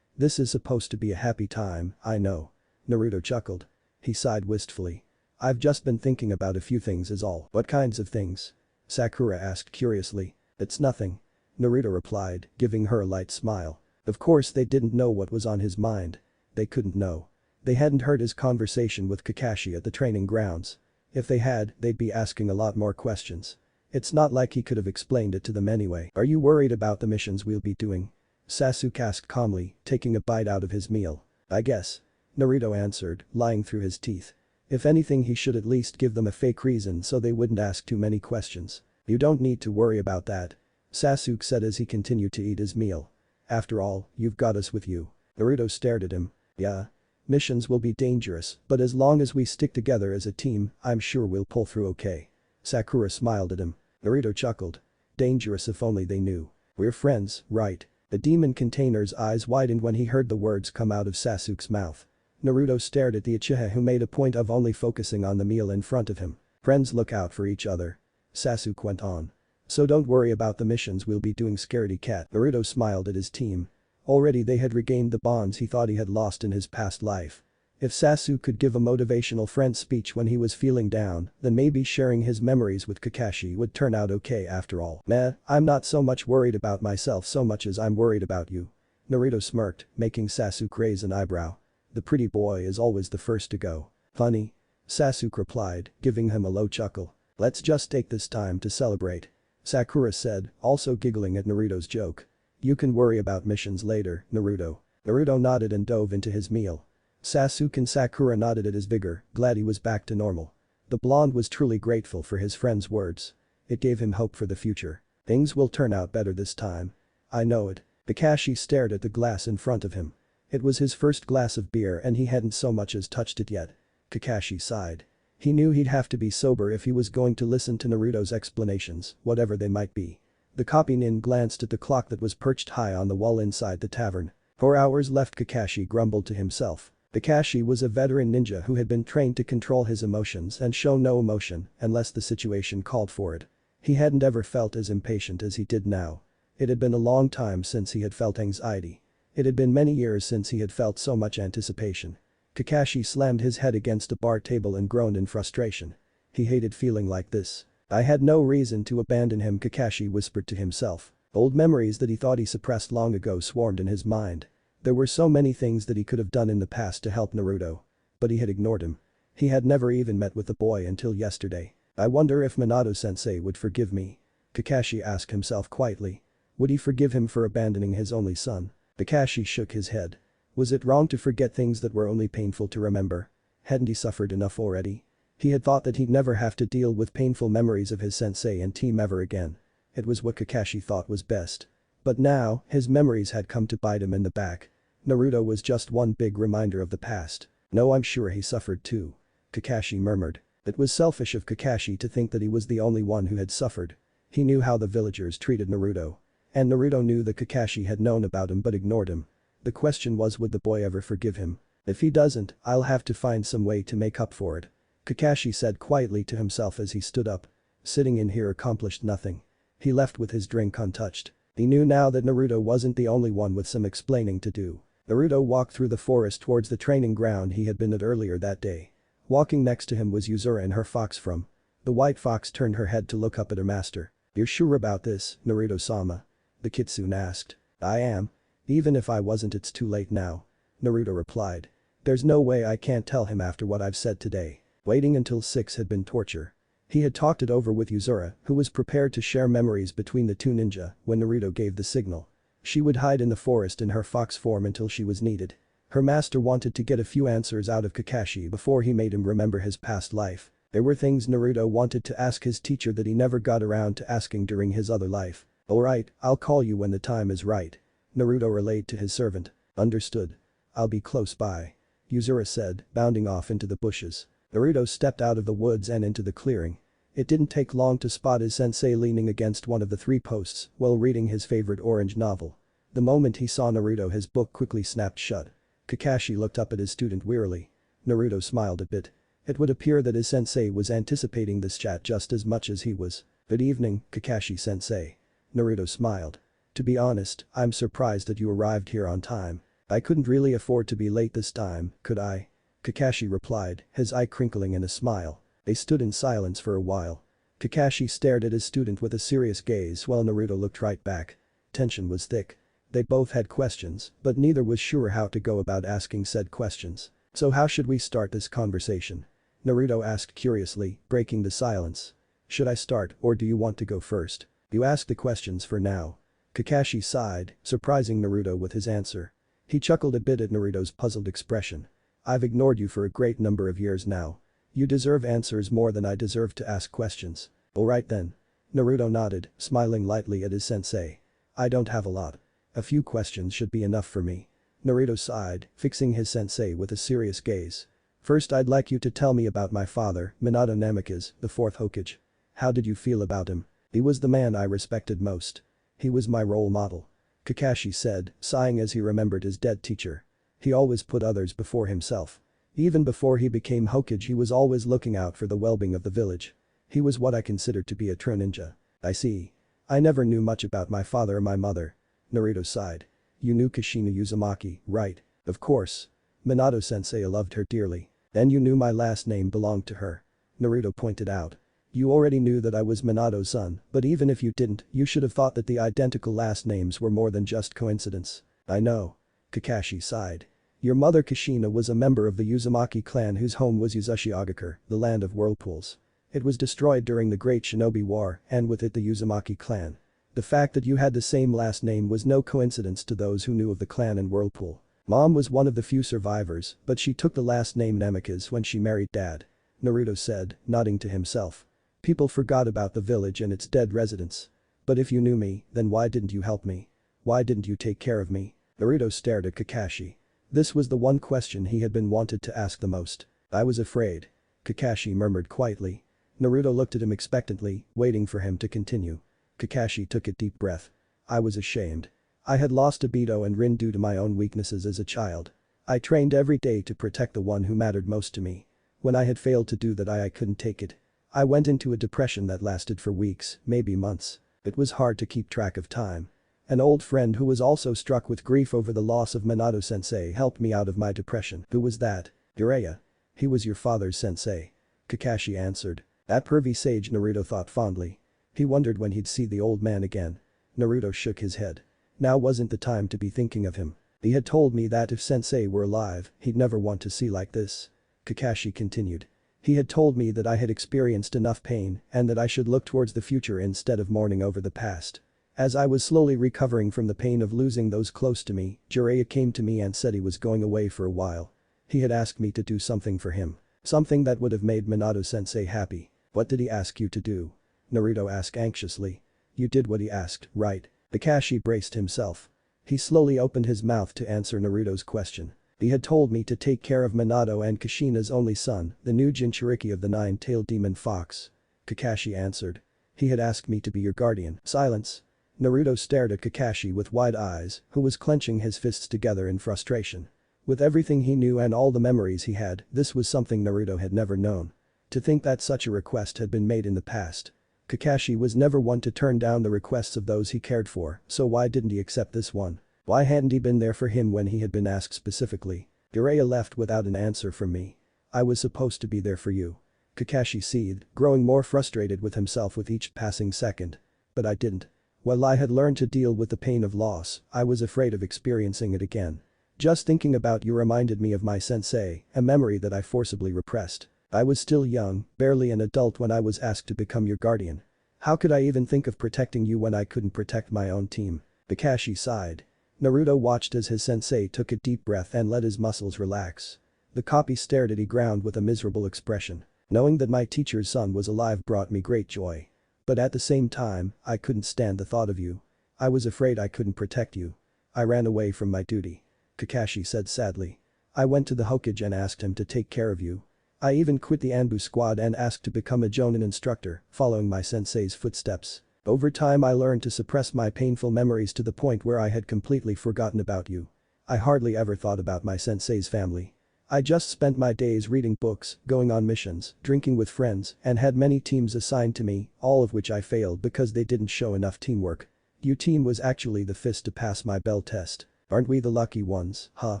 This is supposed to be a happy time, I know." Naruto chuckled. He sighed wistfully. "I've just been thinking about a few things is all." "What kinds of things?" Sakura asked curiously. "It's nothing," Naruto replied, giving her a light smile. Of course they didn't know what was on his mind. They couldn't know. They hadn't heard his conversation with Kakashi at the training grounds. If they had, they'd be asking a lot more questions. It's not like he could have explained it to them anyway. "Are you worried about the missions we'll be doing?" Sasuke asked calmly, taking a bite out of his meal. "I guess," Naruto answered, lying through his teeth. If anything he should at least give them a fake reason so they wouldn't ask too many questions. "You don't need to worry about that," Sasuke said as he continued to eat his meal. "After all, you've got us with you." Naruto stared at him. "Yeah. Missions will be dangerous, but as long as we stick together as a team, I'm sure we'll pull through okay." Sakura smiled at him. Naruto chuckled. Dangerous if only they knew. "We're friends, right?" The demon container's eyes widened when he heard the words come out of Sasuke's mouth. Naruto stared at the Uchiha who made a point of only focusing on the meal in front of him. "Friends look out for each other," Sasuke went on. "So don't worry about the missions we'll be doing, scaredy cat." Naruto smiled at his team. Already they had regained the bonds he thought he had lost in his past life. If Sasuke could give a motivational friend speech when he was feeling down, then maybe sharing his memories with Kakashi would turn out okay after all. "Meh, I'm not so much worried about myself so much as I'm worried about you," Naruto smirked, making Sasuke raise an eyebrow. "The pretty boy is always the first to go." "Funny," Sasuke replied, giving him a low chuckle. "Let's just take this time to celebrate," Sakura said, also giggling at Naruto's joke. "You can worry about missions later, Naruto." Naruto nodded and dove into his meal. Sasuke and Sakura nodded at his vigor, glad he was back to normal. The blonde was truly grateful for his friend's words. It gave him hope for the future. "Things will turn out better this time. I know it." Kakashi stared at the glass in front of him. It was his first glass of beer and he hadn't so much as touched it yet. Kakashi sighed. He knew he'd have to be sober if he was going to listen to Naruto's explanations, whatever they might be. The copy nin glanced at the clock that was perched high on the wall inside the tavern. 4 hours left, Kakashi grumbled to himself. Kakashi was a veteran ninja who had been trained to control his emotions and show no emotion unless the situation called for it. He hadn't ever felt as impatient as he did now. It had been a long time since he had felt anxiety. It had been many years since he had felt so much anticipation. Kakashi slammed his head against a bar table and groaned in frustration. He hated feeling like this. "I had no reason to abandon him," Kakashi whispered to himself. Old memories that he thought he suppressed long ago swarmed in his mind. There were so many things that he could have done in the past to help Naruto. But he had ignored him. He had never even met with the boy until yesterday. "I wonder if Minato-sensei would forgive me," Kakashi asked himself quietly. Would he forgive him for abandoning his only son? Kakashi shook his head. Was it wrong to forget things that were only painful to remember? Hadn't he suffered enough already? He had thought that he'd never have to deal with painful memories of his sensei and team ever again. It was what Kakashi thought was best. But now, his memories had come to bite him in the back. Naruto was just one big reminder of the past. "No, I'm sure he suffered too," Kakashi murmured. It was selfish of Kakashi to think that he was the only one who had suffered. He knew how the villagers treated Naruto. And Naruto knew that Kakashi had known about him but ignored him. The question was, would the boy ever forgive him? "If he doesn't, I'll have to find some way to make up for it," Kakashi said quietly to himself as he stood up. Sitting in here accomplished nothing. He left with his drink untouched. He knew now that Naruto wasn't the only one with some explaining to do. Naruto walked through the forest towards the training ground he had been at earlier that day. Walking next to him was Yuzura and her fox from. The white fox turned her head to look up at her master. "You're sure about this, Naruto-sama?" the kitsune asked. "I am. Even if I wasn't, it's too late now," Naruto replied. "There's no way I can't tell him after what I've said today." Waiting until 6 had been torture. He had talked it over with Yuzura, who was prepared to share memories between the two ninja when Naruto gave the signal. She would hide in the forest in her fox form until she was needed. Her master wanted to get a few answers out of Kakashi before he made him remember his past life. There were things Naruto wanted to ask his teacher that he never got around to asking during his other life. Alright, I'll call you when the time is right. Naruto relayed to his servant. Understood. I'll be close by. Yuzuru said, bounding off into the bushes. Naruto stepped out of the woods and into the clearing. It didn't take long to spot his sensei leaning against one of the 3 posts while reading his favorite orange novel. The moment he saw Naruto, his book quickly snapped shut. Kakashi looked up at his student wearily. Naruto smiled a bit. It would appear that his sensei was anticipating this chat just as much as he was. Good evening, Kakashi-sensei. Naruto smiled. To be honest, I'm surprised that you arrived here on time. I couldn't really afford to be late this time, could I? Kakashi replied, his eye crinkling in a smile. They stood in silence for a while. Kakashi stared at his student with a serious gaze while Naruto looked right back. Tension was thick. They both had questions, but neither was sure how to go about asking said questions. So how should we start this conversation? Naruto asked curiously, breaking the silence. Should I start or do you want to go first? You ask the questions for now. Kakashi sighed, surprising Naruto with his answer. He chuckled a bit at Naruto's puzzled expression. I've ignored you for a great number of years now. You deserve answers more than I deserve to ask questions. Alright then. Naruto nodded, smiling lightly at his sensei. I don't have a lot. A few questions should be enough for me. Naruto sighed, fixing his sensei with a serious gaze. First, I'd like you to tell me about my father, Minato Namikaze, the 4th Hokage. How did you feel about him? He was the man I respected most. He was my role model. Kakashi said, sighing as he remembered his dead teacher. He always put others before himself. Even before he became Hokage, he was always looking out for the well-being of the village. He was what I considered to be a true ninja. I see. I never knew much about my father or my mother. Naruto sighed. You knew Kushina Uzumaki, right? Of course. Minato-sensei loved her dearly. And you knew my last name belonged to her. Naruto pointed out. You already knew that I was Minato's son, but even if you didn't, you should have thought that the identical last names were more than just coincidence. I know. Kakashi sighed. Your mother Kushina was a member of the Uzumaki clan whose home was Uzushiogakure, the land of whirlpools. It was destroyed during the Great Shinobi War and with it the Uzumaki clan. The fact that you had the same last name was no coincidence to those who knew of the clan and whirlpool. Mom was one of the few survivors, but she took the last name Namikaze when she married Dad. Naruto said, nodding to himself. People forgot about the village and its dead residents. But if you knew me, then why didn't you help me? Why didn't you take care of me? Naruto stared at Kakashi. This was the one question he had been wanted to ask the most. I was afraid. Kakashi murmured quietly. Naruto looked at him expectantly, waiting for him to continue. Kakashi took a deep breath. I was ashamed. I had lost Obito and Rin due to my own weaknesses as a child. I trained every day to protect the one who mattered most to me. When I had failed to do that, I couldn't take it. I went into a depression that lasted for weeks, maybe months. It was hard to keep track of time. An old friend who was also struck with grief over the loss of Minato-sensei helped me out of my depression. Who was that? Jiraiya. He was your father's sensei. Kakashi answered. That pervy sage, Naruto thought fondly. He wondered when he'd see the old man again. Naruto shook his head. Now wasn't the time to be thinking of him. He had told me that if sensei were alive, he'd never want to see like this. Kakashi continued. He had told me that I had experienced enough pain and that I should look towards the future instead of mourning over the past. As I was slowly recovering from the pain of losing those close to me, Jiraiya came to me and said he was going away for a while. He had asked me to do something for him. Something that would have made Minato-sensei happy. What did he ask you to do? Naruto asked anxiously. You did what he asked, right? Kakashi braced himself. He slowly opened his mouth to answer Naruto's question. He had told me to take care of Minato and Kushina's only son, the new Jinchuriki of the nine-tailed demon fox. Kakashi answered. He had asked me to be your guardian. Silence. Naruto stared at Kakashi with wide eyes, who was clenching his fists together in frustration. With everything he knew and all the memories he had, this was something Naruto had never known. To think that such a request had been made in the past. Kakashi was never one to turn down the requests of those he cared for, so why didn't he accept this one? Why hadn't he been there for him when he had been asked specifically? Jiraiya left without an answer from me. I was supposed to be there for you. Kakashi seethed, growing more frustrated with himself with each passing second. But I didn't. While I had learned to deal with the pain of loss, I was afraid of experiencing it again. Just thinking about you reminded me of my sensei, a memory that I forcibly repressed. I was still young, barely an adult when I was asked to become your guardian. How could I even think of protecting you when I couldn't protect my own team? Kakashi sighed. Naruto watched as his sensei took a deep breath and let his muscles relax. The copy stared at the ground with a miserable expression. Knowing that my teacher's son was alive brought me great joy. But at the same time, I couldn't stand the thought of you. I was afraid I couldn't protect you. I ran away from my duty. Kakashi said sadly. I went to the Hokage and asked him to take care of you. I even quit the Anbu squad and asked to become a Jonin instructor, following my sensei's footsteps. Over time I learned to suppress my painful memories to the point where I had completely forgotten about you. I hardly ever thought about my sensei's family. I just spent my days reading books, going on missions, drinking with friends, and had many teams assigned to me, all of which I failed because they didn't show enough teamwork. Your team was actually the fifth to pass my bell test. Aren't we the lucky ones, huh?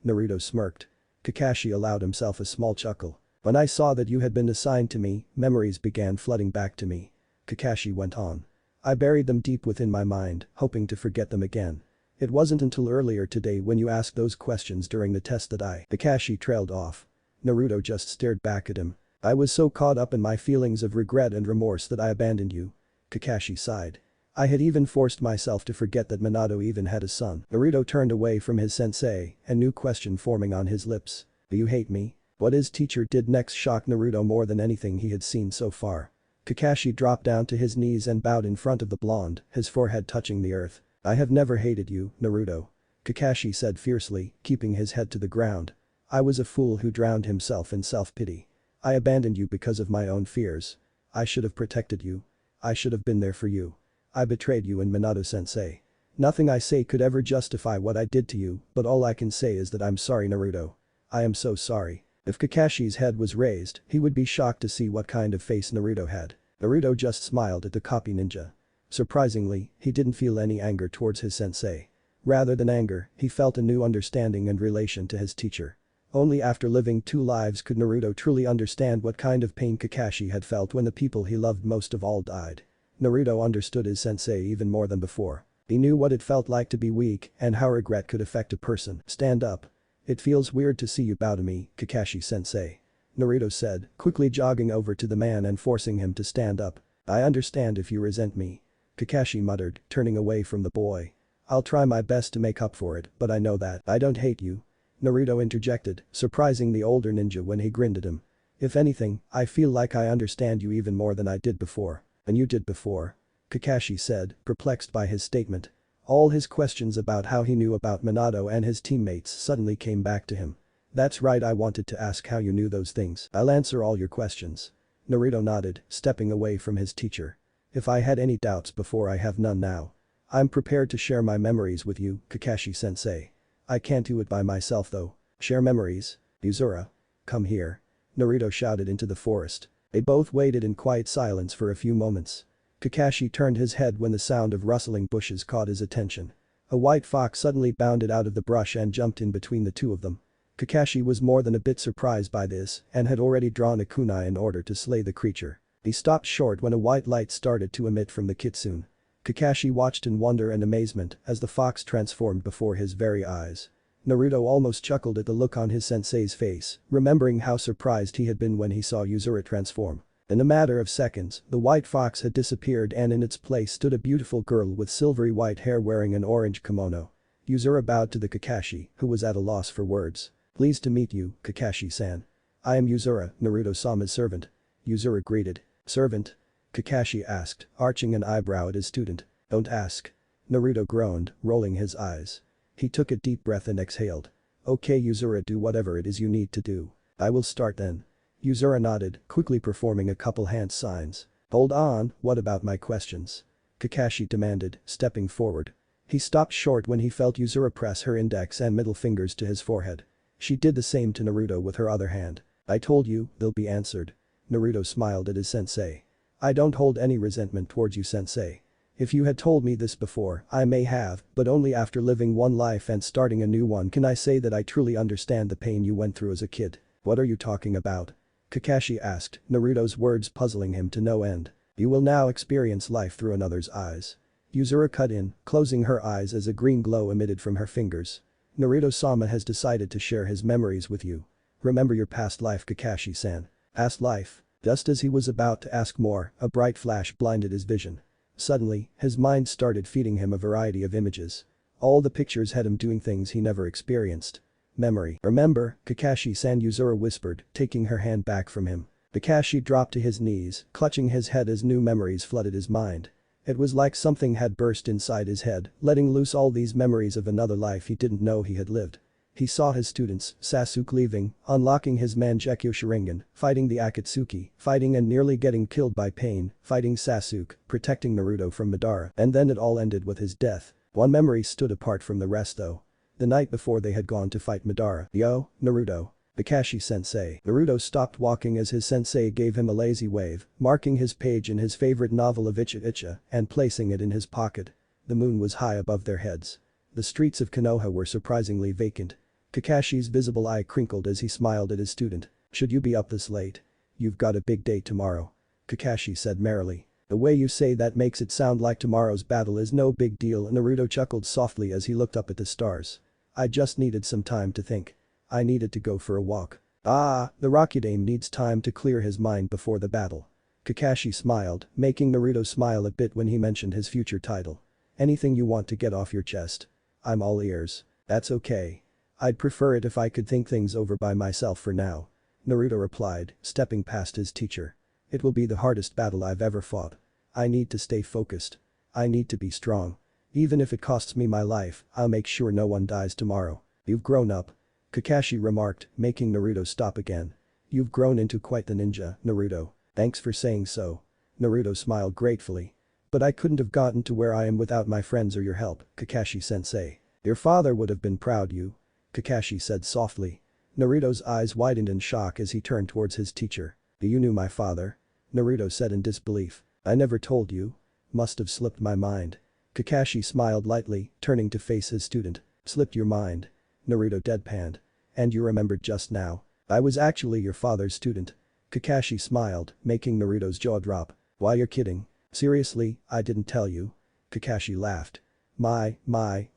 Naruto smirked. Kakashi allowed himself a small chuckle. When I saw that you had been assigned to me, memories began flooding back to me. Kakashi went on. I buried them deep within my mind, hoping to forget them again. It wasn't until earlier today when you asked those questions during the test that Kakashi trailed off. Naruto just stared back at him. I was so caught up in my feelings of regret and remorse that I abandoned you. Kakashi sighed. I had even forced myself to forget that Minato even had a son. Naruto turned away from his sensei, a new question forming on his lips. Do you hate me? What his teacher did next shocked Naruto more than anything he had seen so far. Kakashi dropped down to his knees and bowed in front of the blonde, his forehead touching the earth. I have never hated you, Naruto. Kakashi said fiercely, keeping his head to the ground. I was a fool who drowned himself in self-pity. I abandoned you because of my own fears. I should have protected you. I should have been there for you. I betrayed you and Minato-sensei. Nothing I say could ever justify what I did to you, but all I can say is that I'm sorry, Naruto. I am so sorry. If Kakashi's head was raised, he would be shocked to see what kind of face Naruto had. Naruto just smiled at the copy ninja. Surprisingly, he didn't feel any anger towards his sensei. Rather than anger, he felt a new understanding and relation to his teacher. Only after living two lives could Naruto truly understand what kind of pain Kakashi had felt when the people he loved most of all died. Naruto understood his sensei even more than before. He knew what it felt like to be weak and how regret could affect a person. Stand up. It feels weird to see you bow to me, Kakashi-sensei. Naruto said, quickly jogging over to the man and forcing him to stand up. I understand if you resent me. Kakashi muttered, turning away from the boy. I'll try my best to make up for it, but I know that I don't hate you. Naruto interjected, surprising the older ninja when he grinned at him. If anything, I feel like I understand you even more than I did before. And you did before. Kakashi said, perplexed by his statement. All his questions about how he knew about Minato and his teammates suddenly came back to him. That's right, I wanted to ask how you knew those things. I'll answer all your questions. Naruto nodded, stepping away from his teacher. If I had any doubts before, I have none now. I'm prepared to share my memories with you, Kakashi-sensei. I can't do it by myself though. Share memories? Yuzura. Come here. Naruto shouted into the forest. They both waited in quiet silence for a few moments. Kakashi turned his head when the sound of rustling bushes caught his attention. A white fox suddenly bounded out of the brush and jumped in between the two of them. Kakashi was more than a bit surprised by this and had already drawn a kunai in order to slay the creature. He stopped short when a white light started to emit from the kitsune. Kakashi watched in wonder and amazement as the fox transformed before his very eyes. Naruto almost chuckled at the look on his sensei's face, remembering how surprised he had been when he saw Yuzura transform. In a matter of seconds, the white fox had disappeared and in its place stood a beautiful girl with silvery white hair wearing an orange kimono. Yuzura bowed to the Kakashi, who was at a loss for words. Pleased to meet you, Kakashi-san. I am Yuzura, Naruto-sama's servant. Yuzura greeted. Servant? Kakashi asked, arching an eyebrow at his student. Don't ask. Naruto groaned, rolling his eyes. He took a deep breath and exhaled. Okay, Yuzura, do whatever it is you need to do. I will start then. Yuzura nodded, quickly performing a couple hand signs. Hold on, what about my questions? Kakashi demanded, stepping forward. He stopped short when he felt Yuzura press her index and middle fingers to his forehead. She did the same to Naruto with her other hand. I told you, they'll be answered. Naruto smiled at his sensei. I don't hold any resentment towards you, sensei. If you had told me this before, I may have, but only after living one life and starting a new one can I say that I truly understand the pain you went through as a kid. What are you talking about? Kakashi asked, Naruto's words puzzling him to no end. You will now experience life through another's eyes. Yuzura cut in, closing her eyes as a green glow emitted from her fingers. Naruto-sama has decided to share his memories with you. Remember your past life, Kakashi-san. Past life? Just as he was about to ask more, a bright flash blinded his vision. Suddenly, his mind started feeding him a variety of images. All the pictures had him doing things he never experienced. Memory. Remember, Kakashi-san, Yuzura whispered, taking her hand back from him. Kakashi dropped to his knees, clutching his head as new memories flooded his mind. It was like something had burst inside his head, letting loose all these memories of another life he didn't know he had lived. He saw his students, Sasuke leaving, unlocking his Mangekyo Sharingan, fighting the Akatsuki, fighting and nearly getting killed by Pain, fighting Sasuke, protecting Naruto from Madara, and then it all ended with his death. One memory stood apart from the rest though. The night before they had gone to fight Madara. "Yo, Naruto. Kakashi-sensei." Naruto stopped walking as his sensei gave him a lazy wave, marking his page in his favorite novel of Icha Icha and placing it in his pocket. The moon was high above their heads. The streets of Konoha were surprisingly vacant. Kakashi's visible eye crinkled as he smiled at his student. "Should you be up this late? You've got a big day tomorrow." Kakashi said merrily. "The way you say that makes it sound like tomorrow's battle is no big deal." Naruto chuckled softly as he looked up at the stars. "I just needed some time to think. I needed to go for a walk." "Ah, the Rakudame needs time to clear his mind before the battle." Kakashi smiled, making Naruto smile a bit when he mentioned his future title. "Anything you want to get off your chest? I'm all ears." "That's okay. I'd prefer it if I could think things over by myself for now," Naruto replied, stepping past his teacher. "It will be the hardest battle I've ever fought. I need to stay focused. I need to be strong. Even if it costs me my life, I'll make sure no one dies tomorrow." "You've grown up," Kakashi remarked, making Naruto stop again. "You've grown into quite the ninja, Naruto." "Thanks for saying so." Naruto smiled gratefully. "But I couldn't have gotten to where I am without my friends or your help, Kakashi-sensei." "Your father would have been proud you," Kakashi said softly. Naruto's eyes widened in shock as he turned towards his teacher. "You knew my father?" Naruto said in disbelief. "I never told you. Must have slipped my mind." Kakashi smiled lightly, turning to face his student. "Slipped your mind?" Naruto deadpanned. "And you remembered just now? I was actually your father's student." Kakashi smiled, making Naruto's jaw drop. "Why, you're kidding. Seriously, I didn't tell you?" Kakashi laughed. My,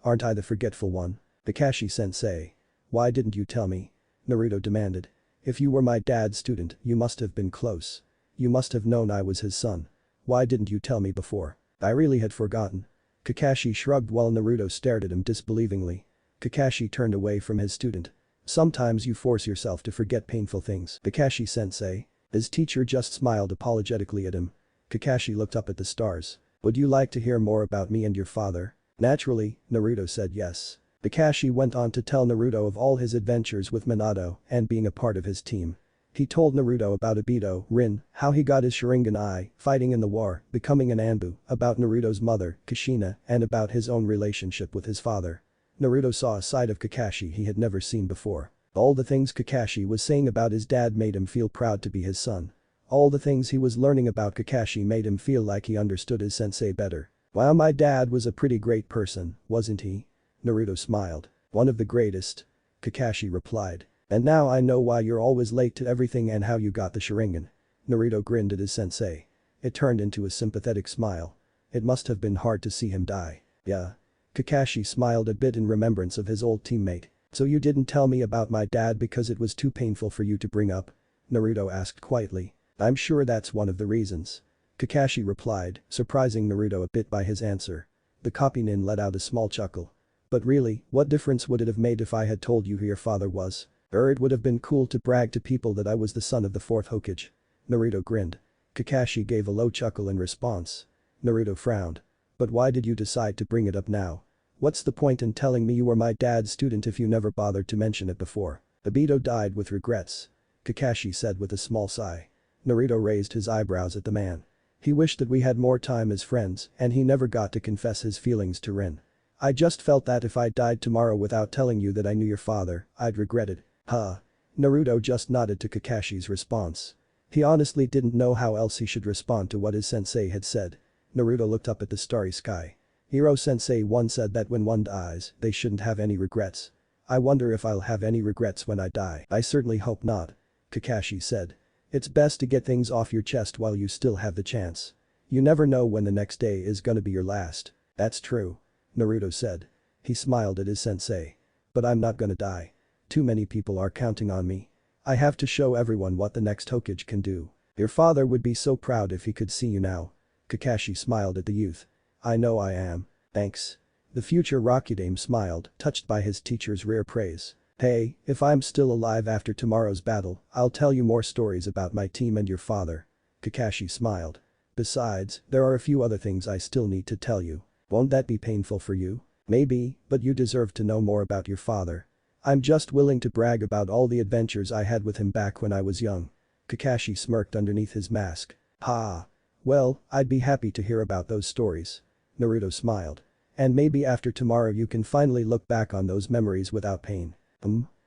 aren't I the forgetful one?" "Kakashi-sensei. Why didn't you tell me?" Naruto demanded. "If you were my dad's student, you must have been close. You must have known I was his son. Why didn't you tell me before?" "I really had forgotten." Kakashi shrugged while Naruto stared at him disbelievingly. Kakashi turned away from his student. "Sometimes you force yourself to forget painful things, Kakashi-sensei." His teacher just smiled apologetically at him. Kakashi looked up at the stars. "Would you like to hear more about me and your father?" Naturally, Naruto said yes. Kakashi went on to tell Naruto of all his adventures with Minato and being a part of his team. He told Naruto about Obito, Rin, how he got his Sharingan eye, fighting in the war, becoming an Anbu, about Naruto's mother, Kushina, and about his own relationship with his father. Naruto saw a side of Kakashi he had never seen before. All the things Kakashi was saying about his dad made him feel proud to be his son. All the things he was learning about Kakashi made him feel like he understood his sensei better. "Wow, my dad was a pretty great person, wasn't he?" Naruto smiled. "One of the greatest," Kakashi replied. "And now I know why you're always late to everything and how you got the Sharingan." Naruto grinned at his sensei. It turned into a sympathetic smile. It must have been hard to see him die. "Yeah." Kakashi smiled a bit in remembrance of his old teammate. "So you didn't tell me about my dad because it was too painful for you to bring up?" Naruto asked quietly. "I'm sure that's one of the reasons," Kakashi replied, surprising Naruto a bit by his answer. The copy nin let out a small chuckle. "But really, what difference would it have made if I had told you who your father was? It would have been cool to brag to people that I was the son of the fourth Hokage." Naruto grinned. Kakashi gave a low chuckle in response. Naruto frowned. "But why did you decide to bring it up now? What's the point in telling me you were my dad's student if you never bothered to mention it before?" "Obito died with regrets," Kakashi said with a small sigh. Naruto raised his eyebrows at the man. "He wished that we had more time as friends and he never got to confess his feelings to Rin. I just felt that if I died tomorrow without telling you that I knew your father, I'd regret it." "Huh?" Naruto just nodded to Kakashi's response. He honestly didn't know how else he should respond to what his sensei had said. Naruto looked up at the starry sky. "Hiro-sensei once said that when one dies, they shouldn't have any regrets. I wonder if I'll have any regrets when I die." "I certainly hope not," Kakashi said. "It's best to get things off your chest while you still have the chance. You never know when the next day is gonna be your last." "That's true," Naruto said. He smiled at his sensei. "But I'm not gonna die. Too many people are counting on me. I have to show everyone what the next Hokage can do." "Your father would be so proud if he could see you now." Kakashi smiled at the youth. "I know I am. Thanks." The future Rakudame smiled, touched by his teacher's rare praise. "Hey, if I'm still alive after tomorrow's battle, I'll tell you more stories about my team and your father." Kakashi smiled. Besides, there are a few other things I still need to tell you. Won't that be painful for you? Maybe, but you deserve to know more about your father. I'm just willing to brag about all the adventures I had with him back when I was young. Kakashi smirked underneath his mask. Ha. Well, I'd be happy to hear about those stories. Naruto smiled. And maybe after tomorrow you can finally look back on those memories without pain.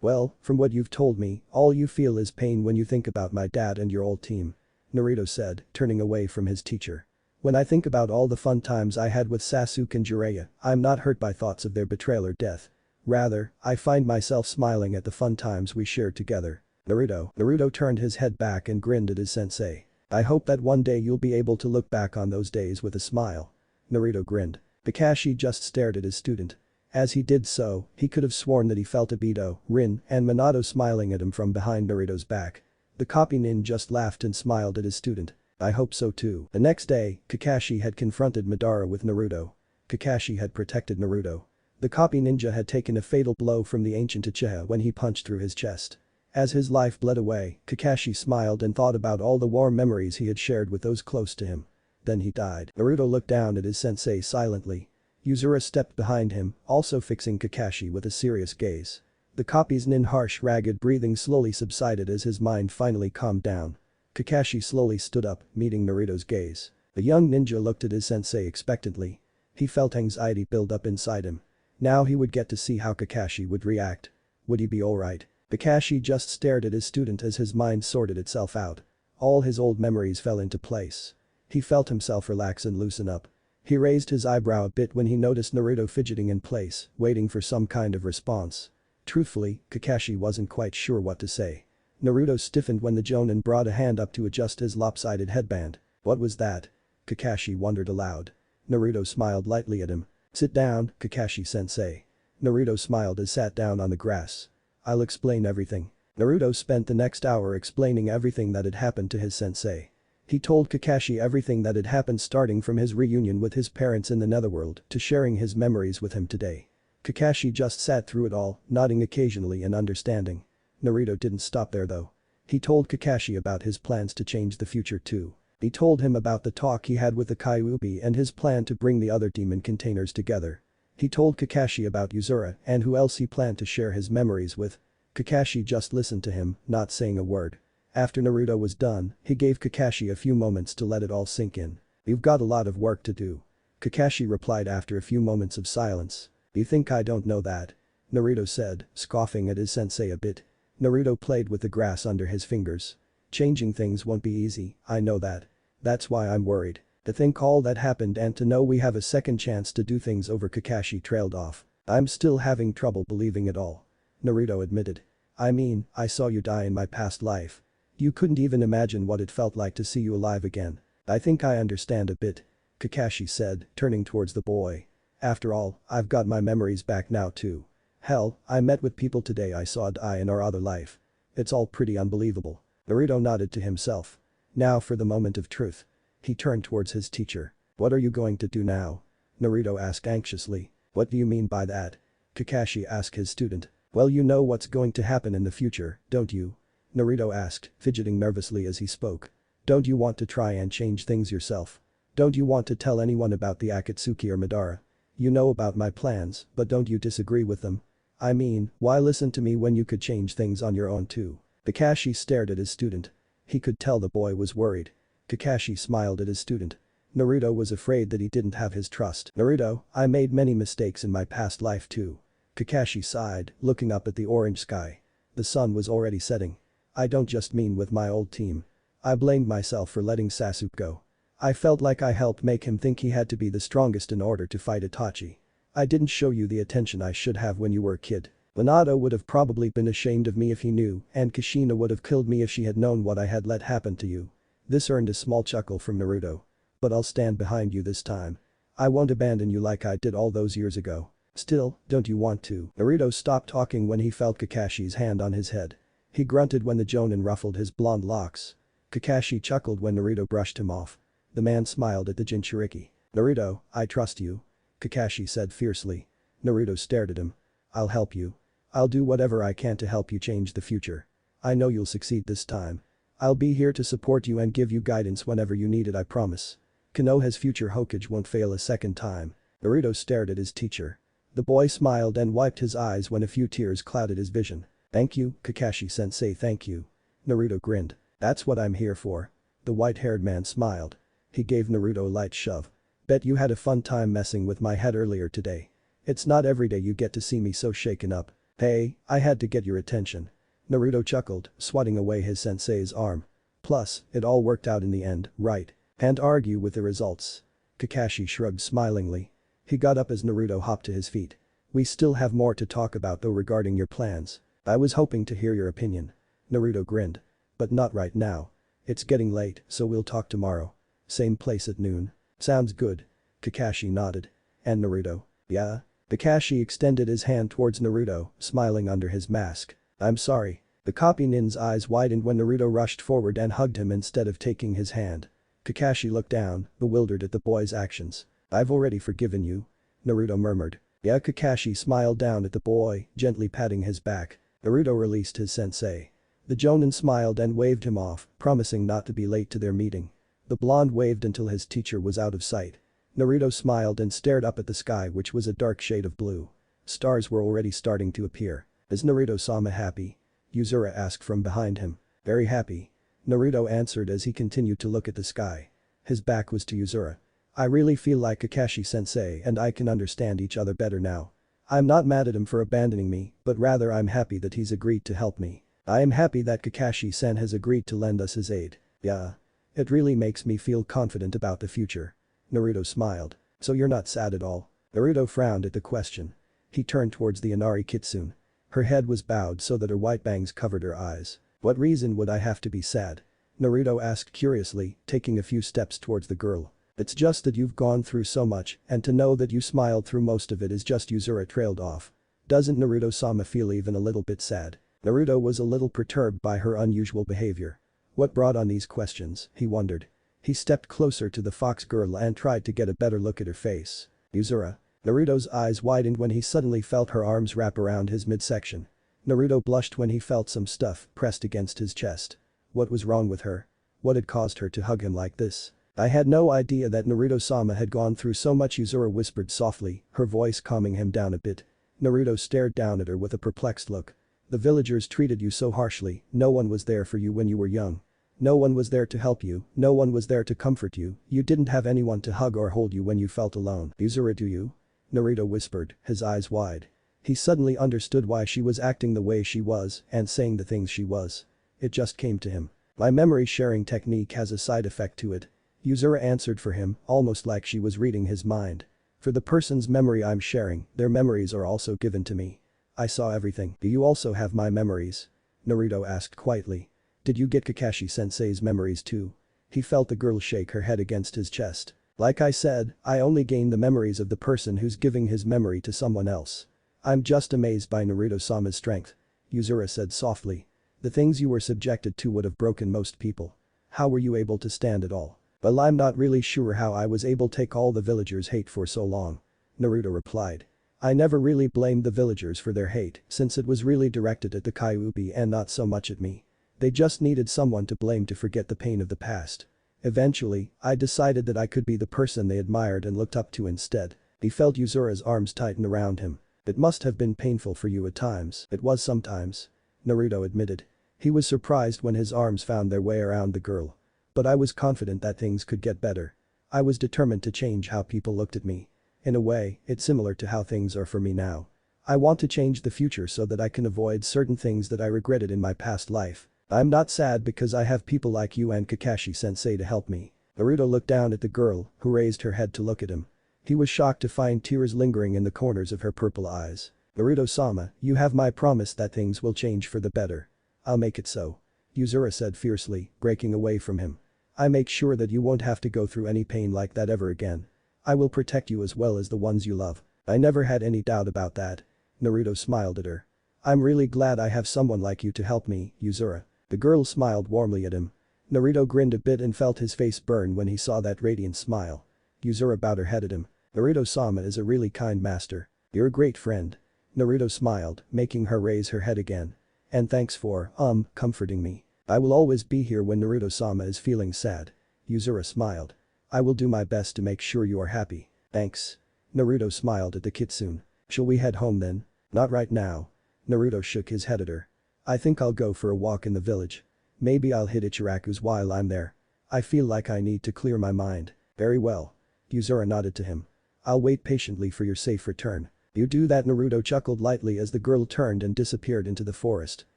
Well, from what you've told me, all you feel is pain when you think about my dad and your old team. Naruto said, turning away from his teacher. When I think about all the fun times I had with Sasuke and Jiraiya, I'm not hurt by thoughts of their betrayal or death. Rather, I find myself smiling at the fun times we shared together. Naruto turned his head back and grinned at his sensei. I hope that one day you'll be able to look back on those days with a smile. Naruto grinned. Kakashi just stared at his student. As he did so, he could have sworn that he felt Obito, Rin, and Minato smiling at him from behind Naruto's back. The copy nin just laughed and smiled at his student. I hope so too. The next day, Kakashi had confronted Madara with Naruto. Kakashi had protected Naruto. The copy ninja had taken a fatal blow from the ancient Uchiha when he punched through his chest. As his life bled away, Kakashi smiled and thought about all the warm memories he had shared with those close to him. Then he died. Naruto looked down at his sensei silently. Yuzuru stepped behind him, also fixing Kakashi with a serious gaze. The copy's nin harsh ragged breathing slowly subsided as his mind finally calmed down. Kakashi slowly stood up, meeting Naruto's gaze. The young ninja looked at his sensei expectantly. He felt anxiety build up inside him. Now he would get to see how Kakashi would react. Would he be alright? Kakashi just stared at his student as his mind sorted itself out. All his old memories fell into place. He felt himself relax and loosen up. He raised his eyebrow a bit when he noticed Naruto fidgeting in place, waiting for some kind of response. Truthfully, Kakashi wasn't quite sure what to say. Naruto stiffened when the Jonin brought a hand up to adjust his lopsided headband. What was that? Kakashi wondered aloud. Naruto smiled lightly at him. Sit down, Kakashi-sensei. Naruto smiled as sat down on the grass. I'll explain everything. Naruto spent the next hour explaining everything that had happened to his sensei. He told Kakashi everything that had happened starting from his reunion with his parents in the netherworld to sharing his memories with him today. Kakashi just sat through it all, nodding occasionally and understanding. Naruto didn't stop there though. He told Kakashi about his plans to change the future too. He told him about the talk he had with the Kyuubi and his plan to bring the other demon containers together. He told Kakashi about Yuzuru and who else he planned to share his memories with. Kakashi just listened to him, not saying a word. After Naruto was done, he gave Kakashi a few moments to let it all sink in. You've got a lot of work to do. Kakashi replied after a few moments of silence. You think I don't know that? Naruto said, scoffing at his sensei a bit. Naruto played with the grass under his fingers. Changing things won't be easy, I know that. That's why I'm worried. To think all that happened and to know we have a second chance to do things over. Kakashi trailed off. I'm still having trouble believing it all. Naruto admitted. I mean, I saw you die in my past life. You couldn't even imagine what it felt like to see you alive again. I think I understand a bit. Kakashi said, turning towards the boy. After all, I've got my memories back now too. Hell, I met with people today I saw die in our other life. It's all pretty unbelievable. Naruto nodded to himself. Now for the moment of truth. He turned towards his teacher. What are you going to do now? Naruto asked anxiously. What do you mean by that? Kakashi asked his student. Well, you know what's going to happen in the future, don't you? Naruto asked, fidgeting nervously as he spoke. Don't you want to try and change things yourself? Don't you want to tell anyone about the Akatsuki or Madara? You know about my plans, but don't you disagree with them? I mean, why listen to me when you could change things on your own too? Kakashi stared at his student. He could tell the boy was worried. Kakashi smiled at his student. Naruto was afraid that he didn't have his trust. Naruto, I made many mistakes in my past life too. Kakashi sighed, looking up at the orange sky. The sun was already setting. I don't just mean with my old team. I blamed myself for letting Sasuke go. I felt like I helped make him think he had to be the strongest in order to fight Itachi. I didn't show you the attention I should have when you were a kid. Minato would have probably been ashamed of me if he knew, and Kushina would have killed me if she had known what I had let happen to you. This earned a small chuckle from Naruto. But I'll stand behind you this time. I won't abandon you like I did all those years ago. Still, don't you want to? Naruto stopped talking when he felt Kakashi's hand on his head. He grunted when the Jonin ruffled his blonde locks. Kakashi chuckled when Naruto brushed him off. The man smiled at the Jinchuriki. Naruto, I trust you. Kakashi said fiercely. Naruto stared at him. I'll help you. I'll do whatever I can to help you change the future. I know you'll succeed this time. I'll be here to support you and give you guidance whenever you need it, I promise. Konoha's future Hokage won't fail a second time. Naruto stared at his teacher. The boy smiled and wiped his eyes when a few tears clouded his vision. Thank you, Kakashi-sensei, thank you. Naruto grinned. That's what I'm here for. The white-haired man smiled. He gave Naruto a light shove. Bet you had a fun time messing with my head earlier today. It's not every day you get to see me so shaken up. Hey, I had to get your attention. Naruto chuckled, swatting away his sensei's arm. Plus, it all worked out in the end, right? Can't argue with the results. Kakashi shrugged smilingly. He got up as Naruto hopped to his feet. We still have more to talk about though regarding your plans. I was hoping to hear your opinion. Naruto grinned. But not right now. It's getting late, so we'll talk tomorrow. Same place at noon. Sounds good. Kakashi nodded. And Naruto? Yeah? Kakashi extended his hand towards Naruto, smiling under his mask. I'm sorry. The copy nin's eyes widened when Naruto rushed forward and hugged him instead of taking his hand. Kakashi looked down, bewildered at the boy's actions. I've already forgiven you. Naruto murmured. Yeah, Kakashi smiled down at the boy, gently patting his back. Naruto released his sensei. The Jonin smiled and waved him off, promising not to be late to their meeting. The blonde waved until his teacher was out of sight. Naruto smiled and stared up at the sky, which was a dark shade of blue. Stars were already starting to appear. Is Naruto-sama happy? Uzura asked from behind him. Very happy. Naruto answered as he continued to look at the sky. His back was to Uzura. I really feel like Kakashi-sensei and I can understand each other better now. I'm not mad at him for abandoning me, but rather I'm happy that he's agreed to help me. I am happy that Kakashi-sen has agreed to lend us his aid. Yeah. It really makes me feel confident about the future. Naruto smiled. So you're not sad at all? Naruto frowned at the question. He turned towards the Inari Kitsune. Her head was bowed so that her white bangs covered her eyes. What reason would I have to be sad? Naruto asked curiously, taking a few steps towards the girl. It's just that you've gone through so much, and to know that you smiled through most of it is just. Uzura trailed off. Doesn't Naruto-sama feel even a little bit sad? Naruto was a little perturbed by her unusual behavior. What brought on these questions, he wondered. He stepped closer to the fox girl and tried to get a better look at her face. Uzura. Naruto's eyes widened when he suddenly felt her arms wrap around his midsection. Naruto blushed when he felt some stuff pressed against his chest. What was wrong with her? What had caused her to hug him like this? I had no idea that Naruto-sama had gone through so much, Uzura whispered softly, her voice calming him down a bit. Naruto stared down at her with a perplexed look. The villagers treated you so harshly, no one was there for you when you were young. No one was there to help you, no one was there to comfort you, you didn't have anyone to hug or hold you when you felt alone. Uzura, do you? Naruto whispered, his eyes wide. He suddenly understood why she was acting the way she was and saying the things she was. It just came to him. My memory sharing technique has a side effect to it. Uzura answered for him, almost like she was reading his mind. For the person's memory I'm sharing, their memories are also given to me. I saw everything. Do you also have my memories? Naruto asked quietly. Did you get Kakashi-sensei's memories too? He felt the girl shake her head against his chest. Like I said, I only gain the memories of the person who's giving his memory to someone else. I'm just amazed by Naruto-sama's strength. Uzura said softly. The things you were subjected to would have broken most people. How were you able to stand it all? Well, I'm not really sure how I was able to take all the villagers' hate for so long. Naruto replied. I never really blamed the villagers for their hate since it was really directed at the Kyuubi and not so much at me. They just needed someone to blame to forget the pain of the past. Eventually, I decided that I could be the person they admired and looked up to instead. He felt Uzura's arms tighten around him. It must have been painful for you at times. It was sometimes. Naruto admitted. He was surprised when his arms found their way around the girl. But I was confident that things could get better. I was determined to change how people looked at me. In a way, it's similar to how things are for me now. I want to change the future so that I can avoid certain things that I regretted in my past life. I'm not sad because I have people like you and Kakashi-sensei to help me. Naruto looked down at the girl, who raised her head to look at him. He was shocked to find tears lingering in the corners of her purple eyes. Naruto-sama, you have my promise that things will change for the better. I'll make it so. Uzura said fiercely, breaking away from him. I make sure that you won't have to go through any pain like that ever again. I will protect you as well as the ones you love. I never had any doubt about that. Naruto smiled at her. I'm really glad I have someone like you to help me, Uzura. The girl smiled warmly at him. Naruto grinned a bit and felt his face burn when he saw that radiant smile. Uzura bowed her head at him. Naruto-sama is a really kind master. You're a great friend. Naruto smiled, making her raise her head again. And thanks for, comforting me. I will always be here when Naruto-sama is feeling sad. Yuzuru smiled. I will do my best to make sure you are happy. Thanks. Naruto smiled at the kitsune. Shall we head home then? Not right now. Naruto shook his head at her. I think I'll go for a walk in the village. Maybe I'll hit Ichiraku's while I'm there. I feel like I need to clear my mind. Very well. Yuzuru nodded to him. I'll wait patiently for your safe return. You do that. Naruto chuckled lightly as the girl turned and disappeared into the forest.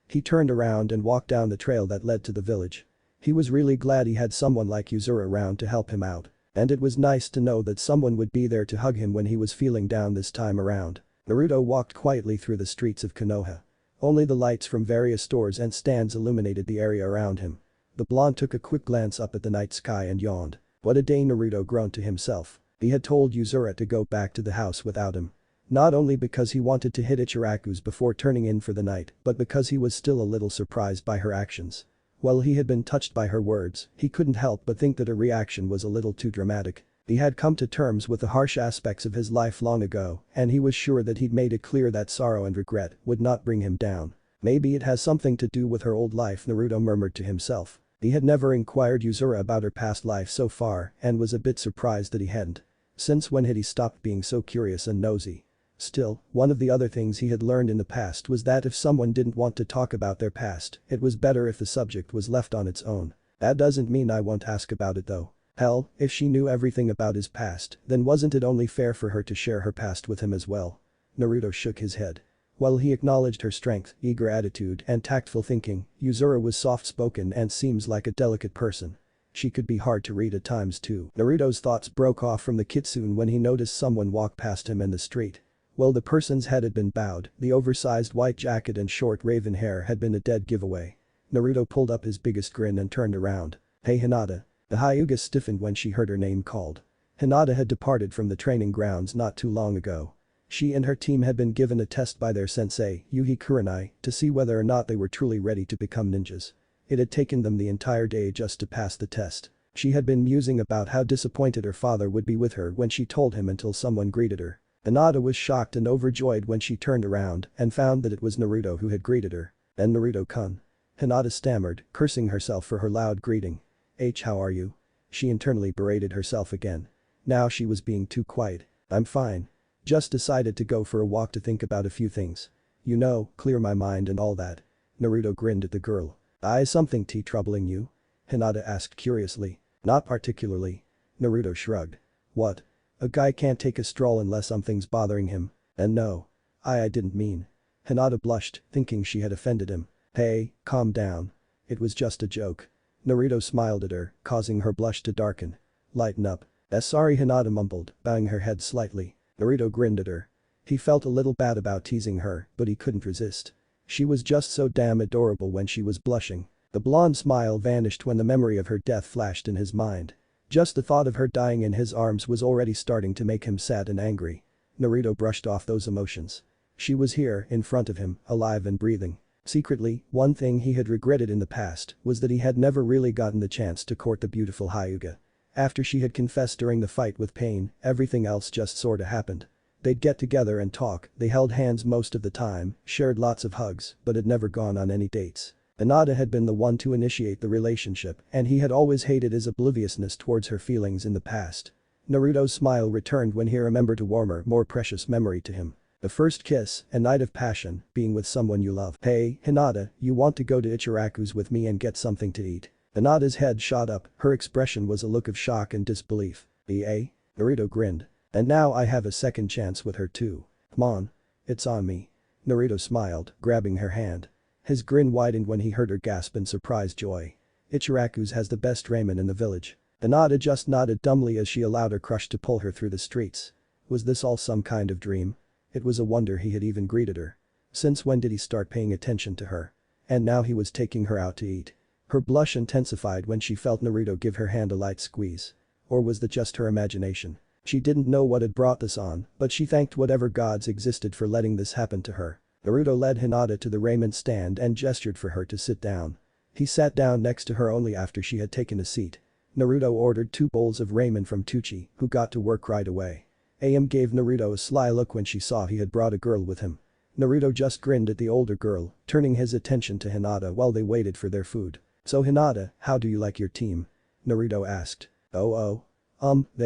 He turned around and walked down the trail that led to the village. He was really glad he had someone like Yuzuru around to help him out. And it was nice to know that someone would be there to hug him when he was feeling down this time around. Naruto walked quietly through the streets of Konoha. Only the lights from various stores and stands illuminated the area around him. The blonde took a quick glance up at the night sky and yawned. What a day. Naruto groaned to himself. He had told Yuzuru to go back to the house without him. Not only because he wanted to hit Ichiraku's before turning in for the night, but because he was still a little surprised by her actions. While he had been touched by her words, he couldn't help but think that her reaction was a little too dramatic. He had come to terms with the harsh aspects of his life long ago, and he was sure that he'd made it clear that sorrow and regret would not bring him down. Maybe it has something to do with her old life, Naruto murmured to himself. He had never inquired Yuzuru about her past life so far and was a bit surprised that he hadn't. Since when had he stopped being so curious and nosy? Still, one of the other things he had learned in the past was that if someone didn't want to talk about their past, it was better if the subject was left on its own. That doesn't mean I won't ask about it though. Hell, if she knew everything about his past, then wasn't it only fair for her to share her past with him as well? Naruto shook his head. While he acknowledged her strength, eager attitude and tactful thinking, Yuzuru was soft-spoken and seems like a delicate person. She could be hard to read at times too. Naruto's thoughts broke off from the kitsune when he noticed someone walk past him in the street. While the person's head had been bowed, the oversized white jacket and short raven hair had been a dead giveaway. Naruto pulled up his biggest grin and turned around. Hey Hinata. The Hyuga stiffened when she heard her name called. Hinata had departed from the training grounds not too long ago. She and her team had been given a test by their sensei, Yuhi Kurenai, to see whether or not they were truly ready to become ninjas. It had taken them the entire day just to pass the test. She had been musing about how disappointed her father would be with her when she told him until someone greeted her. Hinata was shocked and overjoyed when she turned around and found that it was Naruto who had greeted her. And Naruto-kun. Hinata stammered, cursing herself for her loud greeting. How are you? She internally berated herself again. Now she was being too quiet. I'm fine. Just decided to go for a walk to think about a few things. You know, clear my mind and all that. Naruto grinned at the girl. Is something troubling you? Hinata asked curiously. Not particularly. Naruto shrugged. What? A guy can't take a stroll unless something's bothering him. And no. I didn't mean. Hinata blushed, thinking she had offended him. Hey, calm down. It was just a joke. Naruto smiled at her, causing her blush to darken. Lighten up. Sorry, Hinata mumbled, bowing her head slightly. Naruto grinned at her. He felt a little bad about teasing her, but he couldn't resist. She was just so damn adorable when she was blushing. The blonde smile vanished when the memory of her death flashed in his mind. Just the thought of her dying in his arms was already starting to make him sad and angry. Naruto brushed off those emotions. She was here, in front of him, alive and breathing. Secretly, one thing he had regretted in the past was that he had never really gotten the chance to court the beautiful Hyuga. After she had confessed during the fight with Pain, everything else just sorta happened. They'd get together and talk, they held hands most of the time, shared lots of hugs, but had never gone on any dates. Hinata had been the one to initiate the relationship, and he had always hated his obliviousness towards her feelings in the past. Naruto's smile returned when he remembered a warmer, more precious memory to him. The first kiss, a night of passion, being with someone you love. Hey, Hinata, you want to go to Ichiraku's with me and get something to eat? Hinata's head shot up, her expression was a look of shock and disbelief. Naruto grinned. And now I have a second chance with her too. Come on. It's on me. Naruto smiled, grabbing her hand. His grin widened when he heard her gasp in surprised joy. Ichiraku's has the best ramen in the village. Hinata just nodded dumbly as she allowed her crush to pull her through the streets. Was this all some kind of dream? It was a wonder he had even greeted her. Since when did he start paying attention to her? And now he was taking her out to eat. Her blush intensified when she felt Naruto give her hand a light squeeze. Or was that just her imagination? She didn't know what had brought this on, but she thanked whatever gods existed for letting this happen to her. Naruto led Hinata to the ramen stand and gestured for her to sit down. He sat down next to her only after she had taken a seat. Naruto ordered 2 bowls of ramen from Tucci, who got to work right away. Kiiam gave Naruto a sly look when she saw he had brought a girl with him. Naruto just grinned at the older girl, turning his attention to Hinata while they waited for their food. So Hinata, how do you like your team? Naruto asked. They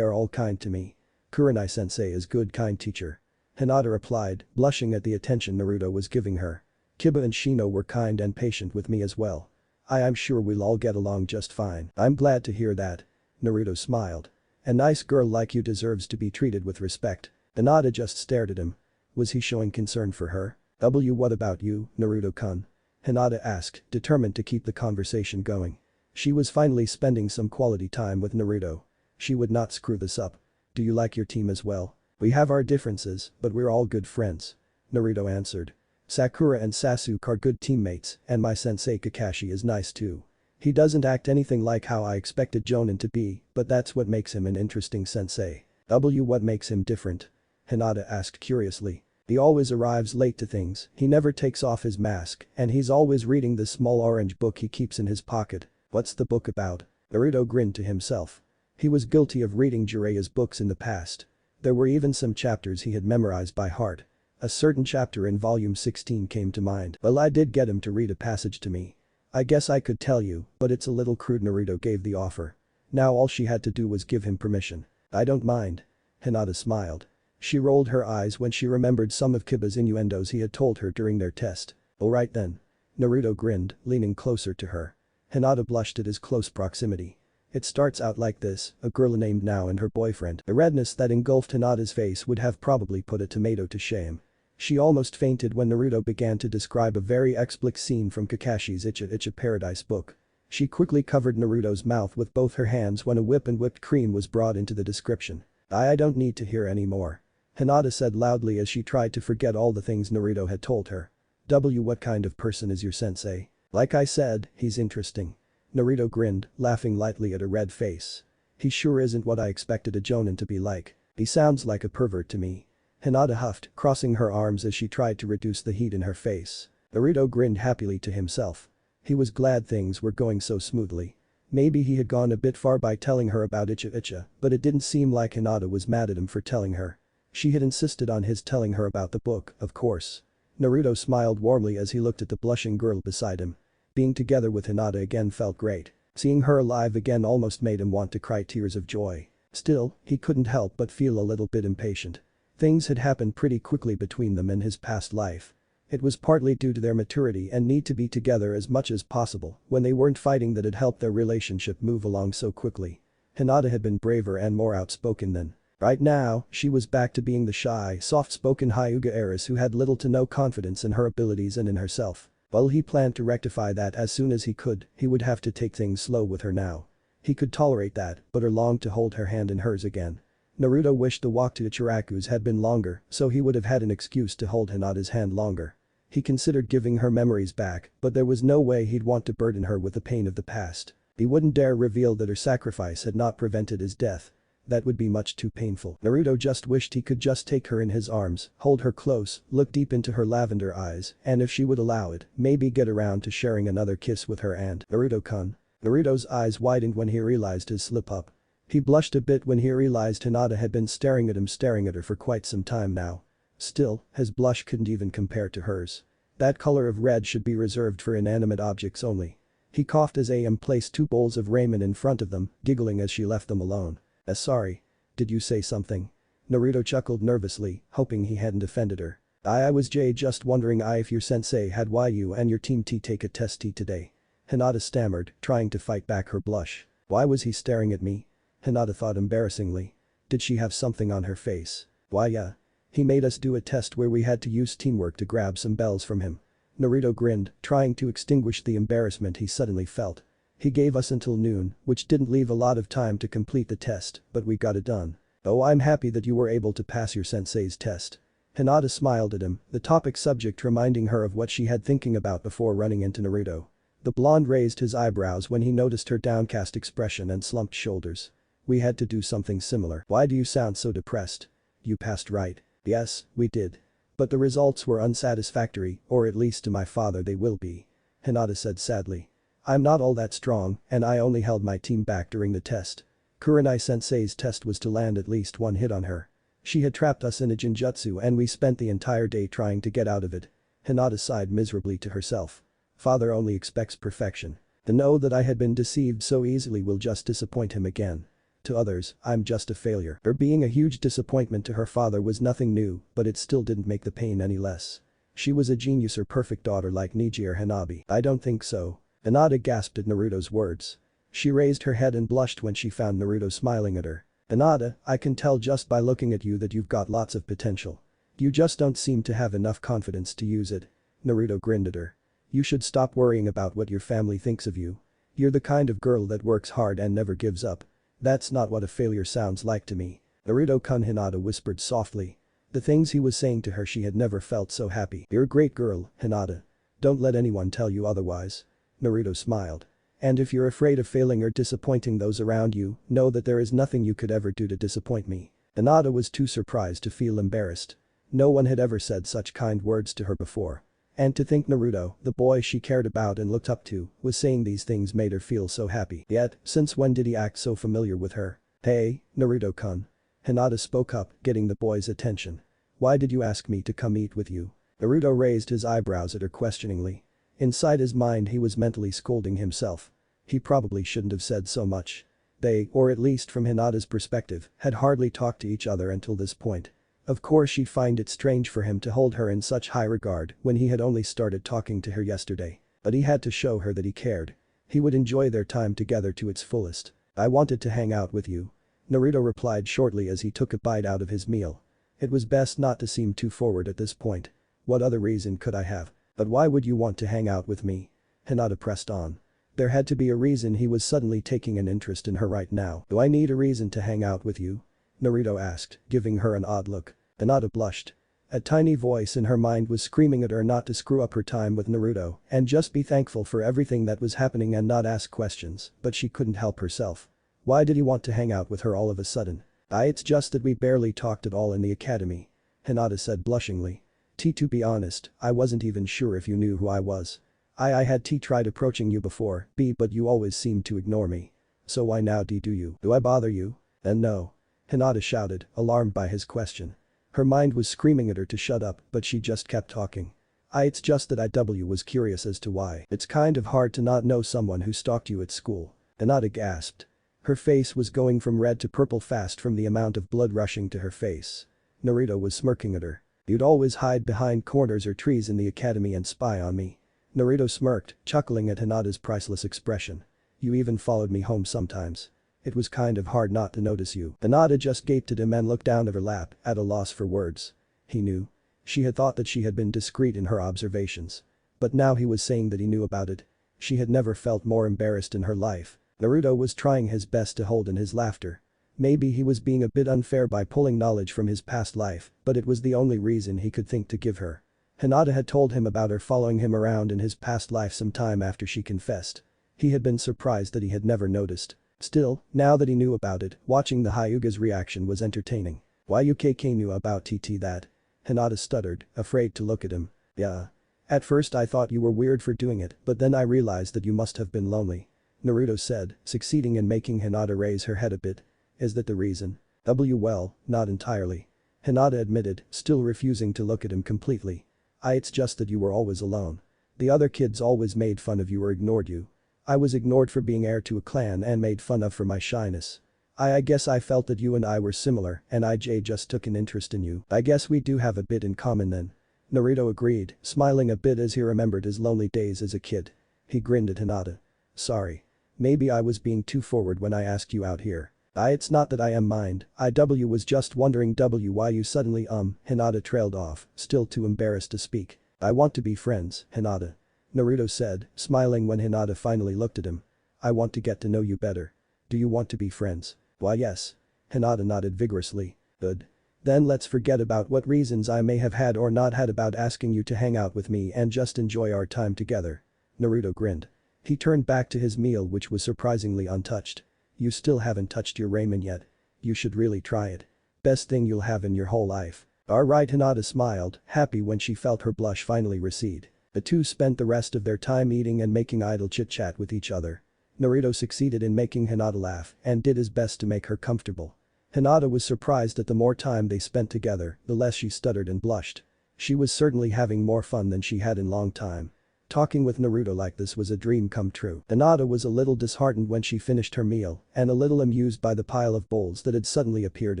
are all kind to me. Kurenai-sensei is good kind teacher. Hinata replied, blushing at the attention Naruto was giving her. Kiba and Shino were kind and patient with me as well. I'm sure we'll all get along just fine. I'm glad to hear that. Naruto smiled. A nice girl like you deserves to be treated with respect. Hinata just stared at him. Was he showing concern for her? What about you, Naruto-kun? Hinata asked, determined to keep the conversation going. She was finally spending some quality time with Naruto. She would not screw this up. Do you like your team as well? We have our differences, but we're all good friends. Naruto answered. Sakura and Sasuke are good teammates, and my sensei Kakashi is nice too. He doesn't act anything like how I expected Jonin to be, but that's what makes him an interesting sensei. What makes him different? Hinata asked curiously. He always arrives late to things, he never takes off his mask, and he's always reading the small orange book he keeps in his pocket. What's the book about? Naruto grinned to himself. He was guilty of reading Jiraiya's books in the past. There were even some chapters he had memorized by heart. A certain chapter in volume 16 came to mind. Well, I did get him to read a passage to me. I guess I could tell you, but it's a little crude. Naruto gave the offer. Now all she had to do was give him permission. I don't mind. Hinata smiled. She rolled her eyes when she remembered some of Kiba's innuendos he had told her during their test. Alright then. Naruto grinned, leaning closer to her. Hinata blushed at his close proximity. It starts out like this, a girl named Now and her boyfriend. The redness that engulfed Hinata's face would have probably put a tomato to shame. She almost fainted when Naruto began to describe a very explicit scene from Kakashi's Icha Paradise book. She quickly covered Naruto's mouth with both her hands when a whip and whipped cream was brought into the description. I don't need to hear any more. Hinata said loudly as she tried to forget all the things Naruto had told her. What kind of person is your sensei? Like I said, he's interesting. Naruto grinned, laughing lightly at her red face. He sure isn't what I expected a Jonin to be like. He sounds like a pervert to me. Hinata huffed, crossing her arms as she tried to reduce the heat in her face. Naruto grinned happily to himself. He was glad things were going so smoothly. Maybe he had gone a bit far by telling her about Icha, but it didn't seem like Hinata was mad at him for telling her. She had insisted on his telling her about the book, of course. Naruto smiled warmly as he looked at the blushing girl beside him. Being together with Hinata again felt great. Seeing her alive again almost made him want to cry tears of joy. Still, he couldn't help but feel a little bit impatient. Things had happened pretty quickly between them in his past life. It was partly due to their maturity and need to be together as much as possible when they weren't fighting that had helped their relationship move along so quickly. Hinata had been braver and more outspoken then. Right now, she was back to being the shy, soft-spoken Hyuga heiress who had little to no confidence in her abilities and in herself. While he planned to rectify that as soon as he could, he would have to take things slow with her now. He could tolerate that, but her longed to hold her hand in hers again. Naruto wished the walk to Ichiraku's had been longer, so he would have had an excuse to hold Hinata's hand longer. He considered giving her memories back, but there was no way he'd want to burden her with the pain of the past. He wouldn't dare reveal that her sacrifice had not prevented his death. That would be much too painful. Naruto just wished he could just take her in his arms, hold her close, look deep into her lavender eyes, and if she would allow it, maybe get around to sharing another kiss with her and Naruto-kun. Naruto's eyes widened when he realized his slip-up. He blushed a bit when he realized Hinata had been staring at her for quite some time now. Still, his blush couldn't even compare to hers. That color of red should be reserved for inanimate objects only. He coughed as Am placed 2 bowls of ramen in front of them, giggling as she left them alone. Sorry. Did you say something? Naruto chuckled nervously, hoping he hadn't offended her. I was just wondering if your sensei had why you and your team take a test today. Hinata stammered, trying to fight back her blush. Why was he staring at me? Hinata thought embarrassingly. Did she have something on her face? Why yeah. He made us do a test where we had to use teamwork to grab some bells from him. Naruto grinned, trying to extinguish the embarrassment he suddenly felt. He gave us until noon, which didn't leave a lot of time to complete the test, but we got it done. Oh, I'm happy that you were able to pass your sensei's test. Hinata smiled at him, the topic subject reminding her of what she had thinking about before running into Naruto. The blonde raised his eyebrows when he noticed her downcast expression and slumped shoulders. We had to do something similar. Why do you sound so depressed? You passed right. Yes, we did. But the results were unsatisfactory, or at least to my father they will be. Hinata said sadly. I'm not all that strong, and I only held my team back during the test. Kurenai-sensei's test was to land at least one hit on her. She had trapped us in a genjutsu and we spent the entire day trying to get out of it. Hinata sighed miserably to herself. Father only expects perfection. To know that I had been deceived so easily will just disappoint him again. To others, I'm just a failure. Her being a huge disappointment to her father was nothing new, but it still didn't make the pain any less. She was a genius or perfect daughter like Niji or Hanabi. I don't think so. Hinata gasped at Naruto's words. She raised her head and blushed when she found Naruto smiling at her. Hinata, I can tell just by looking at you that you've got lots of potential. You just don't seem to have enough confidence to use it. Naruto grinned at her. You should stop worrying about what your family thinks of you. You're the kind of girl that works hard and never gives up. That's not what a failure sounds like to me. Naruto-kun, Hinata whispered softly. The things he was saying to her, she had never felt so happy. You're a great girl, Hinata. Don't let anyone tell you otherwise. Naruto smiled. And if you're afraid of failing or disappointing those around you, know that there is nothing you could ever do to disappoint me. Hinata was too surprised to feel embarrassed. No one had ever said such kind words to her before. And to think Naruto, the boy she cared about and looked up to, was saying these things made her feel so happy. Yet, since when did he act so familiar with her? Hey, Naruto-kun. Hinata spoke up, getting the boy's attention. Why did you ask me to come eat with you? Naruto raised his eyebrows at her questioningly. Inside his mind he was mentally scolding himself. He probably shouldn't have said so much. They, or at least from Hinata's perspective, had hardly talked to each other until this point. Of course she'd find it strange for him to hold her in such high regard when he had only started talking to her yesterday. But he had to show her that he cared. He would enjoy their time together to its fullest. I wanted to hang out with you. Naruto replied shortly as he took a bite out of his meal. It was best not to seem too forward at this point. What other reason could I have? But why would you want to hang out with me? Hinata pressed on. There had to be a reason he was suddenly taking an interest in her right now. Do I need a reason to hang out with you? Naruto asked, giving her an odd look. Hinata blushed. A tiny voice in her mind was screaming at her not to screw up her time with Naruto and just be thankful for everything that was happening and not ask questions, but she couldn't help herself. Why did he want to hang out with her all of a sudden? It's just that we barely talked at all in the academy. Hinata said blushingly. To be honest, I wasn't even sure if you knew who I was. I had tried approaching you before, but you always seemed to ignore me. So why now do you? Do I bother you? No. Hinata shouted, alarmed by his question. Her mind was screaming at her to shut up, but she just kept talking. It's just that I was curious as to why. It's kind of hard to not know someone who stalked you at school. Hinata gasped. Her face was going from red to purple fast from the amount of blood rushing to her face. Naruto was smirking at her. You'd always hide behind corners or trees in the academy and spy on me. Naruto smirked, chuckling at Hinata's priceless expression. You even followed me home sometimes. It was kind of hard not to notice you. Hinata just gaped at him and looked down at her lap, at a loss for words. He knew. She had thought that she had been discreet in her observations. But now he was saying that he knew about it. She had never felt more embarrassed in her life. Naruto was trying his best to hold in his laughter. Maybe he was being a bit unfair by pulling knowledge from his past life, but it was the only reason he could think to give her. Hinata had told him about her following him around in his past life some time after she confessed. He had been surprised that he had never noticed. Still, now that he knew about it, watching the Hyuga's reaction was entertaining. Why you knew about that? Hinata stuttered, afraid to look at him. Yeah. At first I thought you were weird for doing it, but then I realized that you must have been lonely. Naruto said, succeeding in making Hinata raise her head a bit. Is that the reason? Well, not entirely. Hinata admitted, still refusing to look at him completely. It's just that you were always alone. The other kids always made fun of you or ignored you. I was ignored for being heir to a clan and made fun of for my shyness. I guess I felt that you and I were similar and I just took an interest in you. I guess we do have a bit in common then. Naruto agreed, smiling a bit as he remembered his lonely days as a kid. He grinned at Hinata. Sorry. Maybe I was being too forward when I asked you out here. It's not that I am mind, was just wondering why you suddenly Hinata trailed off, still too embarrassed to speak. I want to be friends, Hinata. Naruto said, smiling when Hinata finally looked at him. I want to get to know you better. Do you want to be friends? Why yes. Hinata nodded vigorously. Good. Then let's forget about what reasons I may have had or not had about asking you to hang out with me and just enjoy our time together. Naruto grinned. He turned back to his meal which was surprisingly untouched. You still haven't touched your ramen yet. You should really try it. Best thing you'll have in your whole life. Alright, Hinata smiled, happy when she felt her blush finally recede. The two spent the rest of their time eating and making idle chit-chat with each other. Naruto succeeded in making Hinata laugh and did his best to make her comfortable. Hinata was surprised that the more time they spent together, the less she stuttered and blushed. She was certainly having more fun than she had in long time. Talking with Naruto like this was a dream come true. Hinata was a little disheartened when she finished her meal and a little amused by the pile of bowls that had suddenly appeared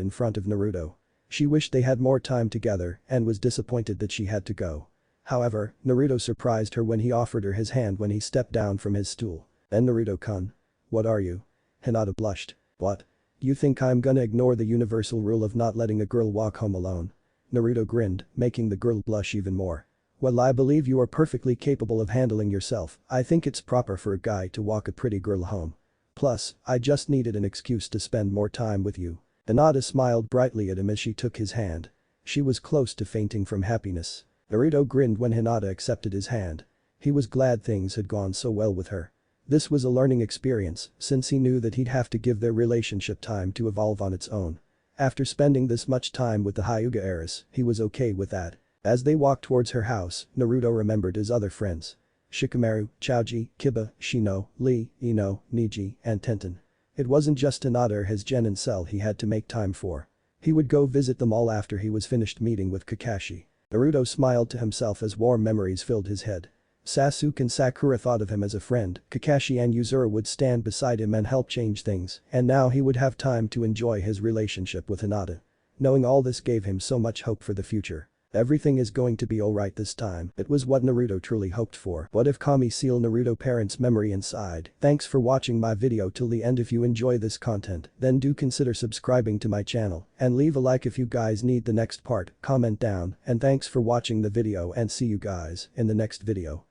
in front of Naruto. She wished they had more time together and was disappointed that she had to go. However, Naruto surprised her when he offered her his hand when he stepped down from his stool. "And Naruto-kun. What are you?" Hinata blushed. "What? You think I'm gonna ignore the universal rule of not letting a girl walk home alone?" Naruto grinned, making the girl blush even more. "Well, I believe you are perfectly capable of handling yourself. I think it's proper for a guy to walk a pretty girl home. Plus, I just needed an excuse to spend more time with you." Hinata smiled brightly at him as she took his hand. She was close to fainting from happiness. Naruto grinned when Hinata accepted his hand. He was glad things had gone so well with her. This was a learning experience since he knew that he'd have to give their relationship time to evolve on its own. After spending this much time with the Hyuga heiress, he was okay with that. As they walked towards her house, Naruto remembered his other friends. Shikamaru, Choji, Kiba, Shino, Lee, Ino, Niji, and Tenten. It wasn't just Hinata or his Gen and Cell he had to make time for. He would go visit them all after he was finished meeting with Kakashi. Naruto smiled to himself as warm memories filled his head. Sasuke and Sakura thought of him as a friend, Kakashi and Yuzuru would stand beside him and help change things, and now he would have time to enjoy his relationship with Hinata. Knowing all this gave him so much hope for the future. Everything is going to be alright this time. It was what Naruto truly hoped for. What if Kami sealed Naruto parents' memory inside? Thanks for watching my video till the end. If you enjoy this content, then do consider subscribing to my channel and leave a like if you guys need the next part, comment down, and thanks for watching the video and see you guys in the next video.